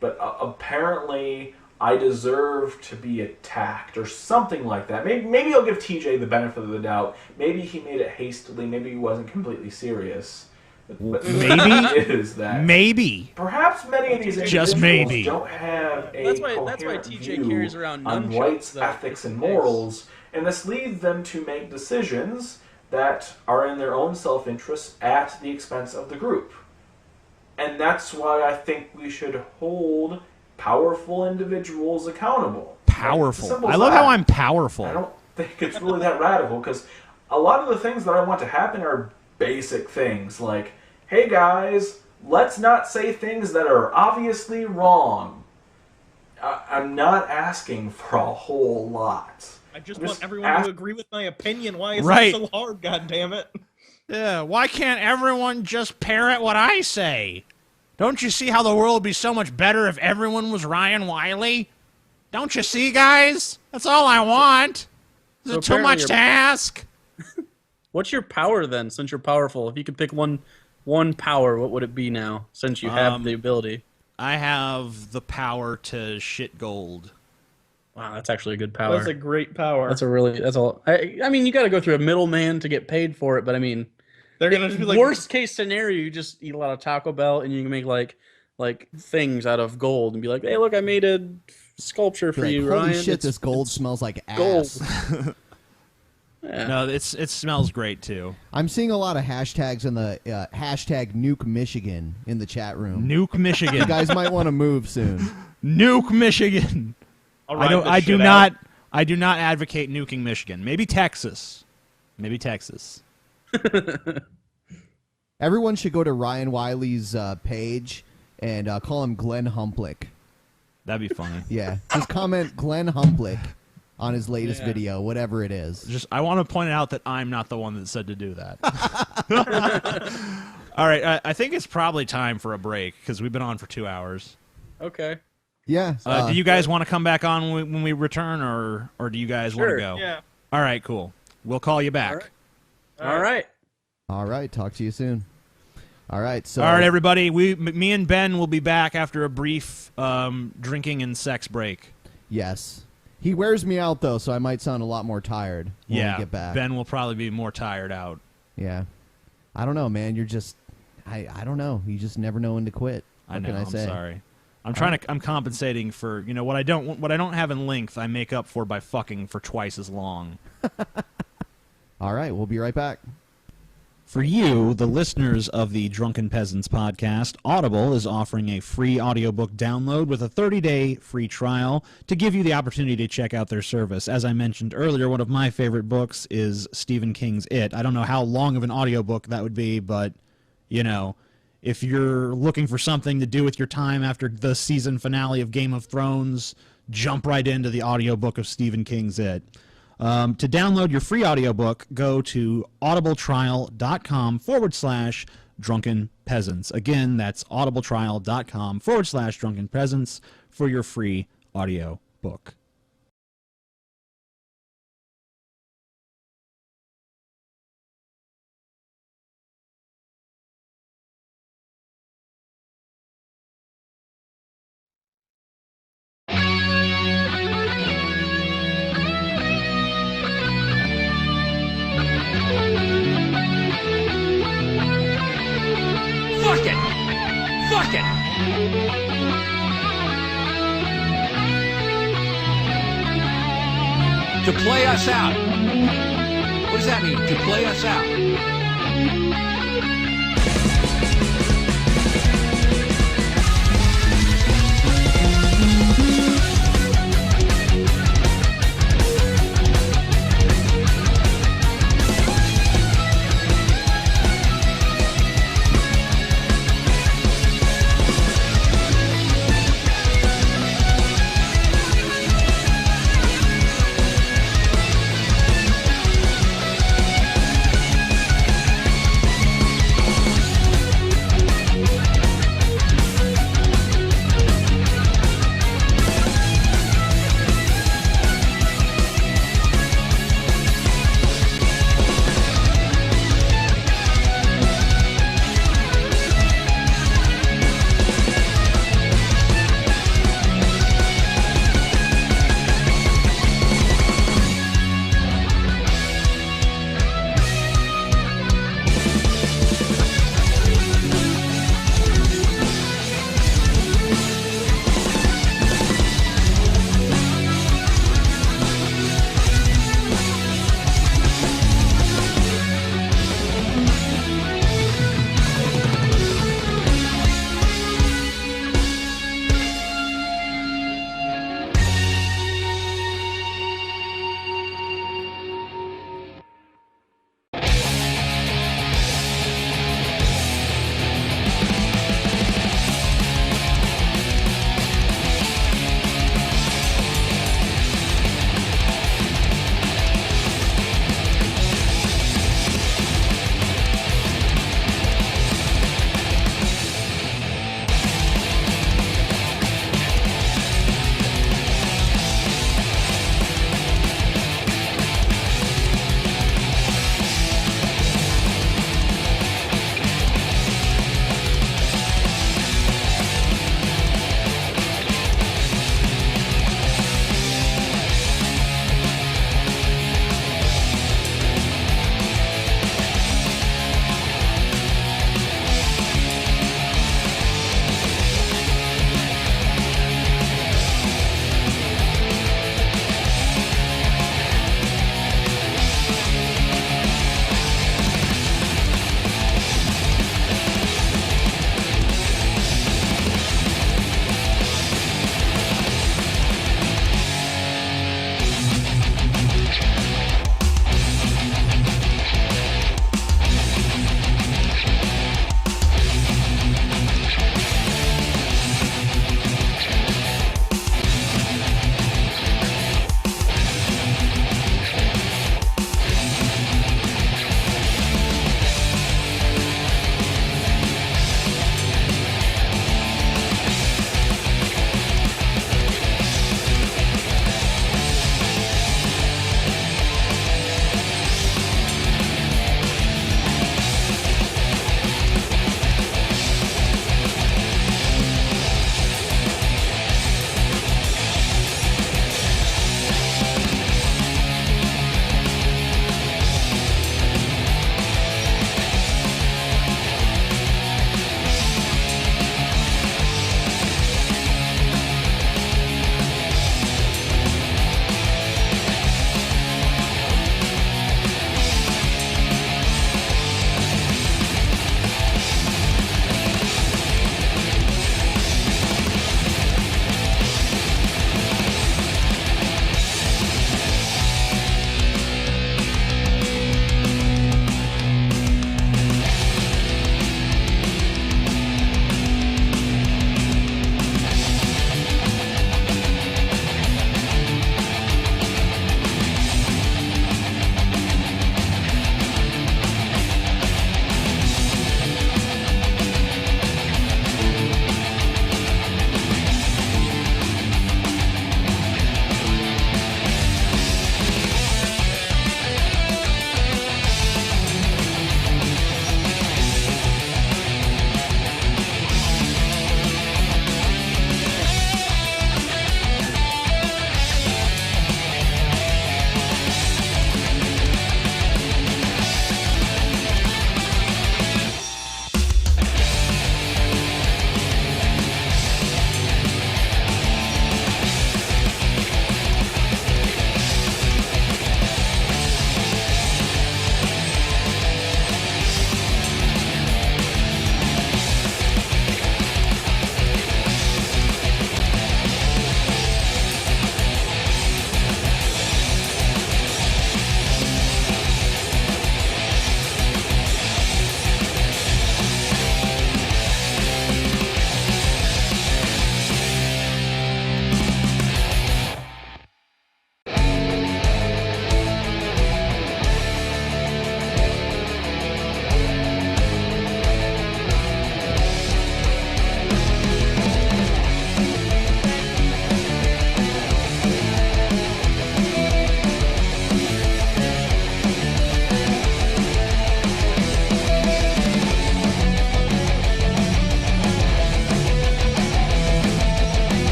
But apparently, I deserve to be attacked or something like that. Maybe I'll give TJ the benefit of the doubt. Maybe he made it hastily. Maybe he wasn't completely serious. But Maybe is that maybe perhaps many of these Just individuals maybe. don't have a That's why coherent TJ view carries around on nunchucks, rights, though. ethics, and morals, and this leads them to make decisions that are in their own self-interest at the expense of the group. And that's why I think we should hold powerful individuals accountable. powerful. Simple I as love that. how I'm powerful. I don't think it's really that radical, because a lot of the things that I want to happen are basic things, like, hey guys, let's not say things that are obviously wrong. I'm not asking for a whole lot. I just I'm want everyone ask- to agree with my opinion. Why is Right. it so hard? God damn it! Yeah, why can't everyone just parrot what I say? Don't you see how the world would be so much better if everyone was Ryan Wiley? Don't you see, guys? That's all I want. Is So it too much apparently to ask? What's your power then, since you're powerful? If you could pick one power, what would it be now, since you have the ability? I have the power to shit gold. Wow, that's actually a good power. That's a great power. That's all. I mean, you got to go through a middleman to get paid for it, but I mean, They're gonna just be like, worst case scenario, you just eat a lot of Taco Bell and you can make like things out of gold and be like, hey, look, I made a sculpture for Like, you, holy Ryan. shit, It's- this gold smells like gold. ass. Yeah. No, it smells great too. I'm seeing a lot of hashtags in the hashtag Nuke Michigan in the chat room. Nuke Michigan. You guys might want to move soon. Nuke Michigan. I'll I ride don't. this I do shit not. out. I do not advocate nuking Michigan. Maybe Texas. Maybe Texas. Everyone should go to Ryan Wiley's page and call him Glenn Humplik. That'd be funny. Yeah, just comment Glenn Humplik on his latest Yeah. video, whatever it is. Just, I want to point out that I'm not the one that said to do that. All right, I think it's probably time for a break because we've been on for 2 hours. Okay. Yeah. Do you guys want to come back on when we return, or do you guys want to Sure. go? Yeah. All right, cool. We'll call you back. All right. All right. Talk to you soon. All right. So. All right, everybody. Me and Ben will be back after a brief drinking and sex break. Yes. He wears me out though, so I might sound a lot more tired when we get back. Ben will probably be more tired out. Yeah. I don't know, man. You're just. I don't know. You just never know when to quit. What I know. can I I'm say? sorry. I'm compensating for what I don't have in length. I make up for by fucking for twice as long. All right. We'll be right back. For you, the listeners of the Drunken Peasants podcast, Audible is offering a free audiobook download with a 30-day free trial to give you the opportunity to check out their service. As I mentioned earlier, one of my favorite books is Stephen King's It. I don't know how long of an audiobook that would be, but, if you're looking for something to do with your time after the season finale of Game of Thrones, jump right into the audiobook of Stephen King's It. To download your free audiobook, go to audibletrial.com/Drunken Peasants. Again, that's audibletrial.com/Drunken Peasants for your free audiobook. Fuck it! Fuck it! To play us out. What does that mean? To play us out.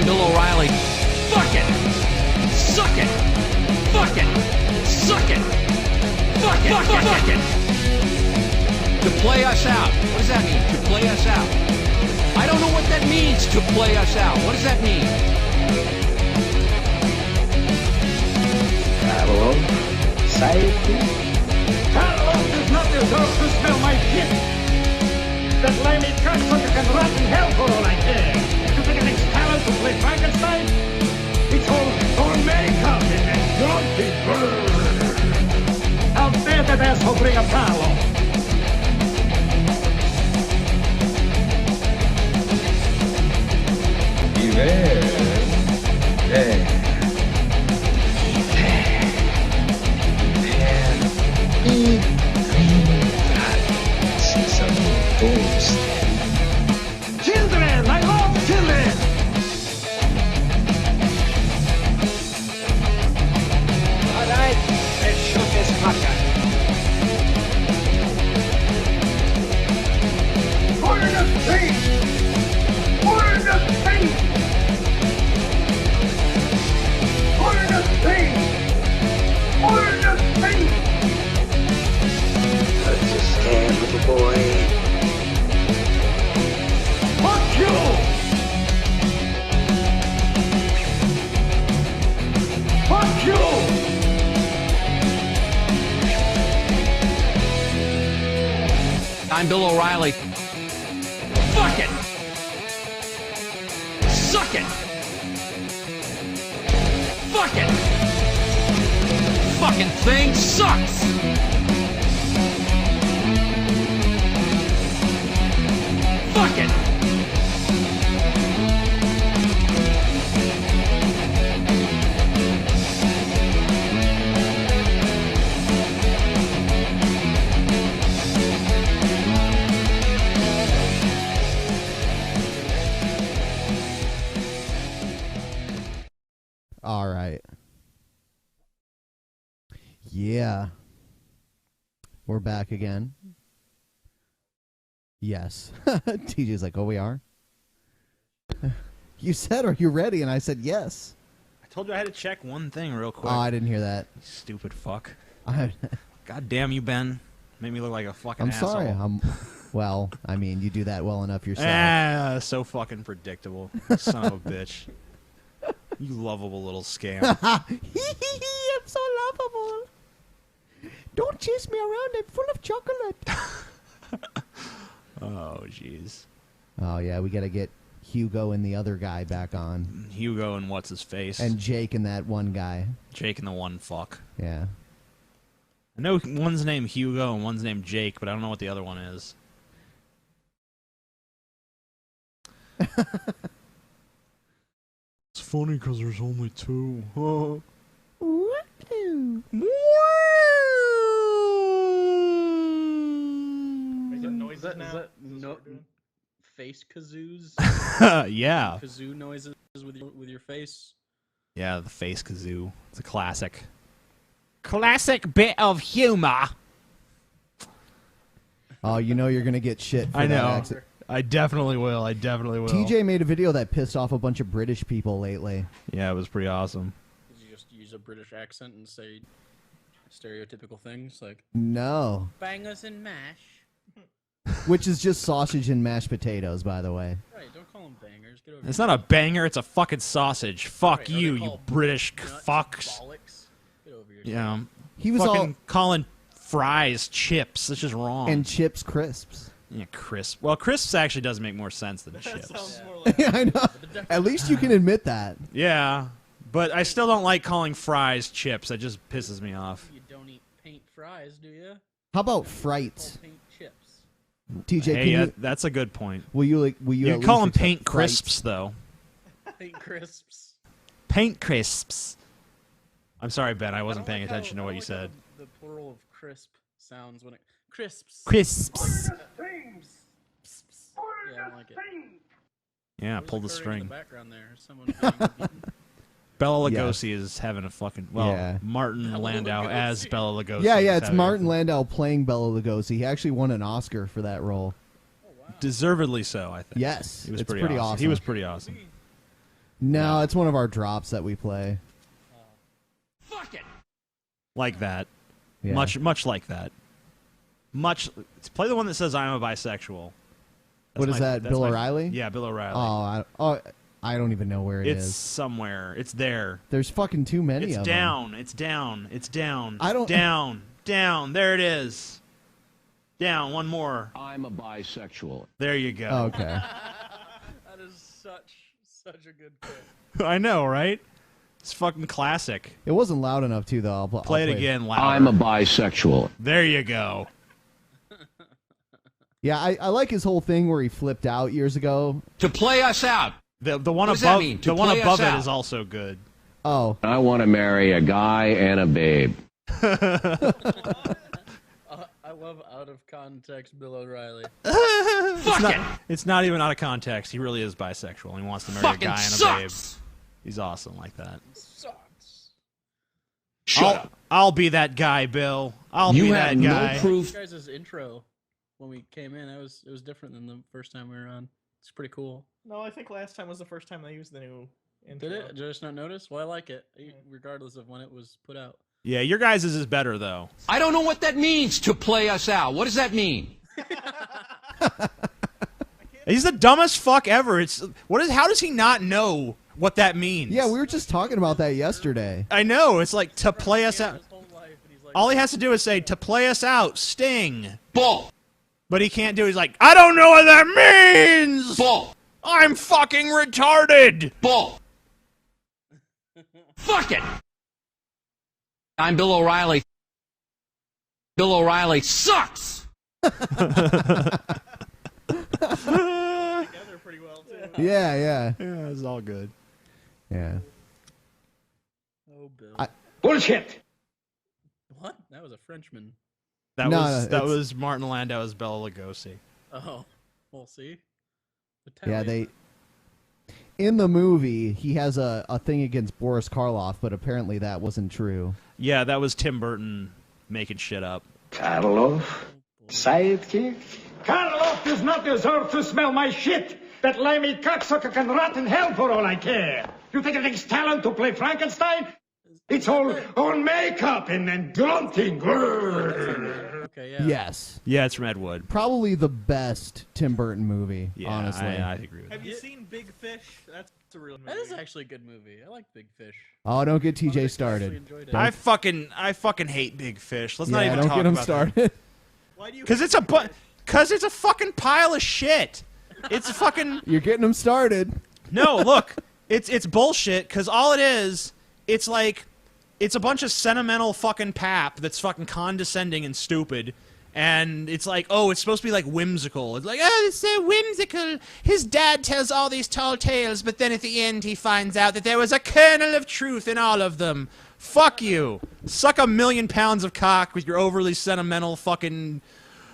I'm Bill O'Reilly. Fuck it! Suck it! Fuck it! Suck it! Fuck it! Fuck it! To play us out. What does that mean? To play us out. I don't know what that means, to play us out. What does that mean? Hello? Safety? Carlos does not deserve to smell my shit! That lamey cocksucker can rot in hell for all I care! You think it takes talent to play Frankenstein? It's all makeup in that drunken bird! How dare that asshole bring a Carlo? Beware. There. Children! I love children! All right, let's shoot this fucker. Order the thing! Order the thing! Order the thing! Order the thing! Let's just stand, little boy. Fuck you! Fuck you! I'm Bill O'Reilly. Fuck it! Suck it! Fuck it! Fucking thing sucks! Fuck it! All right. Yeah. We're back again. Yes. TJ's like, oh, we are? You said, are you ready? And I said, yes. I told you I had to check one thing real quick. Oh, I didn't hear that. You stupid fuck. God damn you, Ben. Made me look like a fucking I'm asshole. sorry. Well, I mean, you do that well enough yourself. Ah, so fucking predictable. Son of a bitch. You lovable little scam. I'm so lovable. Don't chase me around. I'm full of chocolate. Oh, jeez. Oh, yeah. We got to get Hugo and the other guy back on. Hugo and what's his face? And Jake and that one guy. Jake and the one fuck. Yeah. I know one's named Hugo and one's named Jake, but I don't know what the other one is. It's funny because there's only two. Is that face kazoos? Yeah. Kazoo noises with your face. Yeah, the face kazoo. It's a classic. Classic bit of humor. Oh, you know you're going to get shit for I that know. accent. I definitely will. I definitely will. TJ made a video that pissed off a bunch of British people lately. Yeah, it was pretty awesome. Did you just use a British accent and say stereotypical things like No. bangers and mash? Which is just sausage and mashed potatoes, by the way. Right, don't call them bangers. Get over It's not a banger, it's a fucking sausage. Fuck Right, you, you British fucks. bollocks. Get over yourself. Yeah. He was fucking all- calling fries chips. That's just wrong. And chips crisps. Yeah, crisp. Well, crisps actually does make more sense than chips. I know. At least you can admit that. Yeah, but I still don't like calling fries chips. That just pisses me off. You don't eat paint fries, do you? How about frites? Paint chips. TJ, Hey, can you? that's a good point. Will you like? Will you? You at can call them least accept paint frites? crisps, though. Paint crisps. Paint crisps. I'm sorry, Ben. I wasn't don't paying like how- attention to I what don't you like said. how the plural of crisp sounds when it crisps. Crisps. Yeah, I don't like it. Yeah, What is pull the occurring in string. the background there? Is someone being beaten? Bela Yes. Lugosi is having a fucking Yeah. Martin Bela Landau Lugosi. as Bela Lugosi. Yeah, yeah. is It's having Martin Landau playing Bela Lugosi. He actually won an Oscar for that role. Deservedly so, I think. Yes, he was it's pretty pretty awesome. awesome. He was pretty awesome. No, it's one of our drops that we play. Fuck it. Like that. Yeah. Much like that. Play the one that says I'm a bisexual. What is that, Bill O'Reilly? Yeah, Bill O'Reilly. I don't even know where it is. It's somewhere. It's there. There's fucking too many It's of down. them. It's down. It's down. I don't- Down. There it is. Down. One more. I'm a bisexual. There you go. Okay. That is such a good clip. I know, right? It's fucking classic. It wasn't loud enough, too, though. I'll Play it again louder. I'm a bisexual. There you go. Yeah, I like his whole thing where he flipped out years ago. To play us out. The one What does that above mean? the To one play above us it out. is also good. Oh. I want to marry a guy and a babe. I love out of context Bill O'Reilly. It's not even out of context. He really is bisexual. He wants to marry Fucking a guy and a sucks. babe. He's awesome like that. Sucks. I'll be that guy, Bill. I'll You be have that no guy. proof. You guys' intro when we came in, it was different than the first time we were on. It's pretty cool. No, I think last time was the first time they used the new intro. Did it? Did I just not notice? Well, I like it, regardless of when it was put out. Yeah, your guys' is better though. I don't know what that means, to play us out. What does that mean? He's the dumbest fuck ever. How does he not know what that means? Yeah, we were just talking about that yesterday. I know. It's like to play us out. All he has to do is say to play us out, Sting. Bull. But he can't do it. He's like, I don't know what that means. Bull. I'm fucking retarded. Bull. Fuck it. I'm Bill O'Reilly. Bill O'Reilly sucks. Together pretty well too. Yeah. Yeah, it's all good. Yeah. Oh, Bill. Bullshit! What? That was a Frenchman. That No, was Martin Landau's Bela Lugosi. Oh, we'll see. Yeah, Italian. in the movie, he has a thing against Boris Karloff, but apparently that wasn't true. Yeah, that was Tim Burton making shit up. Karloff? Sidekick? Karloff does not deserve to smell my shit! That limey cocksucker can rot in hell for all I care! You think it takes talent to play Frankenstein? It's all makeup and grunting. Okay, yeah. Yes. Yeah, it's from Ed Wood. Probably the best Tim Burton movie, Yeah, honestly. I agree with Have you seen Big Fish? That's a real movie. That is actually a good movie. I like Big Fish. Oh, don't get TJ actually started. enjoyed it. I fucking hate Big Fish. Let's not Yeah, even don't talk get him about started. Why do you? Because it's a fucking pile of shit. It's fucking You're getting him started. no. Look, it's bullshit. Because all it is, it's like it's a bunch of sentimental fucking pap that's fucking condescending and stupid. And it's like, oh, it's supposed to be like whimsical. It's like, oh, it's so whimsical. His dad tells all these tall tales, but then at the end he finds out that there was a kernel of truth in all of them. Fuck you. Suck 1,000,000 pounds of cock with your overly sentimental fucking.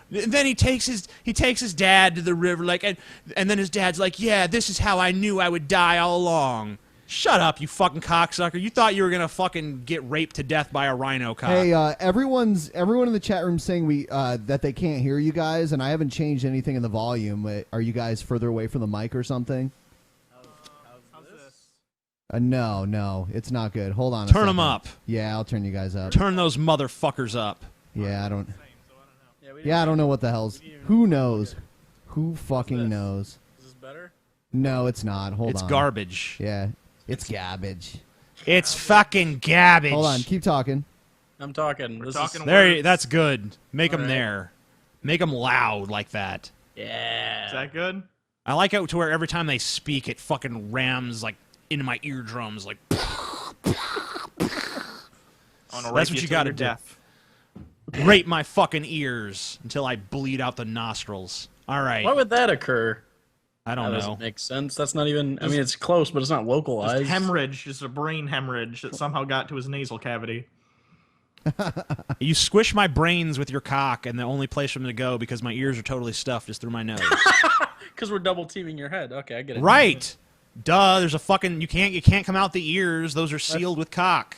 Then he takes his dad to the river, like, and then his dad's like, yeah, this is how I knew I would die all along. Shut up, you fucking cocksucker. You thought you were gonna fucking get raped to death by a rhino cock. Hey, everyone in the chat room saying that they can't hear you guys, and I haven't changed anything in the volume. Are you guys further away from the mic or something? How's this? No, it's not good. Hold on. Turn 'em up. Yeah, I'll turn you guys up. Turn those motherfuckers up. Yeah, I don't. Yeah, I don't know what the hell's. Who knows? Who fucking knows? Is this better? No, it's not. Hold on. It's garbage. Yeah, it's garbage. It's fucking garbage. Hold on, keep talking. I'm talking. We're talking There, that's good. Make them there. Make them loud like that. Yeah. Is that good? I like it to where every time they speak, it fucking rams like into my eardrums. Like that's what you got to do. Rape my fucking ears until I bleed out the nostrils. All right. Why would that occur? I don't That know. doesn't make sense. That's not even. I mean, it's close, but it's not localized. Just hemorrhage, just a brain hemorrhage that somehow got to his nasal cavity. You squish my brains with your cock, and the only place for them to go because my ears are totally stuffed is through my nose. Because we're double teaming your head. Okay, I get it. Right. Duh. There's a fucking. You can't come out the ears. Those are sealed with cock.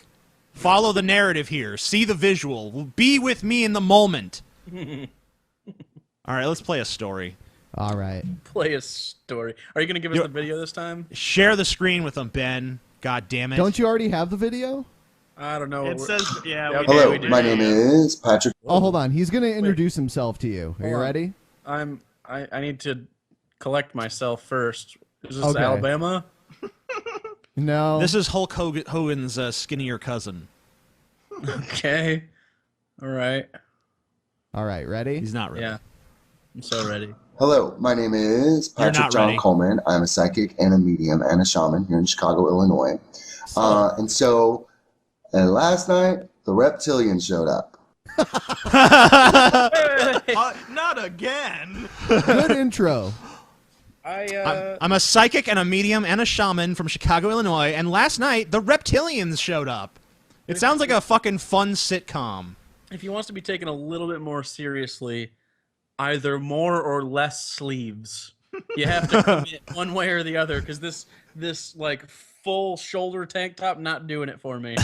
Follow the narrative here. See the visual. Be with me in the moment. All right, let's play a story. All right. Play a story. Are you going to give us the video this time? Share the screen with them, Ben. God damn it. Don't you already have the video? I don't know. It says, yeah. Okay, Hello, we do. my name is Patrick. Oh, hold on. He's going to introduce himself to you. Are you Hold on. ready? I need to collect myself first. Is this Okay. Alabama? No. This is Hulk Hogan's skinnier cousin. Okay. All right. All right, ready? He's not ready. Yeah. I'm so ready. Hello, my name is You're Patrick not John ready. Coleman. I'm a psychic and a medium and a shaman here in Chicago, Illinois. And so last night, the reptilians showed up. Not again. Good intro. I'm a psychic and a medium and a shaman from Chicago, Illinois, and last night the reptilians showed up. It sounds like a fucking fun sitcom. If he wants to be taken a little bit more seriously, either more or less sleeves. You have to commit one way or the other, because this like full shoulder tank top not doing it for me.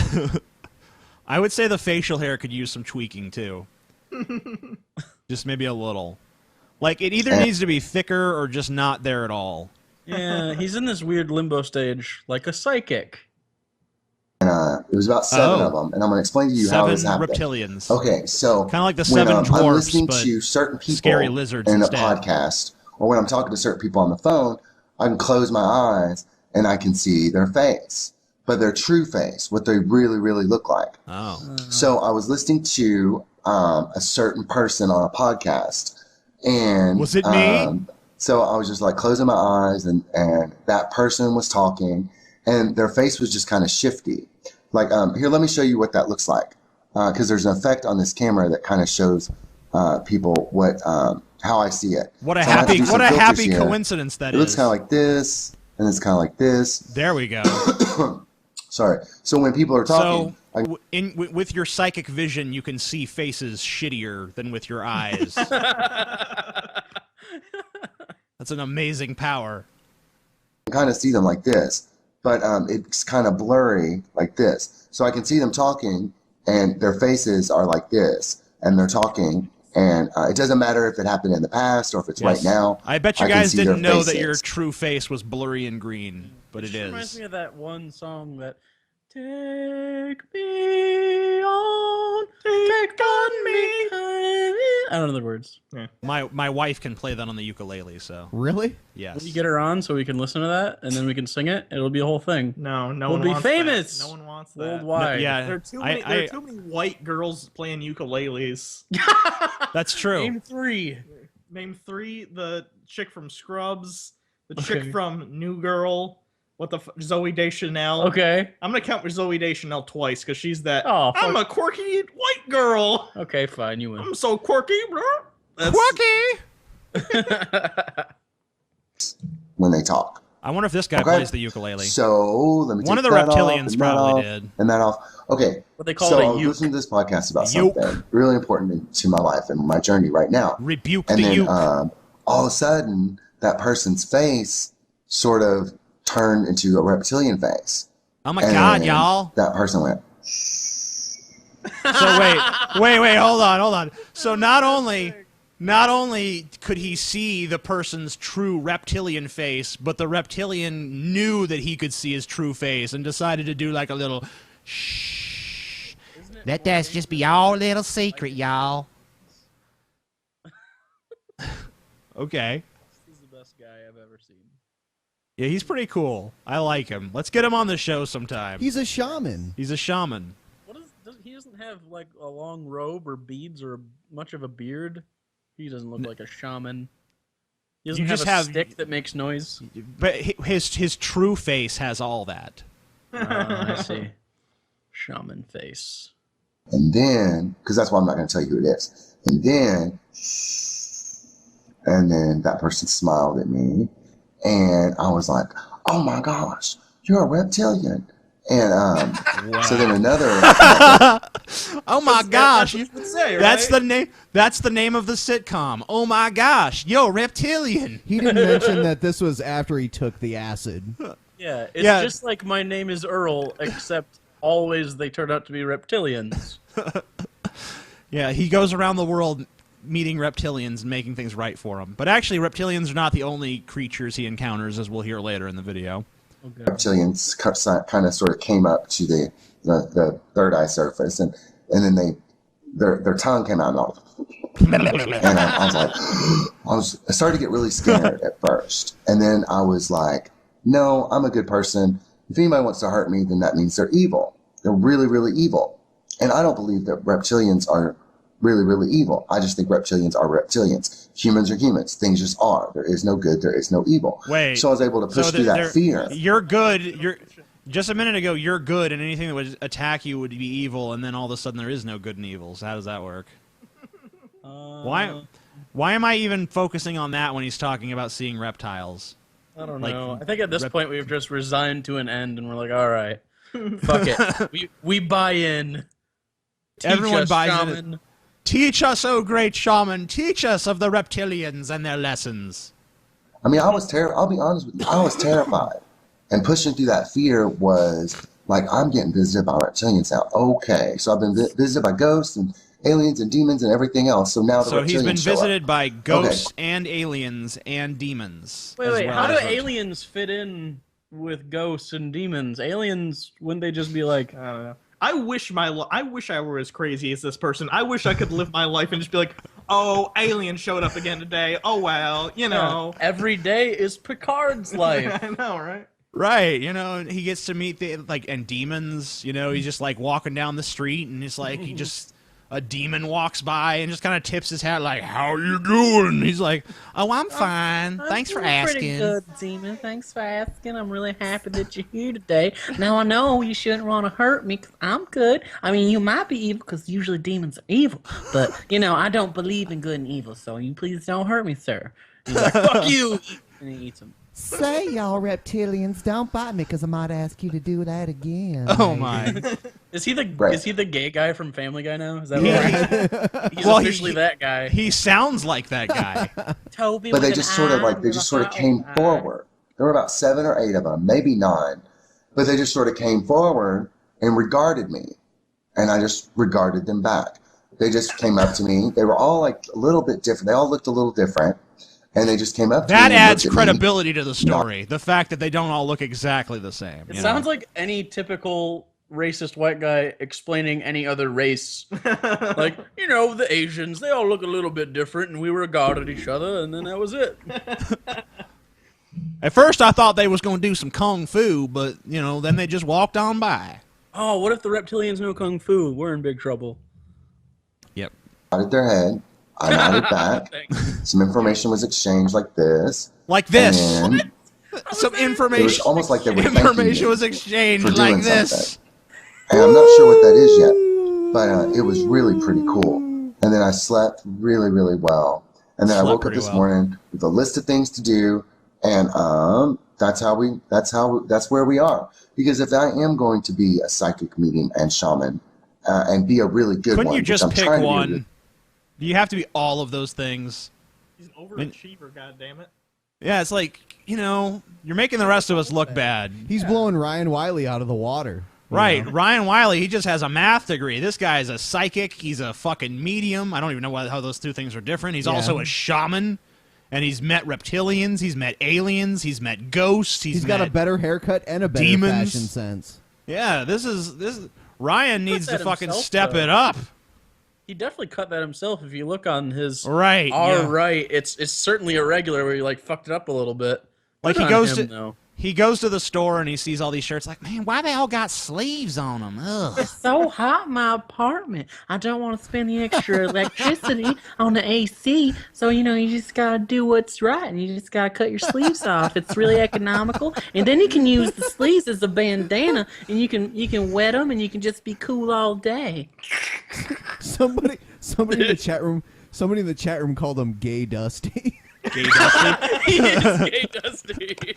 I would say the facial hair could use some tweaking too. Just maybe a little. Like it either needs to be thicker or just not there at all. Yeah, he's in this weird limbo stage, like a psychic. And it was about 7 of them, and I'm going to explain to you how this 7 happened. reptilians. Okay, so Kind of like the when 7 I'm dwarfs, listening but to certain people scary lizards in a instead. podcast, or when I'm talking to certain people on the phone, I can close my eyes and I can see their face, but their true face, what they really, really look like. Oh. So I was listening to a certain person on a podcast, and was it me? So I was just like closing my eyes, and that person was talking, and their face was just kind of shifty. Like, here, let me show you what that looks like, because there's an effect on this camera that kind of shows people what how I see it. What a So I'm gonna have to happy do some what a filters happy here. coincidence that It looks is. kind of like this, and it's kind of like this. There we go. Sorry. So when people are talking, So, with your psychic vision, you can see faces shittier than with your eyes. That's an amazing power. I kind of see them like this, but it's kind of blurry like this. So I can see them talking, and their faces are like this, and they're talking, and it doesn't matter if it happened in the past or if it's right Yes. now. I bet you can guys see their didn't know that faces. your true face was blurry and green, but it Reminds is. me of that one song that Take me on, take on me. I don't know the words. Yeah. My wife can play that on the ukulele, so. Really? Yes. Will you get her on so we can listen to that and then we can sing it? It'll be a whole thing. No, no We'll one be wants famous. That. No one wants that. Worldwide. Yeah. There are too many white girls playing ukuleles. That's true. Name 3. Name 3: the chick from Scrubs, the Okay. chick from New Girl. What the Zoe Deschanel? Okay. I'm gonna count for Zoe Deschanel twice because she's that. Oh, I'm fuck. a quirky white girl. Okay, fine. You win. I'm so quirky, bro. Quirky! when they talk. I wonder if this guy Okay. plays the ukulele. So let me take One of the that off, reptilians and that probably off, did. and that off. Okay. What they call so it a I was uke. listening to this podcast about Uke. something really important to my life and my journey right now. Rebuke And the then uke. all of a sudden, that person's face sort of turned into a reptilian face. Oh my And god, y'all. That person went, So wait, hold on. So not only could he see the person's true reptilian face, but the reptilian knew that he could see his true face and decided to do like a little shh. Let that just be our little secret, y'all. Okay. This is the best guy I've ever seen. Yeah, he's pretty cool. I like him. Let's get him on the show sometime. He's a shaman. He's a shaman. He doesn't have like a long robe or beads or much of a beard. He doesn't look like a shaman. He doesn't You have just a have- stick that makes noise. But his true face has all that. I see. Shaman face. and then, because that's why I'm not going to tell you who it is. And then that person smiled at me, and I was like, "Oh my gosh, you're a reptilian!" And so then another. Oh my gosh! Say, That's right? the name. That's the name of the sitcom. Oh my gosh! Yo, reptilian. He didn't mention that this was after he took the acid. Yeah, it's Yeah. just like My Name is Earl, except always they turn out to be reptilians. Yeah, he goes around the world meeting reptilians and making things right for him. But actually, reptilians are not the only creatures he encounters, as we'll hear later in the video. Reptilians kind of sort of came up to the third eye surface, and then their tongue came out, and I was like, I started to get really scared at first, and then I was like, no, I'm a good person. If anybody wants to hurt me, then that means they're evil. They're really, really evil. And I don't believe that reptilians are really, really evil. I just think reptilians are reptilians. Humans are humans. Things just are. There is no good. There is no evil. Wait. So I was able to push through that fear. You're good. Just a minute ago, you're good, and anything that would attack you would be evil, and then all of a sudden there is no good and evil. So how does that work? Why am I even focusing on that when he's talking about seeing reptiles? I don't know. I think at this point we've just resigned to an end, and we're like, all right, fuck it. We buy in. Everyone buys shaman. in. Teach us, oh great shaman. Teach us of the reptilians and their lessons. I mean, I'll be honest with you. I was terrified. And pushing through that fear was like, I'm getting visited by reptilians now. Okay. So I've been visited by ghosts and aliens and demons and everything else. So now the reptilians he's been show up. visited by ghosts and aliens and demons. Wait, how do aliens fit in with ghosts and demons? Aliens, wouldn't they just be like, I don't know. I wish I were as crazy as this person. I wish I could live my life and just be like, oh, alien showed up again today. Oh, well, you know. Yeah, every day is Picard's life. I know, right? Right, he gets to meet and demons, he's just like walking down the street and it's like a demon walks by and just kind of tips his hat like, how you doing? He's like, oh, I'm fine. Thanks for asking. Pretty good, demon. Thanks for asking. I'm really happy that you're here today. Now, I know you shouldn't want to hurt me because I'm good. I mean, you might be evil because usually demons are evil. But, I don't believe in good and evil, so you please don't hurt me, sir. He's like, fuck you! And he eats him. Say, y'all reptilians, don't bite me because I might ask you to do that again. Oh, my. Is he the gay guy from Family Guy now? Is that right? He's officially that guy. He sounds like that guy. Toby but they just sort of came forward. There were about 7 or 8 of them, maybe 9. But they just sort of came forward and regarded me. And I just regarded them back. They just came up to me. They were all like a little bit different. They all looked a little different. And they just came up to me. That adds credibility to the story. The fact that they don't all look exactly the same. It sounds like any typical racist white guy explaining any other race. Like, the Asians, they all look a little bit different, and we regarded each other, and then that was it. At first, I thought they was going to do some kung fu, but, then they just walked on by. Oh, what if the reptilians know kung fu? We're in big trouble. Yep. Nodded their head. I nodded back. Some information was exchanged like this. Like this. And some information. It was almost like they were information was exchanged like this. Something. And I'm not sure what that is yet, but it was really pretty cool. And then I slept really, really well. And then I woke up this morning with a list of things to do, and that's where we are. Because if I am going to be a psychic medium and shaman, and be a really good one, couldn't you just pick one? Do you have to be all of those things? He's an overachiever, goddammit. Yeah, it's like, you're making the rest of us look bad. He's blowing Ryan Wiley out of the water. Right, Ryan Wiley, he just has a math degree. This guy's a psychic. He's a fucking medium. I don't even know how those two things are different. He's also a shaman, and he's met reptilians. He's met aliens. He's met ghosts. He's got a better haircut and a better demons. fashion sense. Yeah, this is Ryan needs to fucking step it up. He definitely cut that himself. If you look on his right, it's certainly irregular where he fucked it up a little bit. Like he goes to the store and he sees all these shirts. Like, man, why they all got sleeves on them? Ugh. It's so hot in my apartment. I don't want to spend the extra electricity on the AC. So you just gotta do what's right, and you just gotta cut your sleeves off. It's really economical, and then you can use the sleeves as a bandana, and you can wet them, and you can just be cool all day. Somebody in the chat room. Somebody in the chat room called him Gay Dusty. Gay Dusty. He is Gay Dusty.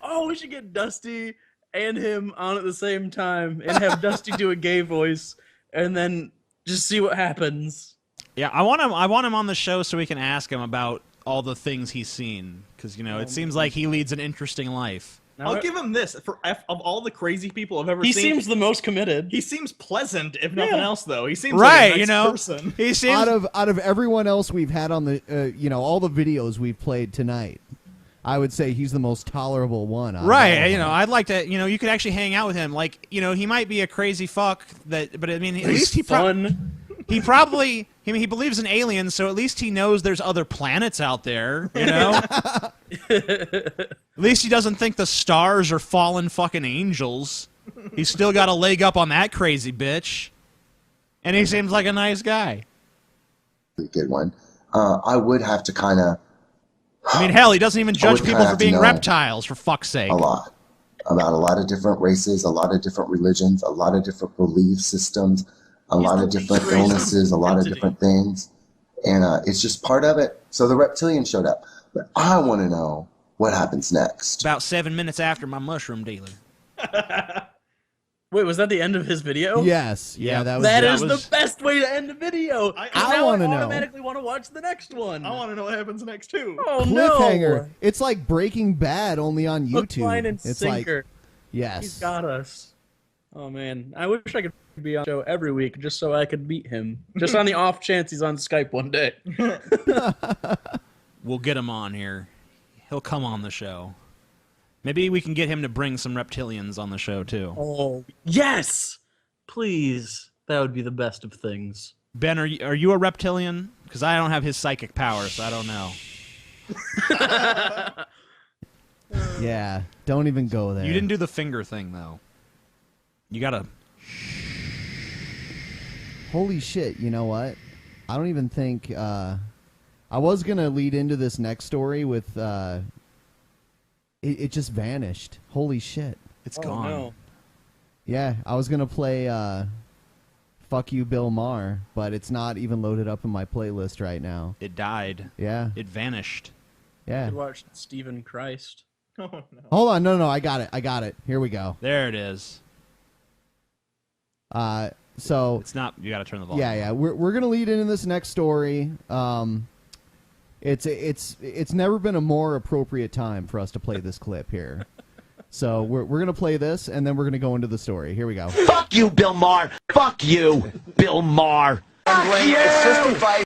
Oh, we should get Dusty and him on at the same time and have Dusty do a gay voice and then just see what happens. Yeah, I want him on the show so we can ask him about all the things he's seen because it seems like he leads an interesting life. I'll give him this. Of all the crazy people I've ever He seen, seems the most committed. he seems pleasant, if nothing else. Though he seems Right, like a nice person. He seems out of everyone else we've had on the all the videos we've played tonight, I would say he's the most tolerable one. right. I'd like to. You could actually hang out with him. Like, he might be a crazy fuck but I mean, at least he fun. He probably, he believes in aliens, so at least he knows there's other planets out there, At least he doesn't think the stars are fallen fucking angels. He's still got a leg up on that crazy bitch. And he seems like a nice guy. Good one. I would have to kind of... I mean, hell, he doesn't even judge people for being reptiles, for fuck's sake. A lot. About a lot of different races, a lot of different religions, a lot of different belief systems, a lot of different illnesses, a lot of different things. And it's just part of it. So the reptilian showed up. But I want to know what happens next. About 7 minutes after my mushroom dealer. Wait, was that the end of his video? Yes. Yeah, that was. That is the best way to end a video. I want to know. Automatically want to watch the next one. I want to know what happens next too. Oh Cliffhanger. no! It's like Breaking Bad, only on YouTube. Hook, line, and it's sinker. like, yes, He's got us. Oh man, I wish I could be on the show every week just so I could meet him. Just on the off chance he's on Skype one day. We'll get him on here. He'll come on the show. Maybe we can get him to bring some reptilians on the show too. Oh yes, please. That would be the best of things. Ben, are you a reptilian? Because I don't have his psychic power, so I don't know. Yeah, don't even go there. You didn't do the finger thing though. You gotta. Holy shit! You know what? I don't even think. I was gonna lead into this next story with. It just vanished. Holy shit! It's gone. No. Yeah, I was gonna play "Fuck You, Bill Maher," but it's not even loaded up in my playlist right now. It died. Yeah. It vanished. Yeah. I watched Stephen Christ. Oh no! Hold on, no, I got it. Here we go. There it is. So it's not. You got to turn the volume. Yeah. We're gonna lead into this next story. It's never been a more appropriate time for us to play this clip here. So we're gonna play this, and then we're gonna go into the story. Here we go. Fuck you, Bill Maher. Fuck you, Bill Maher. Fuck you.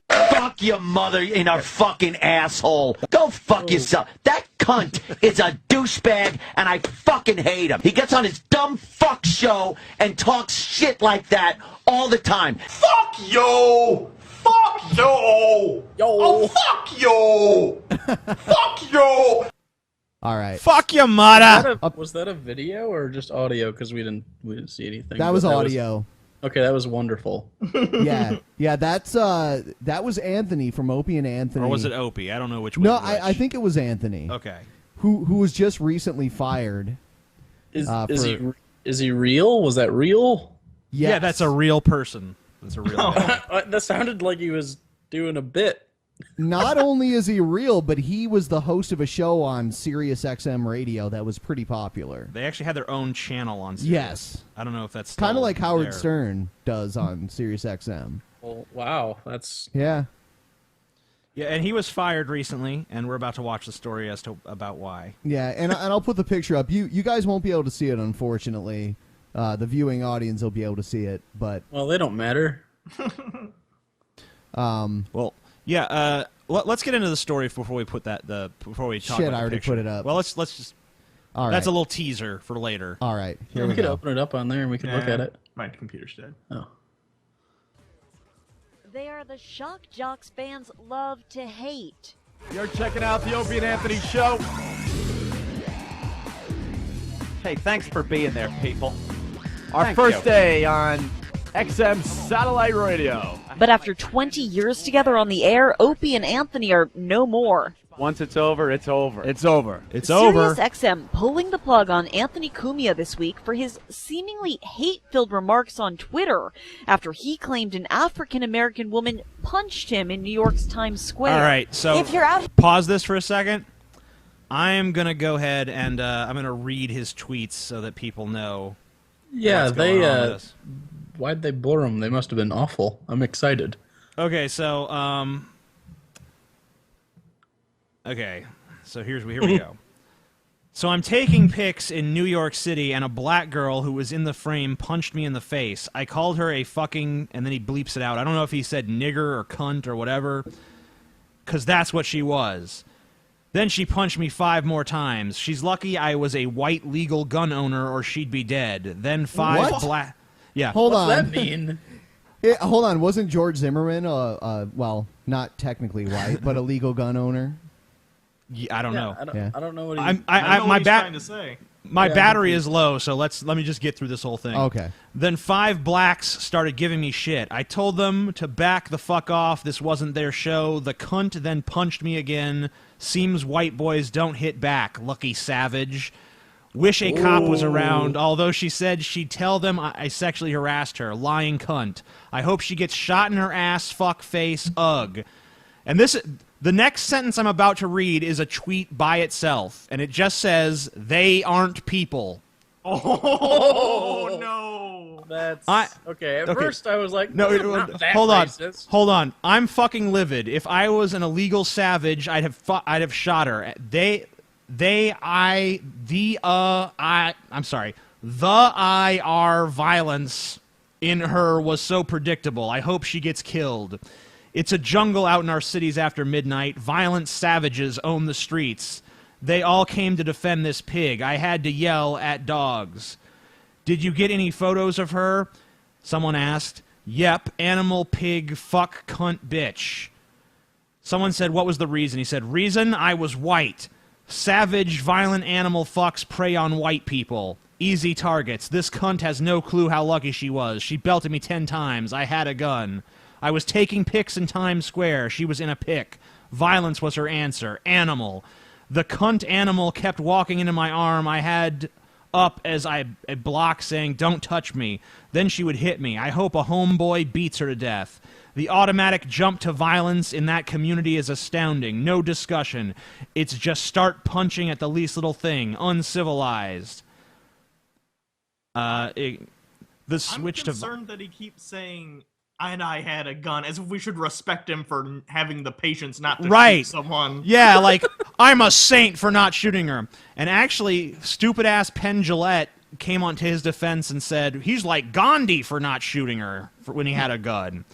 Fuck your mother in a fucking asshole. Go fuck yourself. That cunt is a douchebag, and I fucking hate him. He gets on his dumb fuck show and talks shit like that all the time. Fuck you! Fuck you! Yo! Oh, fuck you! Fuck you! All right. Fuck your mother. Was that a video or just audio? Because we didn't see anything. That was audio. Okay, that was wonderful. Yeah. That was Anthony from Opie and Anthony. Or was it Opie? I don't know which one. No, I think it was Anthony. Okay. Who was just recently fired. Is he real? Was that real? Yes. Yeah, that's a real person. That's a real guy. That sounded like he was doing a bit. Not only is he real, but he was the host of a show on Sirius XM radio that was pretty popular. They actually had their own channel on Sirius. Yes. I don't know if that's kind of like Howard there. Stern does on Sirius XM. Well, wow, that's Yeah. Yeah, and he was fired recently, and we're about to watch the story about why. Yeah, and I'll put the picture up. You guys won't be able to see it, unfortunately. The viewing audience will be able to see it, but well, they don't matter. Well, yeah. Let's get into the story before we put before we talk. Shit, about I already picture. put it up. Well, let's just. All right. That's a little teaser for later. All right, here we we could go. open it up on there and we could look at it. My computer's dead. Oh. They are the shock jocks fans love to hate. You're checking out the Opie and Anthony show. Hey, thanks for being there, people. Our first day on XM Satellite Radio. But after 20 years together on the air, Opie and Anthony are no more. Once it's over, it's over. It's over. It's over. SiriusXM pulling the plug on Anthony Cumia this week for his seemingly hate-filled remarks on Twitter after he claimed an African-American woman punched him in New York's Times Square. All right, so if you're out, pause this for a second. I am going to go ahead and I'm going to read his tweets so that people know Yeah, what's going on with this. Why'd they blur them? They must have been awful. I'm excited. Okay, so here we go. So I'm taking pics in New York City, and a black girl who was in the frame punched me in the face. I called her a fucking, and then he bleeps it out. I don't know if he said nigger or cunt or whatever, because that's what she was. Then she punched me 5 more times. She's lucky I was a white legal gun owner, or she'd be dead. Then 5 black... Yeah. Hold on. What's that mean? Hold on. Wasn't George Zimmerman, well, not technically white, but a legal gun owner? Yeah, I don't know. I don't know what I don't know what he's trying to say. My battery is low, so let me just get through this whole thing. Okay. Then 5 blacks started giving me shit. I told them to back the fuck off. This wasn't their show. The cunt then punched me again. Seems white boys don't hit back. Lucky savage. Wish a cop was around, although she said she'd tell them I sexually harassed her. Lying cunt. I hope she gets shot in her ass, fuck face, ugh. And the next sentence I'm about to read is a tweet by itself, and it just says, "They aren't people." Oh no! That's okay. At first, I was like, "No, not that hold on, racist. hold on. I'm fucking livid. If I was an illegal savage, I'd have shot her. I'm sorry. The IR violence in her was so predictable. I hope she gets killed. It's a jungle out in our cities after midnight. Violent savages own the streets. They all came to defend this pig. I had to yell at dogs. Did you get any photos of her? Someone asked. Yep, animal, pig, fuck, cunt, bitch. Someone said, what was the reason? He said, reason? I was white. Savage, violent animal fucks prey on white people. Easy targets. This cunt has no clue how lucky she was. She belted me 10 times. I had a gun. I was taking pics in Times Square. She was in a pic. Violence was her answer. Animal. The cunt animal kept walking into my arm. I had up as a block saying, don't touch me. Then she would hit me. I hope a homeboy beats her to death. The automatic jump to violence in that community is astounding. No discussion. It's just start punching at the least little thing. Uncivilized. The switch I'm concerned that he keeps saying, and I had a gun, as if we should respect him for having the patience not to shoot someone. Yeah, like, I'm a saint for not shooting her. And actually, stupid-ass Penn Jillette came onto his defense and said, he's like Gandhi for not shooting her when he had a gun.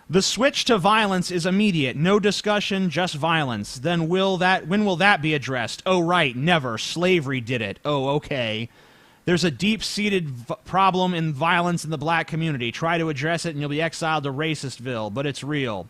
The switch to violence is immediate. No discussion, just violence. Then when will that be addressed? Oh, right, never. Slavery did it. Oh, okay. There's a deep-seated problem in violence in the black community. Try to address it and you'll be exiled to Racistville, but it's real.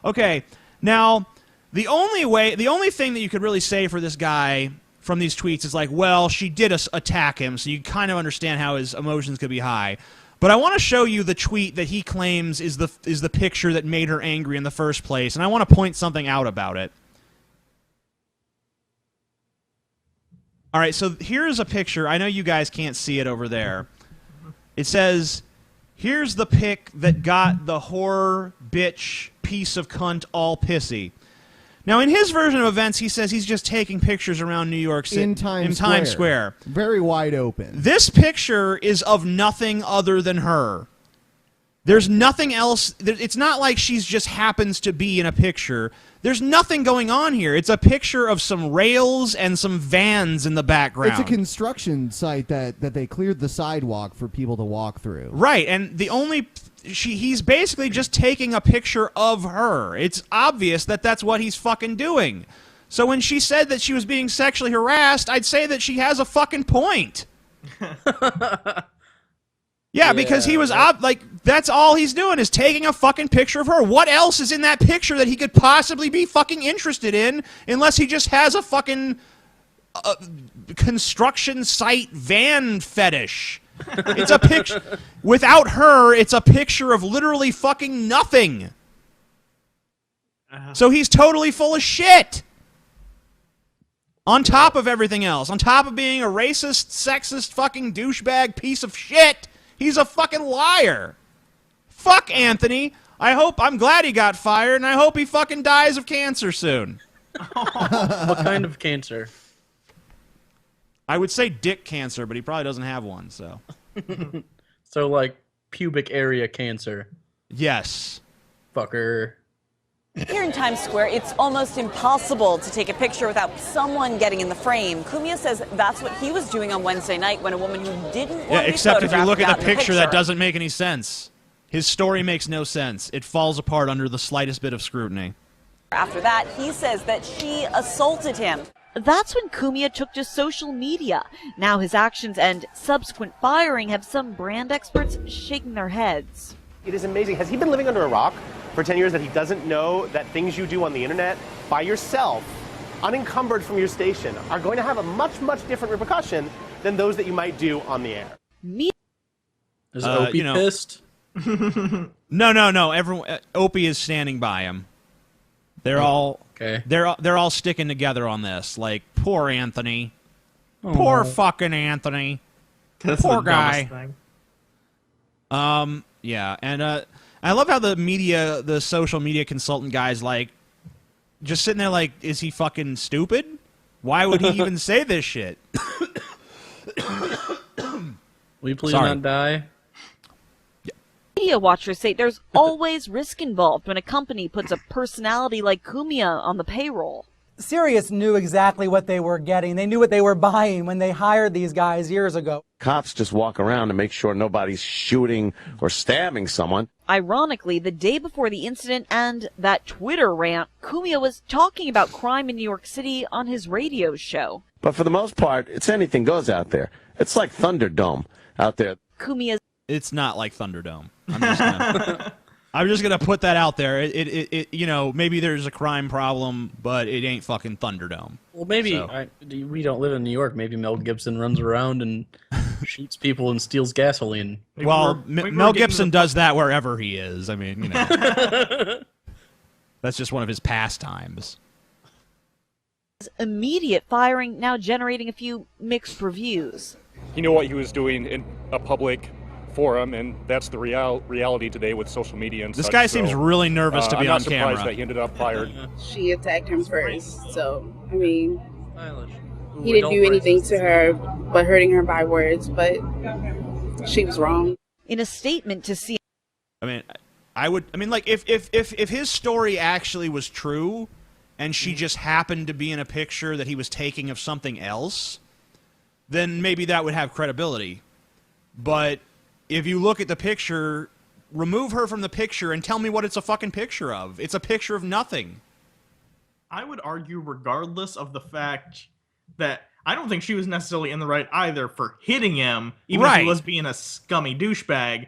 Okay, now, the only thing that you could really say for this guy from these tweets is like, well, she did attack him, so you kind of understand how his emotions could be high. But I want to show you the tweet that he claims is the picture that made her angry in the first place, and I want to point something out about it. All right, so here's a picture. I know you guys can't see it over there. It says, here's the pic that got the whore, bitch, piece of cunt all pissy. Now, in his version of events, he says he's just taking pictures around New York City. In Times Square. Very wide open. This picture is of nothing other than her. There's nothing else. It's not like she's just happens to be in a picture. There's nothing going on here. It's a picture of some rails and some vans in the background. It's a construction site that they cleared the sidewalk for people to walk through. Right, and he's basically just taking a picture of her. It's obvious that that's what he's fucking doing. So when she said that she was being sexually harassed, I'd say that she has a fucking point. Yeah, because he was that's all he's doing is taking a fucking picture of her. What else is in that picture that he could possibly be fucking interested in unless he just has a fucking construction site van fetish? It's a picture. Without her, it's a picture of literally fucking nothing. So he's totally full of shit. On top of everything else, on top of being a racist, sexist, fucking douchebag piece of shit, he's a fucking liar. Fuck Anthony. I'm glad he got fired, and I hope he fucking dies of cancer soon. What kind of cancer? I would say dick cancer, but he probably doesn't have one, so. So, like, pubic area cancer. Yes. Fucker. Here in Times Square, it's almost impossible to take a picture without someone getting in the frame. Cumia says that's what he was doing on Wednesday night when a woman who didn't want to be except if you photographed look at got the in picture, that doesn't make any sense. His story makes no sense. It falls apart under the slightest bit of scrutiny. After that, he says that she assaulted him. That's when Cumia took to social media. Now his actions and subsequent firing have some brand experts shaking their heads. It is amazing. Has he been living under a rock for 10 years that he doesn't know that things you do on the internet by yourself, unencumbered from your station, are going to have a much, much different repercussion than those that you might do on the air? Is Opie pissed? No. Everyone, Opie is standing by him. They're all okay. They're all sticking together on this. Like, poor Anthony, Oh. poor fucking Anthony, That's poor the guy. dumbest thing. Yeah, and I love how the social media consultant guy's like, just sitting there like, is he fucking stupid? Why would he even say this shit? Will you please Sorry. not die? Media watchers say there's always risk involved when a company puts a personality like Cumia on the payroll. Sirius knew exactly what they were getting. They knew what they were buying when they hired these guys years ago. Cops just walk around to make sure nobody's shooting or stabbing someone. Ironically, the day before the incident and that Twitter rant, Cumia was talking about crime in New York City on his radio show. But for the most part, it's anything goes out there. It's like Thunderdome out there. Cumia's It's not like Thunderdome. I'm just gonna put that out there. It you know, maybe there's a crime problem, but it ain't fucking Thunderdome. Well, maybe So. we don't live in New York. Maybe Mel Gibson runs around and shoots people and steals gasoline. Well, Mel Gibson does that wherever he is. I mean, you know, that's just one of his pastimes. immediate firing now generating a few mixed reviews. He knew what he was doing in a public forum, and that's the reality today with social media and This such, guy seems really nervous to be I'm on not surprised camera. that he ended up fired. She attacked him first, so I mean, Ooh, he didn't do adult anything to her but hurting her by words, but she was wrong. In a statement to CNN, I mean, like if his story actually was true, and she just happened to be in a picture that he was taking of something else, then maybe that would have credibility. But if you look at the picture, remove her from the picture and tell me what it's a fucking picture of. It's a picture of nothing. I would argue, regardless of the fact that I don't think she was necessarily in the right either for hitting him, even if Right. he was being a scummy douchebag.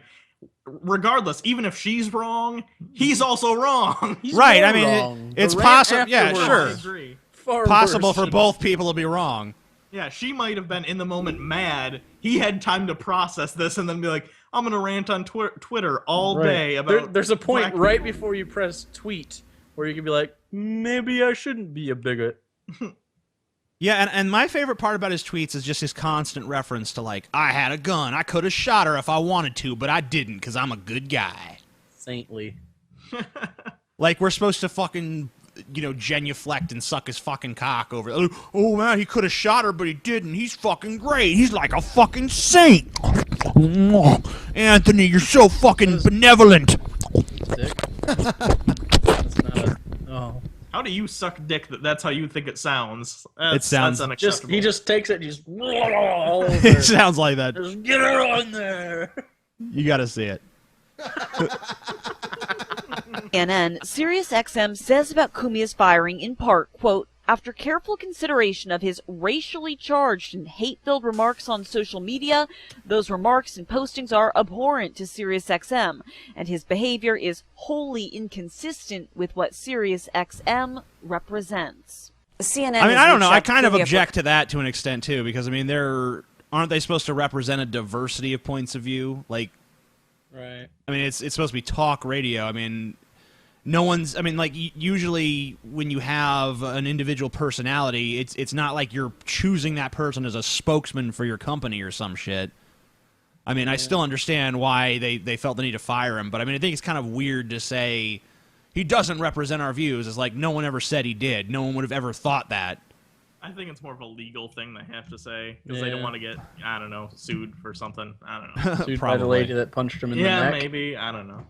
Regardless, even if she's wrong, he's also wrong. Right, I mean, it's possible. Yeah, sure. I agree. Possible for both people to be wrong. Yeah, she might have been in the moment mad. He had time to process this and then be like, I'm going to rant on Twitter all day about There's a point black right people." before you press tweet where you can be like, maybe I shouldn't be a bigot. Yeah, and my favorite part about his tweets is just his constant reference to, like, I had a gun. I could have shot her if I wanted to, but I didn't because I'm a good guy. Saintly. Like, we're supposed to fucking, you know, genuflect and suck his fucking cock over. Oh, man, he could have shot her, but he didn't. He's fucking great. He's like a fucking saint. Anthony, you're so fucking benevolent. Oh. How do you suck dick that's how you think it sounds? It sounds- That's unacceptable. He just takes it and just all over. It sounds like that. Just get her on there. You gotta see it. CNN, SiriusXM says about Cumia's firing in part, quote, after careful consideration of his racially charged and hate-filled remarks on social media, those remarks and postings are abhorrent to SiriusXM, and his behavior is wholly inconsistent with what SiriusXM represents. CNN. I mean, has I don't know. I rejected kind of Cumia for- object to that to an extent, too, because, I mean, aren't they supposed to represent a diversity of points of view? Like, Right. I mean, it's supposed to be talk radio. I mean, usually when you have an individual personality, it's not like you're choosing that person as a spokesman for your company or some shit. I mean, I still understand why they felt the need to fire him, but I mean, I think it's kind of weird to say he doesn't represent our views. It's like no one ever said he did. No one would have ever thought that. I think it's more of a legal thing they have to say because they don't want to get, I don't know, sued for something. I don't know. Sued by the lady that punched him in the neck. Yeah, maybe. I don't know.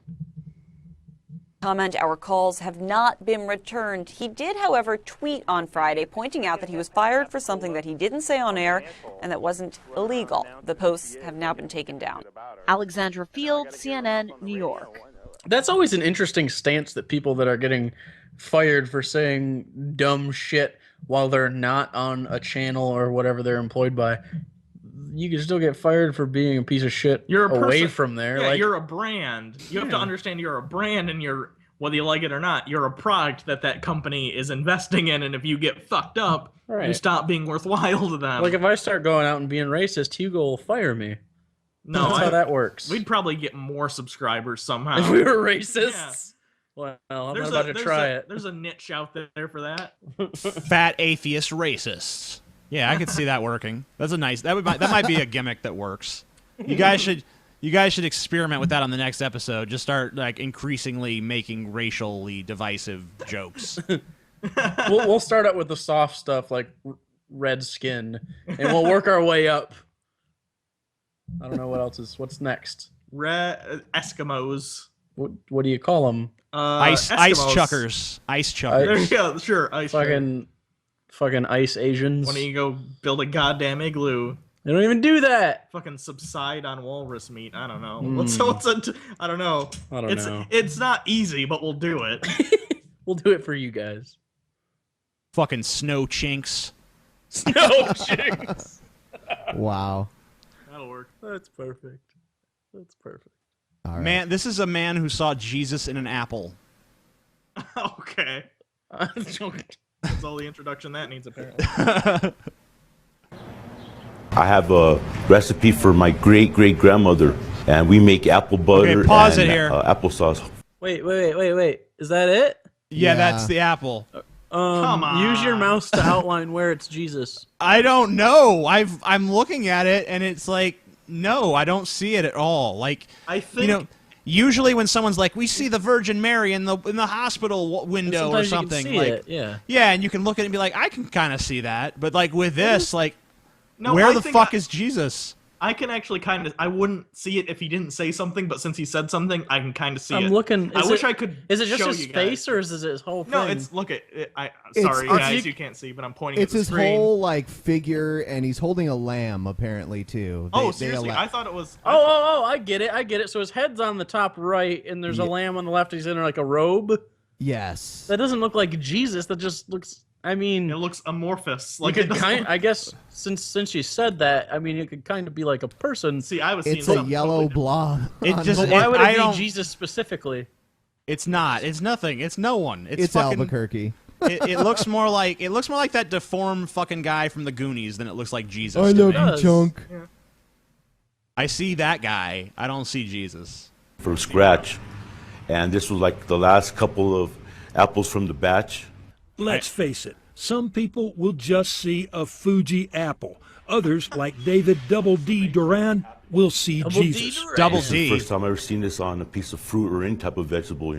Comment, our calls have not been returned. He did, however, tweet on Friday pointing out that he was fired for something that he didn't say on air and that wasn't illegal. The posts have now been taken down. Alexandra Field, CNN, New York. That's always an interesting stance that people that are getting fired for saying dumb shit while they're not on a channel or whatever they're employed by. You can still get fired for being a piece of shit away from there. Yeah, like, you're a brand. You have to understand you're a brand, and whether you like it or not, you're a product that company is investing in, and if you get fucked up, you stop being worthwhile to them. Like, if I start going out and being racist, Hugo will fire me. No, That's how that works. We'd probably get more subscribers somehow. If we were racists? Yeah. Well, I'm not about to try it. There's a niche out there for that. Fat atheist racists. Yeah, I could see that working. That's a nice. That might be a gimmick that works. You guys should experiment with that on the next episode. Just start like increasingly making racially divisive jokes. We'll start out with the soft stuff like red skin, and we'll work our way up. I don't know what else is. What's next? Eskimos. What do you call them? Ice chuckers. Ice chuckers. There you go. Sure. Ice. Fucking ice Asians. Why don't you go build a goddamn igloo? They don't even do that. Fucking subside on walrus meat. I don't know. I don't know. I don't know. It's not easy, but we'll do it. We'll do it for you guys. Fucking snow chinks. Snow chinks. Wow. That'll work. That's perfect. That's perfect. All right. Man, this is a man who saw Jesus in an apple. Okay. That's all the introduction that needs, apparently. I have a recipe for my great-great-grandmother, and we make apple butter Okay, pause and it here. applesauce. Wait. Is that it? Yeah, that's the apple. Come on. Use your mouse to outline where it's Jesus. I don't know. I'm looking at it, and it's like, no, I don't see it at all. Like, I think usually when someone's like, we see the Virgin Mary in the hospital window or something, you can see like, it, yeah, and you can look at it and be like, I can kind of see that, but like with this, like, No, where I the think fuck is Jesus? I can actually kind of. I wouldn't see it if he didn't say something, but since he said something, I can kind of see it. I'm looking. I wish I could. Is it just show his you face, guys. or is it his whole thing? No, it's look at. Sorry, guys, you can't see, but I'm pointing. It's at the his screen. whole like figure, and he's holding a lamb apparently too. Seriously, I thought it was. Oh, I get it. So his head's on the top right, and there's a lamb on the left. He's in like a robe. Yes. That doesn't look like Jesus. That just looks. I mean, it looks amorphous. Like it I guess since you said that, I mean, it could kind of be like a person. See, I was. It's a yellow blob. Why would it be Jesus specifically? It's not. It's nothing. It's no one. It's fucking, Albuquerque. it looks more like that deformed fucking guy from the Goonies than it looks like Jesus. I to love me. you, Chunk. Yeah. I see that guy. I don't see Jesus. From scratch, and this was like the last couple of apples from the batch. Let's face it, some people will just see a Fuji apple. Others, like David Double D Duran, will see Jesus. Double This is D. the first time I've ever seen this on a piece of fruit or any type of vegetable,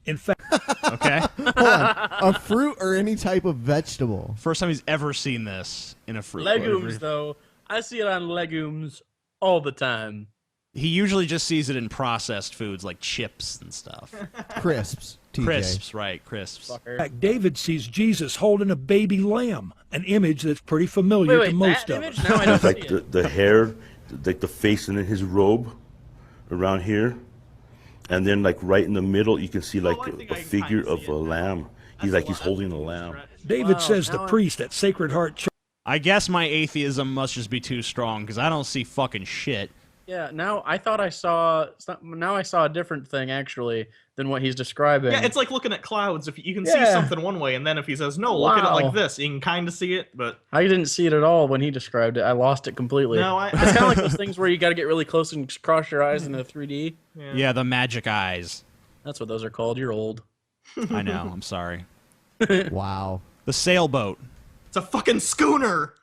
In fact, okay. Hold on. A fruit or any type of vegetable. First time he's ever seen this in a fruit. Legumes, though. I see it on legumes all the time. He usually just sees it in processed foods like chips and stuff. Crisps. TJ. Crisps, right? Crisps. in fact, David sees Jesus holding a baby lamb, an image that's pretty familiar to most of us. Now I don't see Like it. the hair, like the face and then his robe around here. And then like right in the middle, you can see like a figure of a lamb. He's holding a lamb. David says the priest at Sacred Heart Church. I guess my atheism must just be too strong because I don't see fucking shit. Yeah, now I saw a different thing actually than what he's describing. Yeah, it's like looking at clouds. If you can see Yeah. something one way, and then if he says no, look at it Wow. like this, you can kind of see it. But I didn't see it at all when he described it. I lost it completely. No, it's kind of like those things where you got to get really close and just cross your eyes into 3D. Yeah, the magic eyes. That's what those are called. You're old. I know. I'm sorry. Wow. The sailboat. it's a fucking schooner.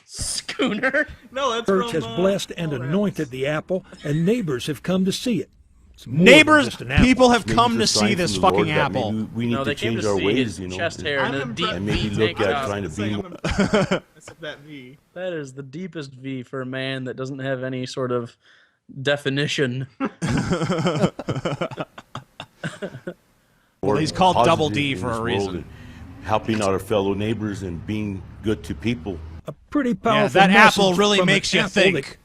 Schooner? No, that's Church from, has blessed and anointed the apple, and neighbors have come to see it. It's more than Neighbors, just an apple. people have Maybe come it's to a sign see from this the Lord fucking that apple. maybe we need No, to they came change to our see ways, his chest hair I'm and a impressed. deep and maybe V look tank at top. trying to be more. That V. That is the deepest V for a man that doesn't have any sort Or he's called positive Double D in for this a world reason. and helping out our fellow neighbors and being good to people. Pretty Yeah, powerful. that message apple really from an makes you apple think.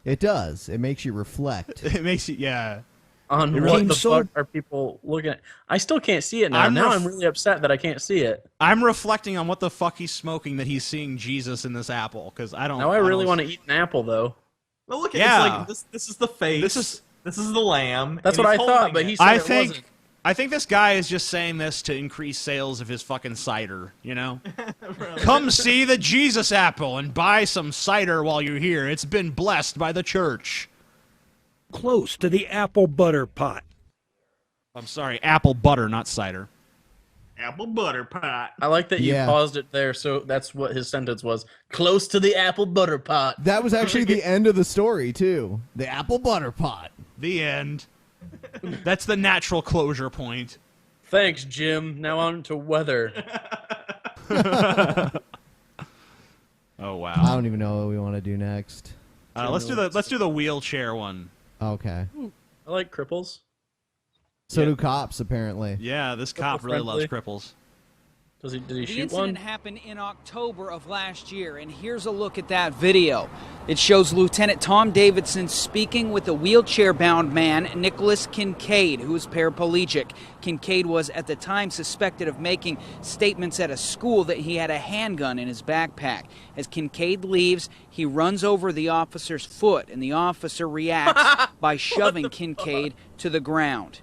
It does. It makes you reflect. It makes you, yeah. On It what really- the fuck are people looking at? I still can't see it now. I'm I'm really upset that I can't see it. I'm reflecting on what the fuck he's smoking that he's seeing Jesus in this apple, because I don't. Now I really want to eat an apple, though. Well, look at Yeah. it's like this is the face. This is the lamb. That's and what he's I thought, holding but it. he said it wasn't. I think this guy is just saying this to increase sales of his fucking cider, you know? Come see the Jesus apple and buy some cider while you're here. It's been blessed by the church. Close to the apple butter pot. I'm sorry, apple butter, not cider. Apple butter pot. I like that you Yeah. paused it there, so that's what his sentence was. Close to the apple butter pot. That was actually the end of the story, too. The apple butter pot. The end. That's the natural closure point. Thanks, Jim. Now on to weather. Oh wow. I don't even know what we want to do next. Let's do the wheelchair one. Okay. I like cripples. So do cops, apparently. Yeah, this cop really loves cripples. Did he The shoot incident one? happened in October of last year, and here's a look at that video. It shows Lieutenant Tom Davidson speaking with a wheelchair-bound man, Nicholas Kincaid, who is paraplegic. Kincaid was at the time suspected of making statements at a school that he had a handgun in his backpack. As Kincaid leaves, he runs over the officer's foot, and the officer reacts by shoving Kincaid to the ground.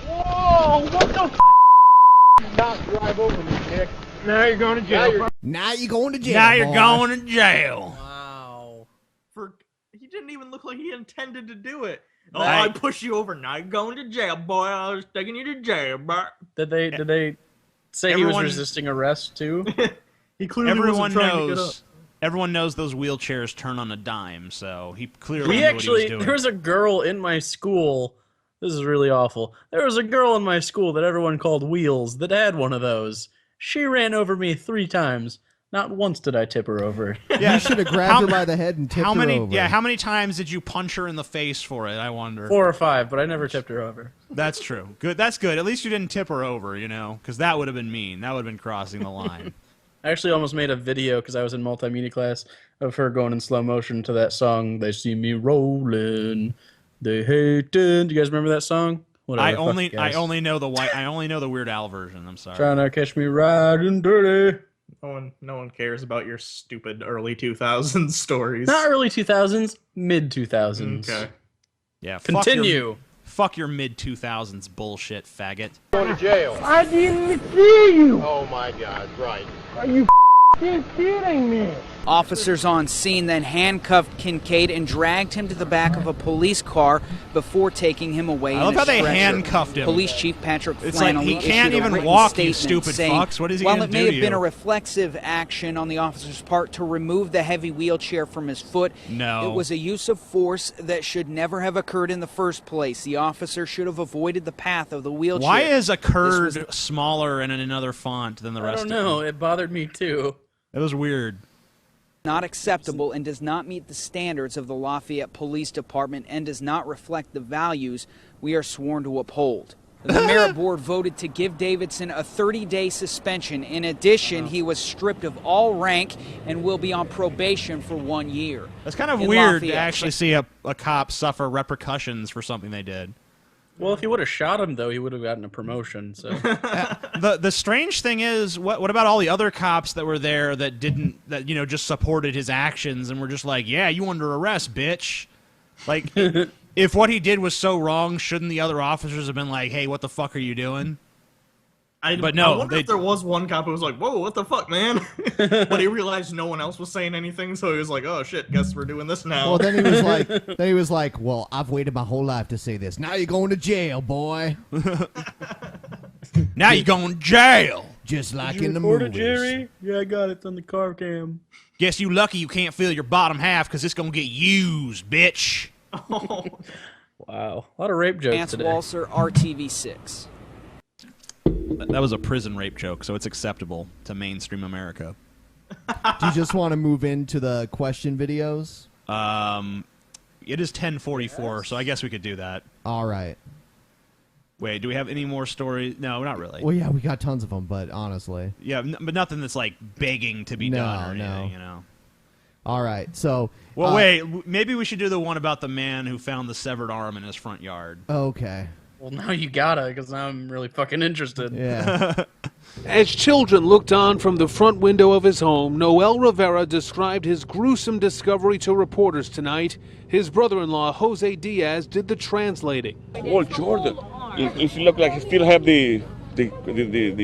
Whoa! What the f***? Not drive over me, Dick. Now you're going to jail. Now you're going to jail. Now you're boy. going to jail. Wow. He didn't even look like he intended to do it. Oh, Right. I push you over. Now you're going to jail, boy. I was taking you to jail, bro. Did they say he was resisting arrest too? He clearly Everyone wasn't trying to get up. knows. Everyone knows those wheelchairs turn on a dime, so he clearly We knew what actually, he was doing. there was a girl in my school. This is really awful. There was a girl in my school that everyone called Wheels that had one of those. She ran over me 3 times. Not once did I tip her over. You should have grabbed her by the head and tipped how many? her over. Yeah, how many times did you punch her in the face for it? I wonder. 4 or 5, but I never tipped her over. That's true. Good. That's good. At least you didn't tip her over, you know, because that would have been mean. That would have been crossing the line. I actually almost made a video because I was in multimedia class of her going in slow motion to that song. They see me rolling, they hating. Do you guys remember that song? Whatever, I fuck only you guys. know the Weird Al version. I'm sorry. Trying to catch me riding dirty. No one cares about your stupid early 2000s stories. Not early 2000s, mid 2000s. Okay. Yeah. Continue. Fuck your mid 2000s bullshit, faggot. Going to jail. I didn't see you. Oh my God! Right. Are you kidding me? Officers on scene then handcuffed Kincaid and dragged him to the back of a police car before taking him away. I love in a how they stretcher. handcuffed him. Police Chief Patrick It's like, Flannelly he can't issued a even written walk, you statement stupid saying, fucks. What is he while gonna it may do have to been you? a reflexive action on the officer's part to remove the heavy wheelchair from his foot, No. it was a use of force that should never have occurred in the first place. The officer should have avoided the path of the wheelchair. Why is a This was curd smaller and in another font than the I rest don't of know. them? It bothered me too. It was weird. not acceptable and does not meet the standards of the Lafayette Police Department and does not reflect the values we are sworn to uphold. The merit board voted to give Davidson a 30-day suspension. In addition, he was stripped of all rank and will be on probation for 1 year. It's kind of In weird to Lafayette. actually see a cop suffer repercussions for something they did. Well, if he would have shot him, though, he would have gotten a promotion. So The strange thing is, what about all the other cops that were there that just supported his actions and were just like, yeah, you under arrest, bitch. Like, if what he did was so wrong, shouldn't the other officers have been like, hey, what the fuck are you doing? But no, I wonder if there was one cop who was like, whoa, what the fuck, man? But he realized no one else was saying anything, so he was like, oh shit, guess we're doing this now. Well, then he was like, well, I've waited my whole life to say this. Now you're going to jail, boy. Now you're going to jail. Just like Did you in the record movies. it, Jerry? Yeah, I got it. It's on the car cam. Guess you lucky you can't feel your bottom half because it's going to get used, bitch. Wow. A lot of rape jokes Lance today. Walser, RTV6. That was a prison rape joke, so it's acceptable to mainstream America. Do you just want to move into the question videos? It is 10:44, so I guess we could do that. All right. Wait, do we have any more stories? No, not really. Well, yeah, we got tons of them, but honestly. Yeah, but nothing that's like begging to be done or anything, you know. All right, so. Well, wait, maybe we should do the one about the man who found the severed arm in his front yard. Okay. Well, now you gotta, because now I'm really fucking interested. Yeah. As children looked on from the front window of his home, Noel Rivera described his gruesome discovery to reporters tonight. His brother-in-law, Jose Diaz, did the translating. Oh, Jordan. If you look like you still have the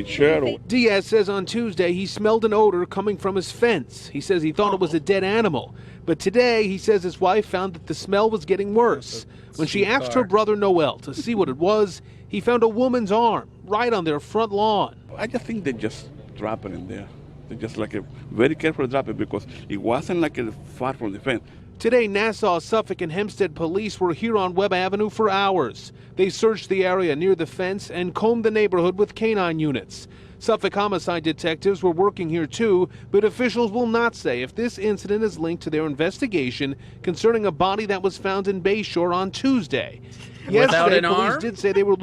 chair. Diaz says on Tuesday he smelled an odor coming from his fence. He says he thought it was a dead animal. But today he says his wife found that the smell was getting worse. When she asked her brother Noel to see what it was, he found a woman's arm right on their front lawn. I just think they just drop it in there. They just like very carefully drop it because it wasn't like far from the fence. Today, Nassau, Suffolk, and Hempstead police were here on Webb Avenue for hours. They searched the area near the fence and combed the neighborhood with canine units. Suffolk homicide detectives were working here too, but officials will not say if this incident is linked to their investigation concerning a body that was found in Bayshore on Tuesday. Yesterday, police did say they were...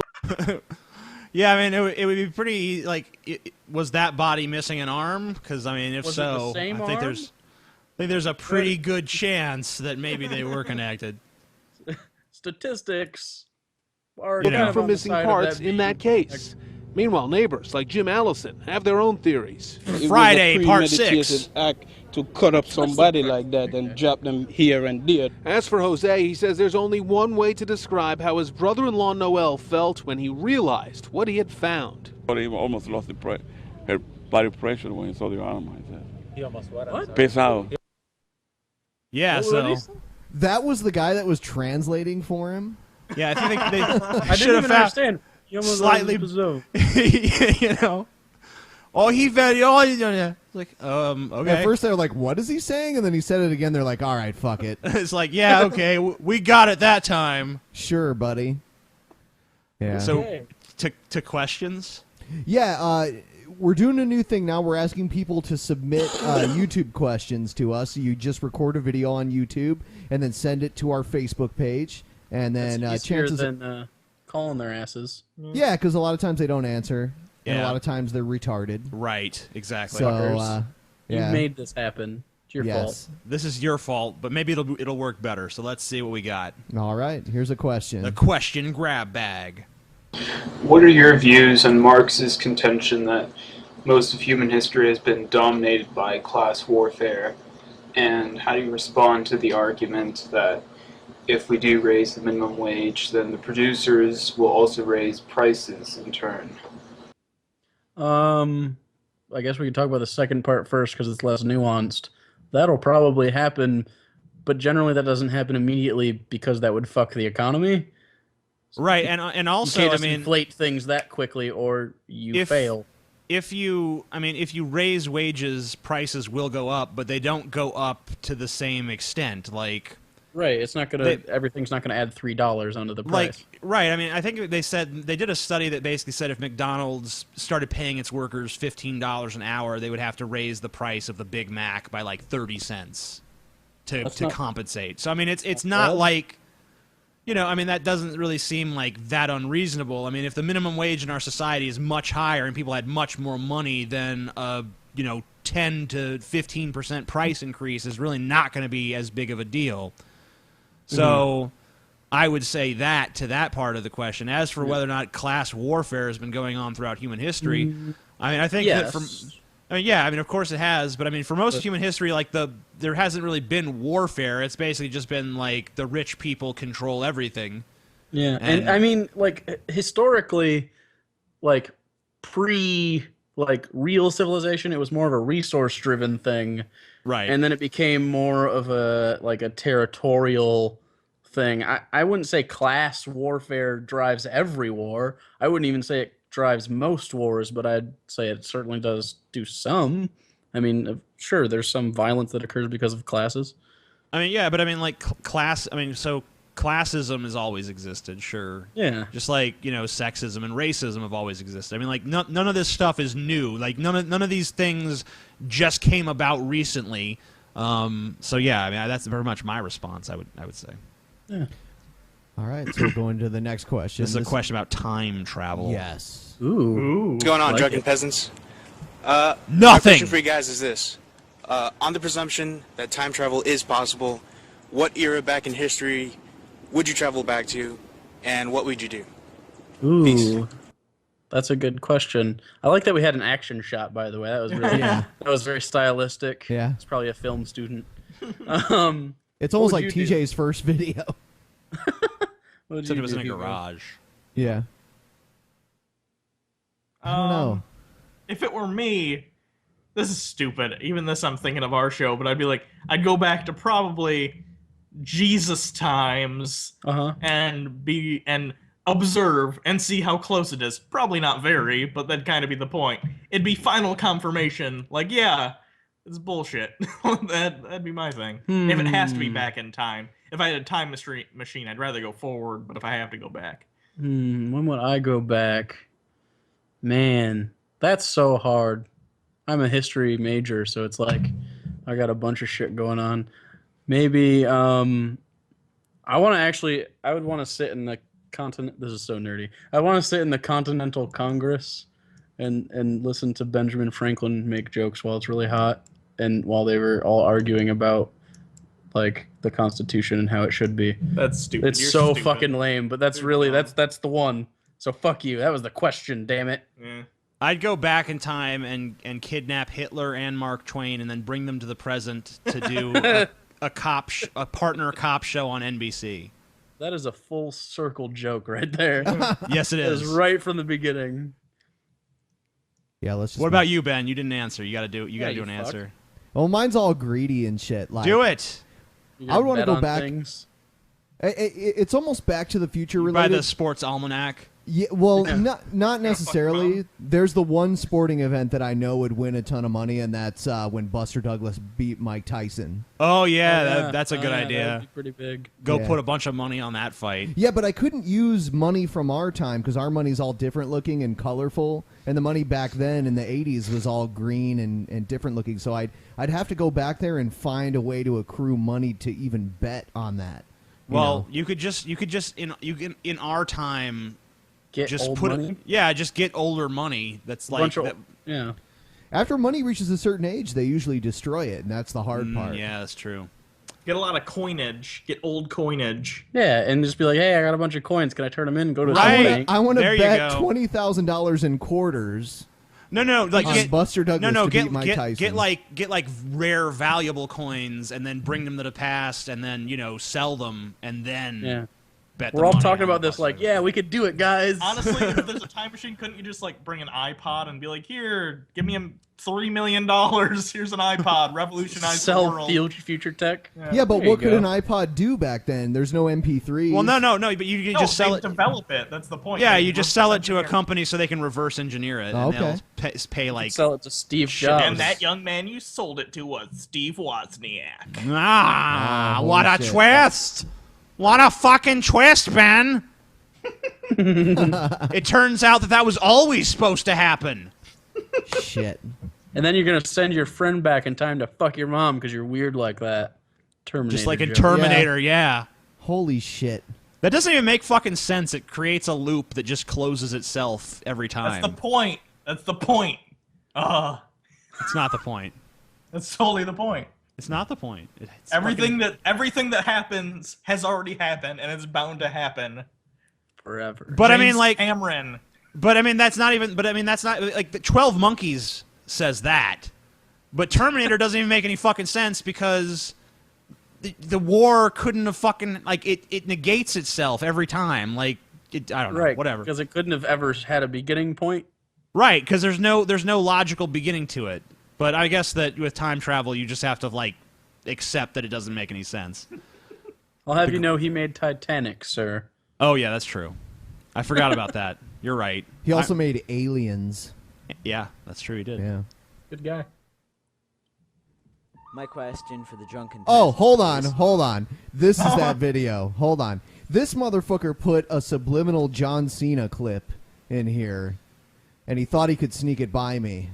Yeah, I mean, it would be pretty, like, was that body missing an arm? Because, I mean, if Was so, it the same I think arm? there's a pretty good chance that maybe they were connected. Statistics are looking kind of for on the missing side of parts that in that case. Meanwhile, neighbors like Jim Allison have their own theories. Friday, part 6. Premeditated act to cut up somebody like that and drop them here and there. As for Jose, he says there's only one way to describe how his brother-in-law Noel felt when he realized what he had found. He almost lost her body pressure when he saw the arm. I said. He almost what? Pesado. Yeah, so that was the guy that was translating for him? Yeah, I think they I should didn't have even found understand. You almost slightly, you know. Oh, he fed like, okay. At first they were like, what is he saying? And then he said it again. They're like, all right, fuck it. It's like, yeah, okay, we got it that time. Sure, buddy. Yeah. So, to questions? Yeah, we're doing a new thing now. We're asking people to submit YouTube questions to us. You just record a video on YouTube and then send it to our Facebook page. And then That's easier chances than calling their asses. yeah, because a lot of times they don't answer. And a Yeah. lot of times they're retarded. Right, exactly. So, yeah. You made this happen. It's your fault. This is your fault, but maybe it'll work better. So let's see what we got. All right, here's a question. The question grab bag. What are your views on Marx's contention that most of human history has been dominated by class warfare? And how do you respond to the argument that if we do raise the minimum wage, then the producers will also raise prices in turn? I guess we can talk about the second part first because it's less nuanced. That'll probably happen, but generally that doesn't happen immediately because that would fuck the economy. Right, and also, you can't I just mean, inflate things that quickly or you fail. If you raise wages, prices will go up, but they don't go up to the same extent. Like, right, it's not gonna. Everything's not gonna add $3 onto the price. Right. I mean, I think they did a study that basically said if McDonald's started paying its workers $15 an hour, they would have to raise the price of the Big Mac by like 30 cents to compensate. So I mean, it's not like. You know, I mean, that doesn't really seem like that unreasonable. I mean, if the minimum wage in our society is much higher and people had much more money, then 10 to 15% price increase is really not going to be as big of a deal. So I would say that to that part of the question. As for whether or not class warfare has been going on throughout human history, I mean, I think that from... of course it has, but I mean, for most of human history, like there hasn't really been warfare. It's basically just been like the rich people control everything. Yeah, and I mean, like historically, like real civilization, it was more of a resource-driven thing, right? And then it became more of a territorial thing. I wouldn't say class warfare drives every war. I wouldn't even say it drives most wars, but I'd say it certainly does do some. I mean, sure, there's some violence that occurs because of classes. I mean, yeah, but I mean, like class. I mean, so classism has always existed, sure. Yeah. Just like sexism and racism have always existed. I mean, like none of this stuff is new. Like none of these things just came about recently. So yeah, I mean, that's very much my response. I would say. Yeah. All right, so we're going to the next question. This is a question about time travel. Yes. Ooh. What's going on, Like Drunken it. Peasants? My Nothing. question for you guys is this. On the presumption that time travel is possible, what era back in history would you travel back to, and what would you do? Ooh. That's a good question. I like that we had an action shot, by the way. That was really that was very stylistic. Yeah. It's probably a film student. It's almost like TJ's first video. Except it was in a garage. Yeah. I don't know. If it were me, this is stupid. Even this, I'm thinking of our show, but I'd be like, I'd go back to probably Jesus times and observe and see how close it is. Probably not very, but that'd kind of be the point. It'd be final confirmation. Like, yeah, it's bullshit. That'd be my thing. If it has to be back in time. If I had a time machine, I'd rather go forward, but if I have to go back. When would I go back? Man, that's so hard. I'm a history major, so it's like I got a bunch of shit going on. Maybe I would want to sit in the continent. This is so nerdy. I want to sit in the Continental Congress and listen to Benjamin Franklin make jokes while it's really hot and while they were all arguing about like the Constitution and how it should be. That's stupid. It's so fucking lame, but that's really that's the one. So fuck you. That was the question, damn it. Yeah. I'd go back in time and kidnap Hitler and Mark Twain and then bring them to the present to do a partner cop show on NBC. That is a full circle joke right there. Yes, it is. It is right from the beginning. Yeah, let's just What about you, Ben? You didn't answer. You got to do. You got to do an fuck. answer. Well, mine's all greedy and shit. Like, Do it. I would want to bet go on back. things? It's almost Back to the Future By related. the sports almanac. Yeah, well, not necessarily. There's the one sporting event that I know would win a ton of money, and that's when Buster Douglas beat Mike Tyson. Oh yeah, that's a good idea. That'd be pretty big. Go Yeah. put a bunch of money on that fight. Yeah, but I couldn't use money from our time because our money's all different looking and colorful, and the money back then in the 80s was all green and different looking. So I'd have to go back there and find a way to accrue money to even bet on that. Well, you could just in our time get just old put money? just get older money. That's like Bunch of- that, yeah. After money reaches a certain age, they usually destroy it, and that's the hard part. Yeah, that's true. Get a lot of coinage. Get old coinage. Yeah, and just be like, hey, I got a bunch of coins. Can I turn them in and go to a Right. bank? I want to There you bet go. $20,000 in quarters. No, like on get Buster Douglas to get beat Mike Tyson. get like rare valuable coins and then bring them to the past and then sell them and then bet. We're all talking about this like, yeah, we could do it, guys. Honestly, if there's a time machine, couldn't you just like bring an iPod and be like, here, give me $3 million. Here's an iPod. Revolutionize the Sell world. future tech. Yeah, but There what you could go. an iPod do back then? There's no MP3. Well, no, but you can just sell they it. develop it. That's the point. Yeah, They you just reverse sell it to a engineer. company so they can reverse engineer it, Oh, and okay. they'll pay like Sell it to Steve shit. Jobs. And that young man you sold it to was Steve Wozniak. Ah, Oh, what holy a shit. twist! What a fucking twist, Ben! It turns out that was always supposed to happen. Shit. And then you're gonna send your friend back in time to fuck your mom because you're weird like that. Terminator. Just like in joke. Terminator, yeah. Holy shit. That doesn't even make fucking sense. It creates a loop that just closes itself every time. That's the point. That's the point. It's not the point. That's totally the point. It's not the point. It's Everything fucking- that happens has already happened and it's bound to happen forever. But I James mean, like Cameron. But I mean, that's not even. But I mean, that's not like the 12 Monkeys says that. But Terminator doesn't even make any fucking sense because the war couldn't have fucking like it negates itself every time. Like I don't know, Right, whatever. because it couldn't have ever had a beginning point. Right, because there's no logical beginning to it. But I guess that with time travel, you just have to like accept that it doesn't make any sense. I'll have you know he made Titanic, sir. Oh yeah, that's true. I forgot about that. You're right. He also made Aliens. Yeah, that's true. He did. Yeah. Good guy. My question for the Drunken Oh, Peasants hold on. This is that video. Hold on. This motherfucker put a subliminal John Cena clip in here, and he thought he could sneak it by me.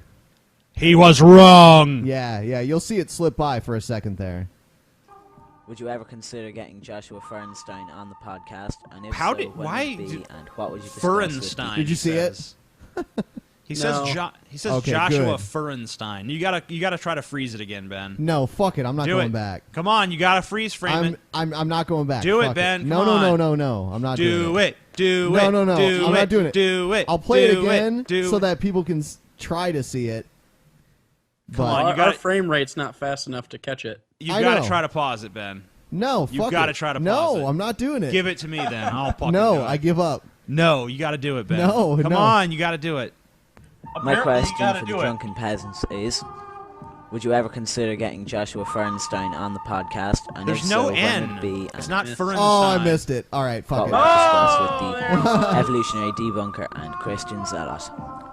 He was wrong. Yeah, you'll see it slip by for a second there. Would you ever consider getting Joshua Fernstein on the podcast? And if How so, did when why would it be, and what would you discuss Fernstein? with Did you see it? He says No. he says Okay, Joshua good. Fernstein. You gotta try to freeze it again, Ben. No, fuck it. I'm not Do going it. back. Come on, you gotta freeze frame it. I'm not going back. Do it, Fuck Ben. No, Come no, on. no, no, no. I'm not doing it. Do No, it. no, no. Do I'm it. not doing it. Do it. I'll play it Do again Do so it. that people can try to see it. Come on, But our frame rate's not fast enough to catch it. You I gotta know. try to pause it, Ben. No, You've fuck gotta it. try to pause No, it. I'm not doing it. Give it to me then. I'll fucking No, do it. I give up. No, you gotta do it, Ben. No, Come no. on, you gotta do it. My Apparently, you question gotta for do the it. Drunken Peasants is, would you ever consider getting Joshua Fernstein on the podcast? And There's if no so, when N. would it be, It's and not Fernstein. Oh, I missed it. All right, fuck what it. would you discuss with the evolutionary debunker and Christian zealot?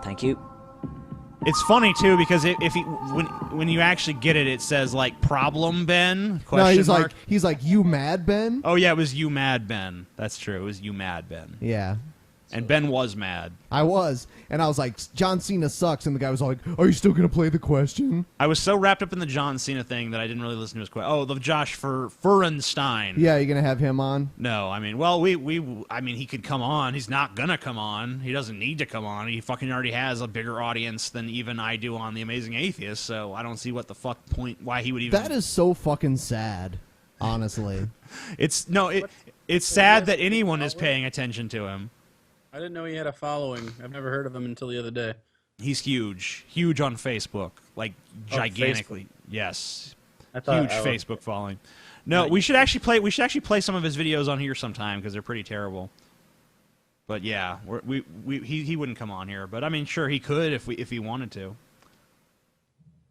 Thank you. It's funny too because if he, when you actually get it, it says like problem Ben? No, Question he's mark. like, you mad, Ben? Oh yeah, it was you mad Ben. That's true. It was you mad Ben. Yeah. And Ben was mad. I was, and I was like, John Cena sucks, and the guy was like, are you still gonna play the question? I was so wrapped up in the John Cena thing that I didn't really listen to his question. Oh, the Josh Fernstein. Yeah, you gonna have him on? No, I mean, well, I mean, he could come on. He's not gonna come on. He doesn't need to come on. He fucking already has a bigger audience than even I do on The Amazing Atheist. So I don't see what the fuck point why he would even. That is so fucking sad, honestly. It's sad that anyone is paying attention to him. I didn't know he had a following. I've never heard of him until the other day. He's huge on Facebook, like gigantically. Yes, I thought huge Facebook following. No, we should actually play. We should actually play some of his videos on here sometime because they're pretty terrible. But yeah, he wouldn't come on here. But I mean, sure he could if he wanted to. Do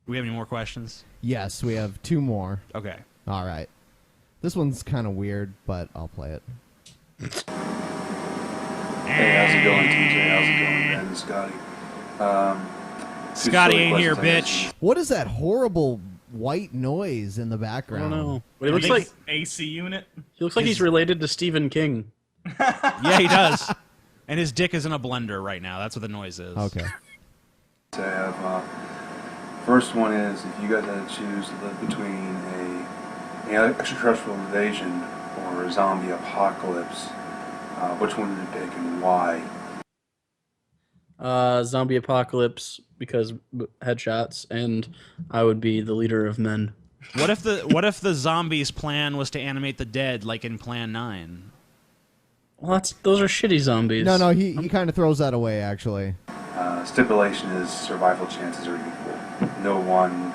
we have any more questions? Yes, we have 2 more. Okay. All right. This one's kind of weird, but I'll play it. Hey, how's it going, TJ? How's it going, Ben and Scotty? Two Scotty silly ain't here, questions, I guess. bitch. What is that horrible white noise in the background? I don't know. But it looks like AC unit. he looks like he's related to Stephen King. Yeah, he does. And his dick is in a blender right now. That's what the noise is. Okay. I have, first one is, if you guys had to choose to live between an extraterrestrial invasion or a zombie apocalypse, which one would you pick and why? Zombie apocalypse because headshots, and I would be the leader of men. What if the zombies' plan was to animate the dead like in Plan 9? Well, those are shitty zombies. No, he kind of throws that away, actually. Stipulation is survival chances are equal. No one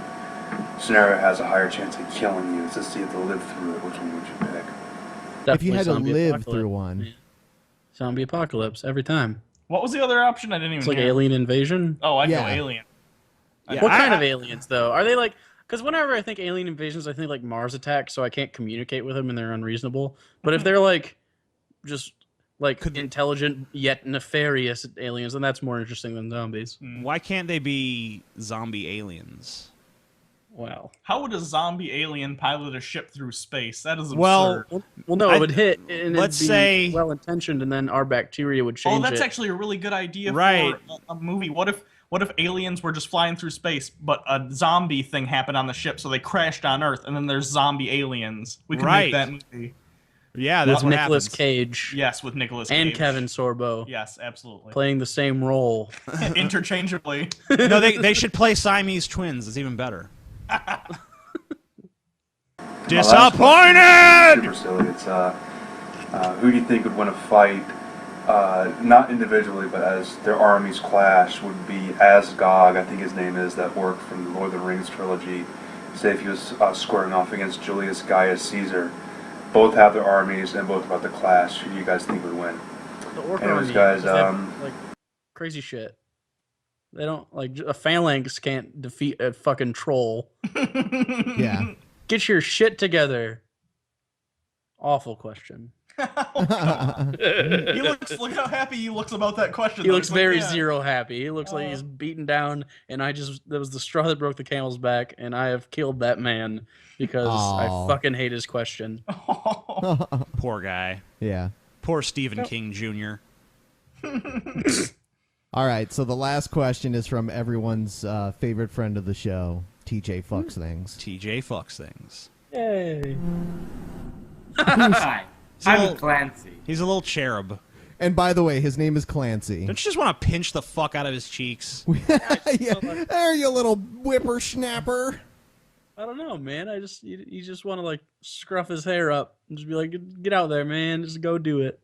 scenario has a higher chance of killing you. It's just you have to live through it. Which one would you pick? If you had to zombie live apocalypse. through one. Zombie apocalypse every time. What was the other option? I didn't even. It's like hear. alien invasion. Oh, I'd Yeah. go alien. What kind of aliens, though? Are they like... Because whenever I think alien invasions, I think like Mars attacks, so I can't communicate with them and they're unreasonable. But if they're like... just... like intelligent yet nefarious aliens, then that's more interesting than zombies. Why can't they be zombie aliens? Wow. How would a zombie alien pilot a ship through space? That is absurd. Well, no, it would hit. And let's it'd be say well intentioned, and then our bacteria would change. Oh, that's it. actually a really good idea Right. for a movie. What if aliens were just flying through space, but a zombie thing happened on the ship, so they crashed on Earth, and then there's zombie aliens? We can Right. make that movie. Yeah, that's with what Nicolas happens. Cage. Yes, with Nicolas Cage. And Kevin Sorbo. Yes, absolutely. Playing the same role. Interchangeably. No, they should play Siamese twins. It's even better. Disappointed! Super silly. It's who do you think would win a fight? Not individually, but as their armies clash, would be Asgog, I think his name is, that worked from the Lord of the Rings trilogy. Say if he was squaring off against Julius Gaius Caesar. Both have their armies and both about to clash. Who do you guys think would win? The orc Anyways, army. guys, They have, like crazy shit. They don't like a phalanx can't defeat a fucking troll. Yeah. Get your shit together. Awful question. Look how happy he looks about that question. He though. looks He's like, very yeah. zero happy. He looks like he's beaten down, and that was the straw that broke the camel's back, and I have killed that man because I fucking hate his question. Poor guy. Yeah. Poor Stephen King Jr. All right, so the last question is from everyone's favorite friend of the show, TJ Fucks Things. TJ Fucks Things. Yay. Hi, I'm Clancy. He's a little cherub. And by the way, his name is Clancy. Don't you just want to pinch the fuck out of his cheeks? Yeah. There, you little whippersnapper. I don't know, man. You just want to like scruff his hair up and just be like, get out there, man. Just go do it.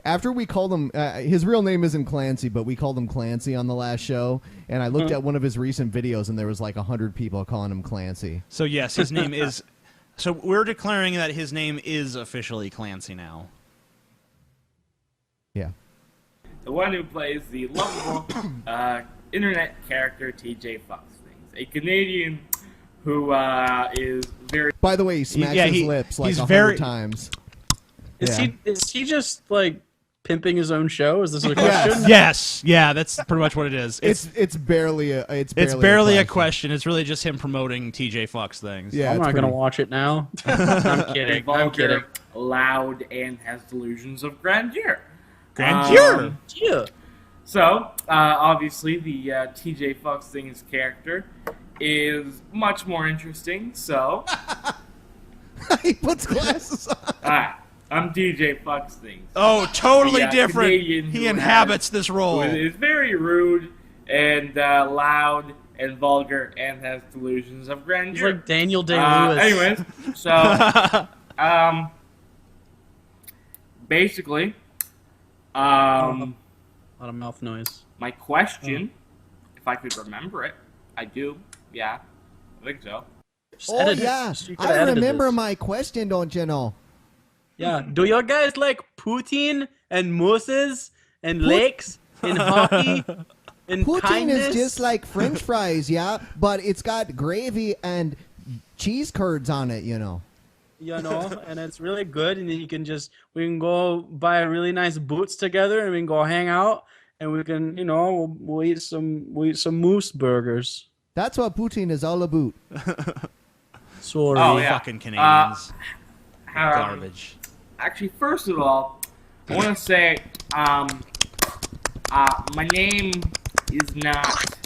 After we called him, his real name isn't Clancy, but we called him Clancy on the last show. And I looked at one of his recent videos, and there was like 100 people calling him Clancy. So yes, his name is. So we're declaring that his name is officially Clancy now. Yeah. The one who plays the lovable internet character TJ Fox Things, a Canadian who is very. By the way, he smacks his lips like 100 times. Is he just like pimping his own show? Is this a question? Yes. Yeah, that's pretty much what it is. It's barely a a question. It's really just him promoting TJ Fox Things. Yeah, I'm not gonna watch it now. I'm kidding. I'm kidding. Loud and has delusions of grandeur. Grandeur. Yeah. So obviously the TJ Fox Things character is much more interesting. So he puts glasses on. I'm DJ Fox Things. Oh, totally different. Canadian He inhabits this role. Who is very rude and loud and vulgar and has delusions of grandeur. He's like Daniel Day-Lewis. Anyways, so basically, a lot of mouth noise. my question, if I could remember it, I do. Yeah, I think so. Oh yeah, I remember my question. Don't you know? Yeah. Do you guys like poutine and mousses and lakes and hockey and Poutine kindness? is just like French fries, yeah, but it's got gravy and cheese curds on it, you know. You know, and it's really good. And then we can go buy really nice boots together, and we can go hang out, and we can, we'll eat some moose burgers. That's what poutine is all about. Sorry, fucking Canadians. Garbage. Actually, first of all, I want to say, my name is not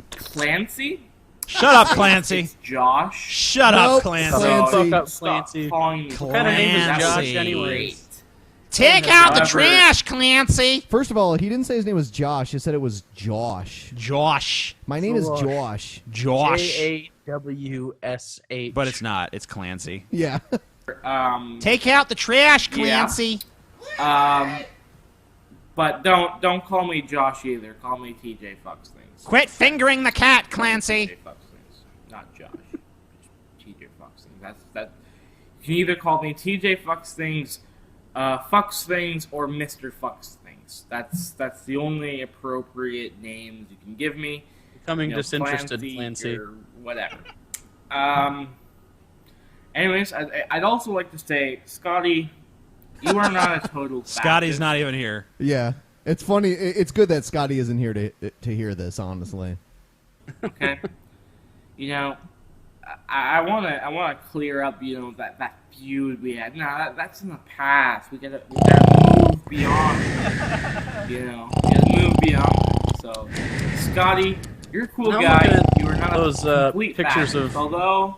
Clancy. Shut up, Clancy. It's Josh. Shut up, Clancy. Fuck up, Clancy. What kind of name is Josh, anyways? Take out the trash, Clancy. First of all, he didn't say his name was Josh. He said it was Josh. Josh. My name is Josh. Josh. Jawsh. But it's not. It's Clancy. Yeah. Take out the trash, Clancy. Yeah. But don't call me Josh either. Call me TJ Fox Things. Quit fingering the cat, Clancy. TJ Fox Things, not Josh. TJ Fox Things. That. You can either call me TJ Fox Things, Fox Things, or Mr. Fox Things. That's the only appropriate names you can give me. Becoming disinterested, Clancy. Or whatever. Anyways, I'd also like to say, Scotty, you are not a total fascist. Scotty's not even here. Yeah. It's funny. It's good that Scotty isn't here to hear this, honestly. Okay. I wanna clear up, that feud we had. No, that's in the past. We gotta move beyond. We gotta move beyond. So, Scotty, you're a cool guy. You are not those a complete pictures fascist, of although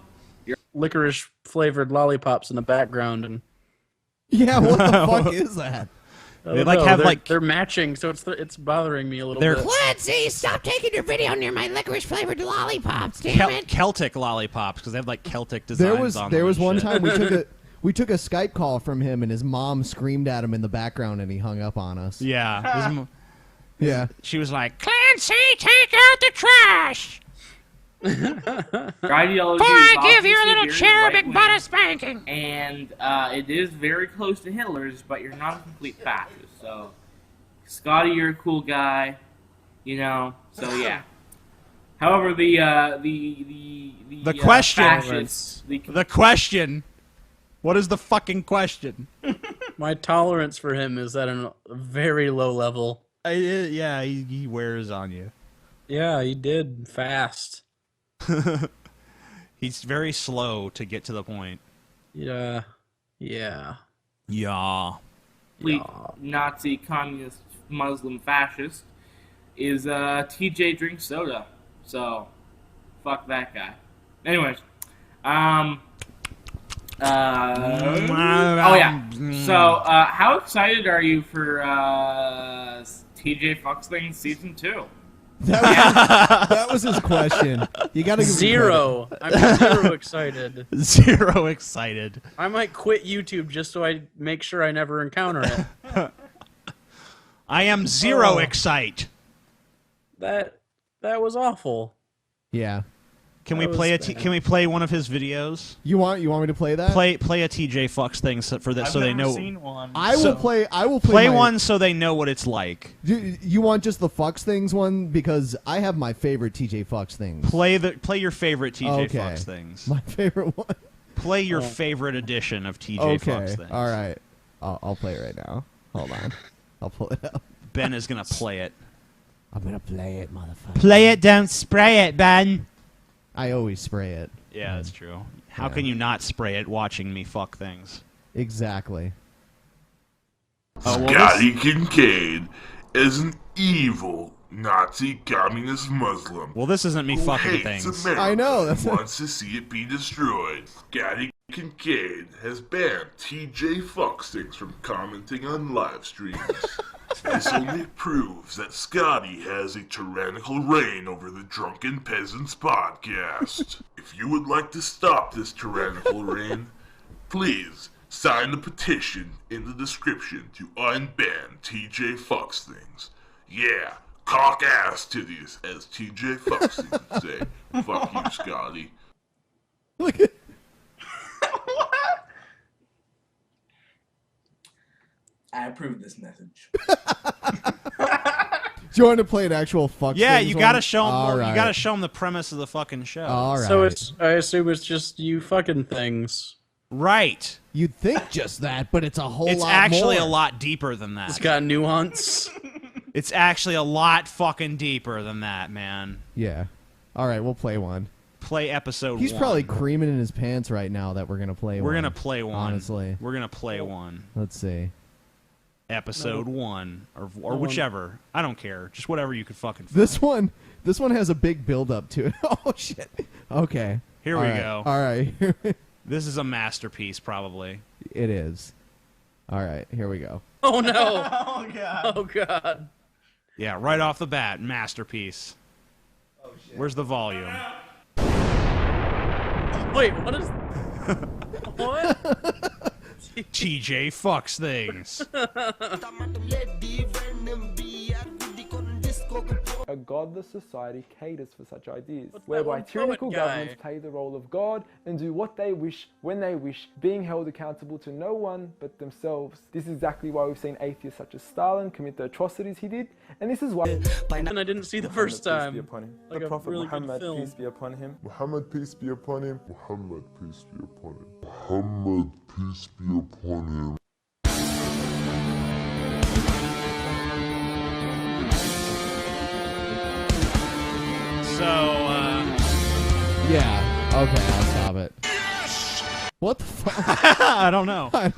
licorice flavored lollipops in the background, and yeah, what the fuck is that? They're matching, so it's bothering me a little bit. Clancy, stop taking your video near my licorice flavored lollipops, damn it! Celtic lollipops, because they have like Celtic designs on them. There was one time we took a Skype call from him, and his mom screamed at him in the background, and he hung up on us. Yeah. Yeah. She was like, Clancy, take out the trash! Your ideology Before is I give you a obviously little very cherubic right-wing, butter spanking. And it is very close to Hitler's, but you're not a complete fascist. So, Scotty, you're a cool guy, So yeah. However, the question. Fascists, the question. What is the fucking question? My tolerance for him is at a very low level. Yeah, he wears on you. Yeah, he did fast. He's very slow to get to the point. Yeah. Nazi, communist, Muslim, fascist is TJ drinks soda. So, fuck that guy. Anyways, Oh yeah. So, how excited are you for TJ Fucks Things Season 2? That was his question. You gotta give him Zero. I'm zero excited. Zero excited. I might quit YouTube just so I make sure I never encounter it. I am zero excite. That was awful. Yeah. Can we play Can we play one of his videos? You want me to play that? Play a TJ Fucks thing for that, so they know. Seen one. I will play one so they know what it's like. You want just the Fucks Things one, because I have my favorite TJ Fucks Things. Play your favorite TJ Okay. Fucks Things. My favorite one. Play your favorite edition of TJ Fucks Things. All right. I'll play it right now. Hold on. I'll pull it up. Ben is gonna play it. I'm gonna play it, motherfucker. Play it, don't spray it, Ben. I always spray it. Yeah, that's true. How can you not spray it watching me fuck things? Exactly. Scotty Kincaid is an evil Nazi communist Muslim. Well, this isn't me who fucking hates things. America I know. and wants to see it be destroyed. Scotty Kincaid has banned TJ Fucks Things from commenting on live streams. This only proves that Scotty has a tyrannical reign over the Drunken Peasants podcast. If you would like to stop this tyrannical reign, please sign the petition in the description to unban TJ Fucks Things. Yeah, cock ass titties, as TJ Fucks Things would say. Fuck you, Scotty. Look at. I approve this message. Do you want to play an actual Fucks Yeah, Things you one? gotta show them. All You right. gotta show them the premise of the fucking show. All right. So I assume it's just you fucking things. Right. You'd think just that, but it's a whole It's lot actually more. a lot deeper than that. It's got nuance. It's actually a lot fucking deeper than that, man. Yeah. All right, we'll play one. Play episode He's 1. probably creaming in his pants right now that we're gonna play one. We're gonna play one. Honestly. We're gonna play one. Let's see. Episode 1 or whichever. I don't care. Just whatever you could fucking find. This one has a big build up to it. Oh shit. Okay. Here All we right. go. All right. This is a masterpiece, probably. It is. All right, here we go. Oh no. Oh god. Oh god. Yeah, right off the bat, masterpiece. Oh shit. Where's the volume? Wait, what is... What? TJ Fucks Things. A godless society caters for such ideas, What's that whereby one tyrannical poet guy? governments play the role of God and do what they wish, when they wish, being held accountable to no one but themselves. This is exactly why we've seen atheists such as Stalin commit the atrocities he did, and this is why... And I didn't see the first time. Peace be upon him. Like the a Prophet really good Muhammad, film. peace be upon him. Muhammad, peace be upon him. Muhammad, peace be upon him. Muhammad, peace be upon him. So, Yeah. Okay, I'll stop it. What the fuck? I don't know. and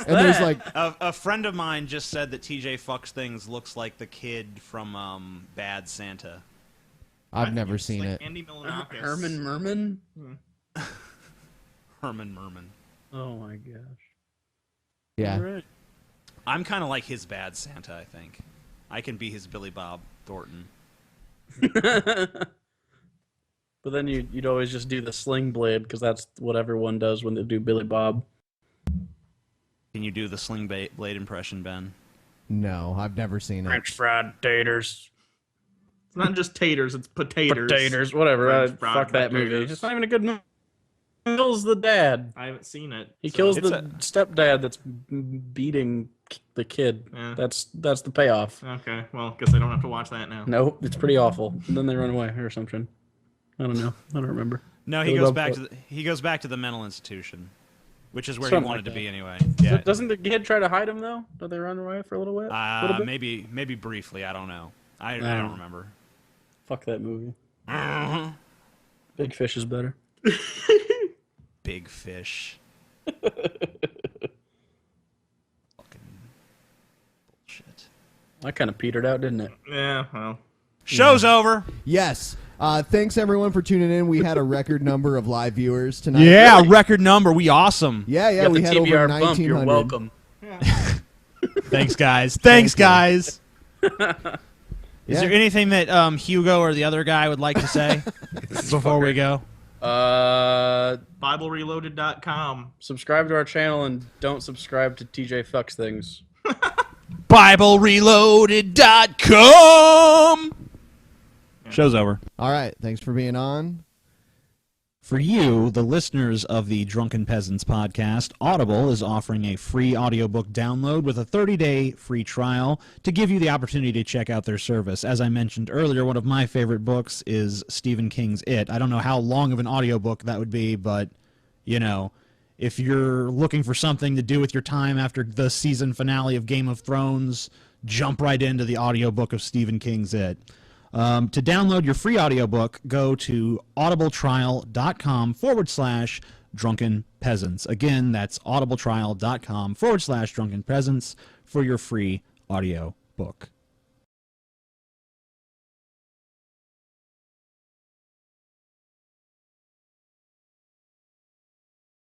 there's like a friend of mine just said that TJ Fucks Things looks like the kid from Bad Santa. I've never seen it. Andy Milonakis. Herman Merman? Herman Merman. Oh my gosh. Yeah. Right. I'm kind of like his Bad Santa, I think. I can be his Billy Bob Thornton. But then you'd always just do the sling blade, because that's what everyone does when they do Billy Bob. Can you do the sling blade impression, Ben? No, I've never seen it. French fried taters. It's not just taters, it's potatoes. Potatoes, whatever. French fried Fuck that movie. potatoes. It's not even a good movie. He kills the dad. I haven't seen it. He so- kills It's the stepdad that's beating the kid. Yeah. That's the payoff. Okay, well, guess I don't have to watch that now. Nope, it's pretty awful. And then they run away or something. I don't know. I don't remember. No, he goes back to the mental institution, which is where Something he wanted like to be anyway. Yeah. Yeah. Doesn't the kid try to hide him though? Do they run away for a little bit? Maybe briefly. I don't know. I don't remember. Fuck that movie. Big Fish is better. Big Fish. That kind of petered out, didn't it? Yeah, well. Show's over. Yes. Thanks everyone for tuning in. We had a record number of live viewers tonight. Yeah, record number. We awesome. Yeah, we had over TBR 1,900. bump, you're welcome. Thanks, guys. Thanks, guys. Is Yeah. there anything that Hugo or the other guy would like to say before we go? BibleReloaded.com. Subscribe to our channel and don't subscribe to TJ Fucks Things. BibleReloaded.com. Show's over. All right. Thanks for being on. For you, the listeners of the Drunken Peasants podcast, Audible is offering a free audiobook download with a 30-day free trial to give you the opportunity to check out their service. As I mentioned earlier, one of my favorite books is Stephen King's It. I don't know how long of an audiobook that would be, but, you know, if you're looking for something to do with your time after the season finale of Game of Thrones, jump right into the audiobook of Stephen King's It. To download your free audiobook, go to audibletrial.com/Drunken Peasants. Again, that's audibletrial.com/Drunken Peasants for your free audiobook.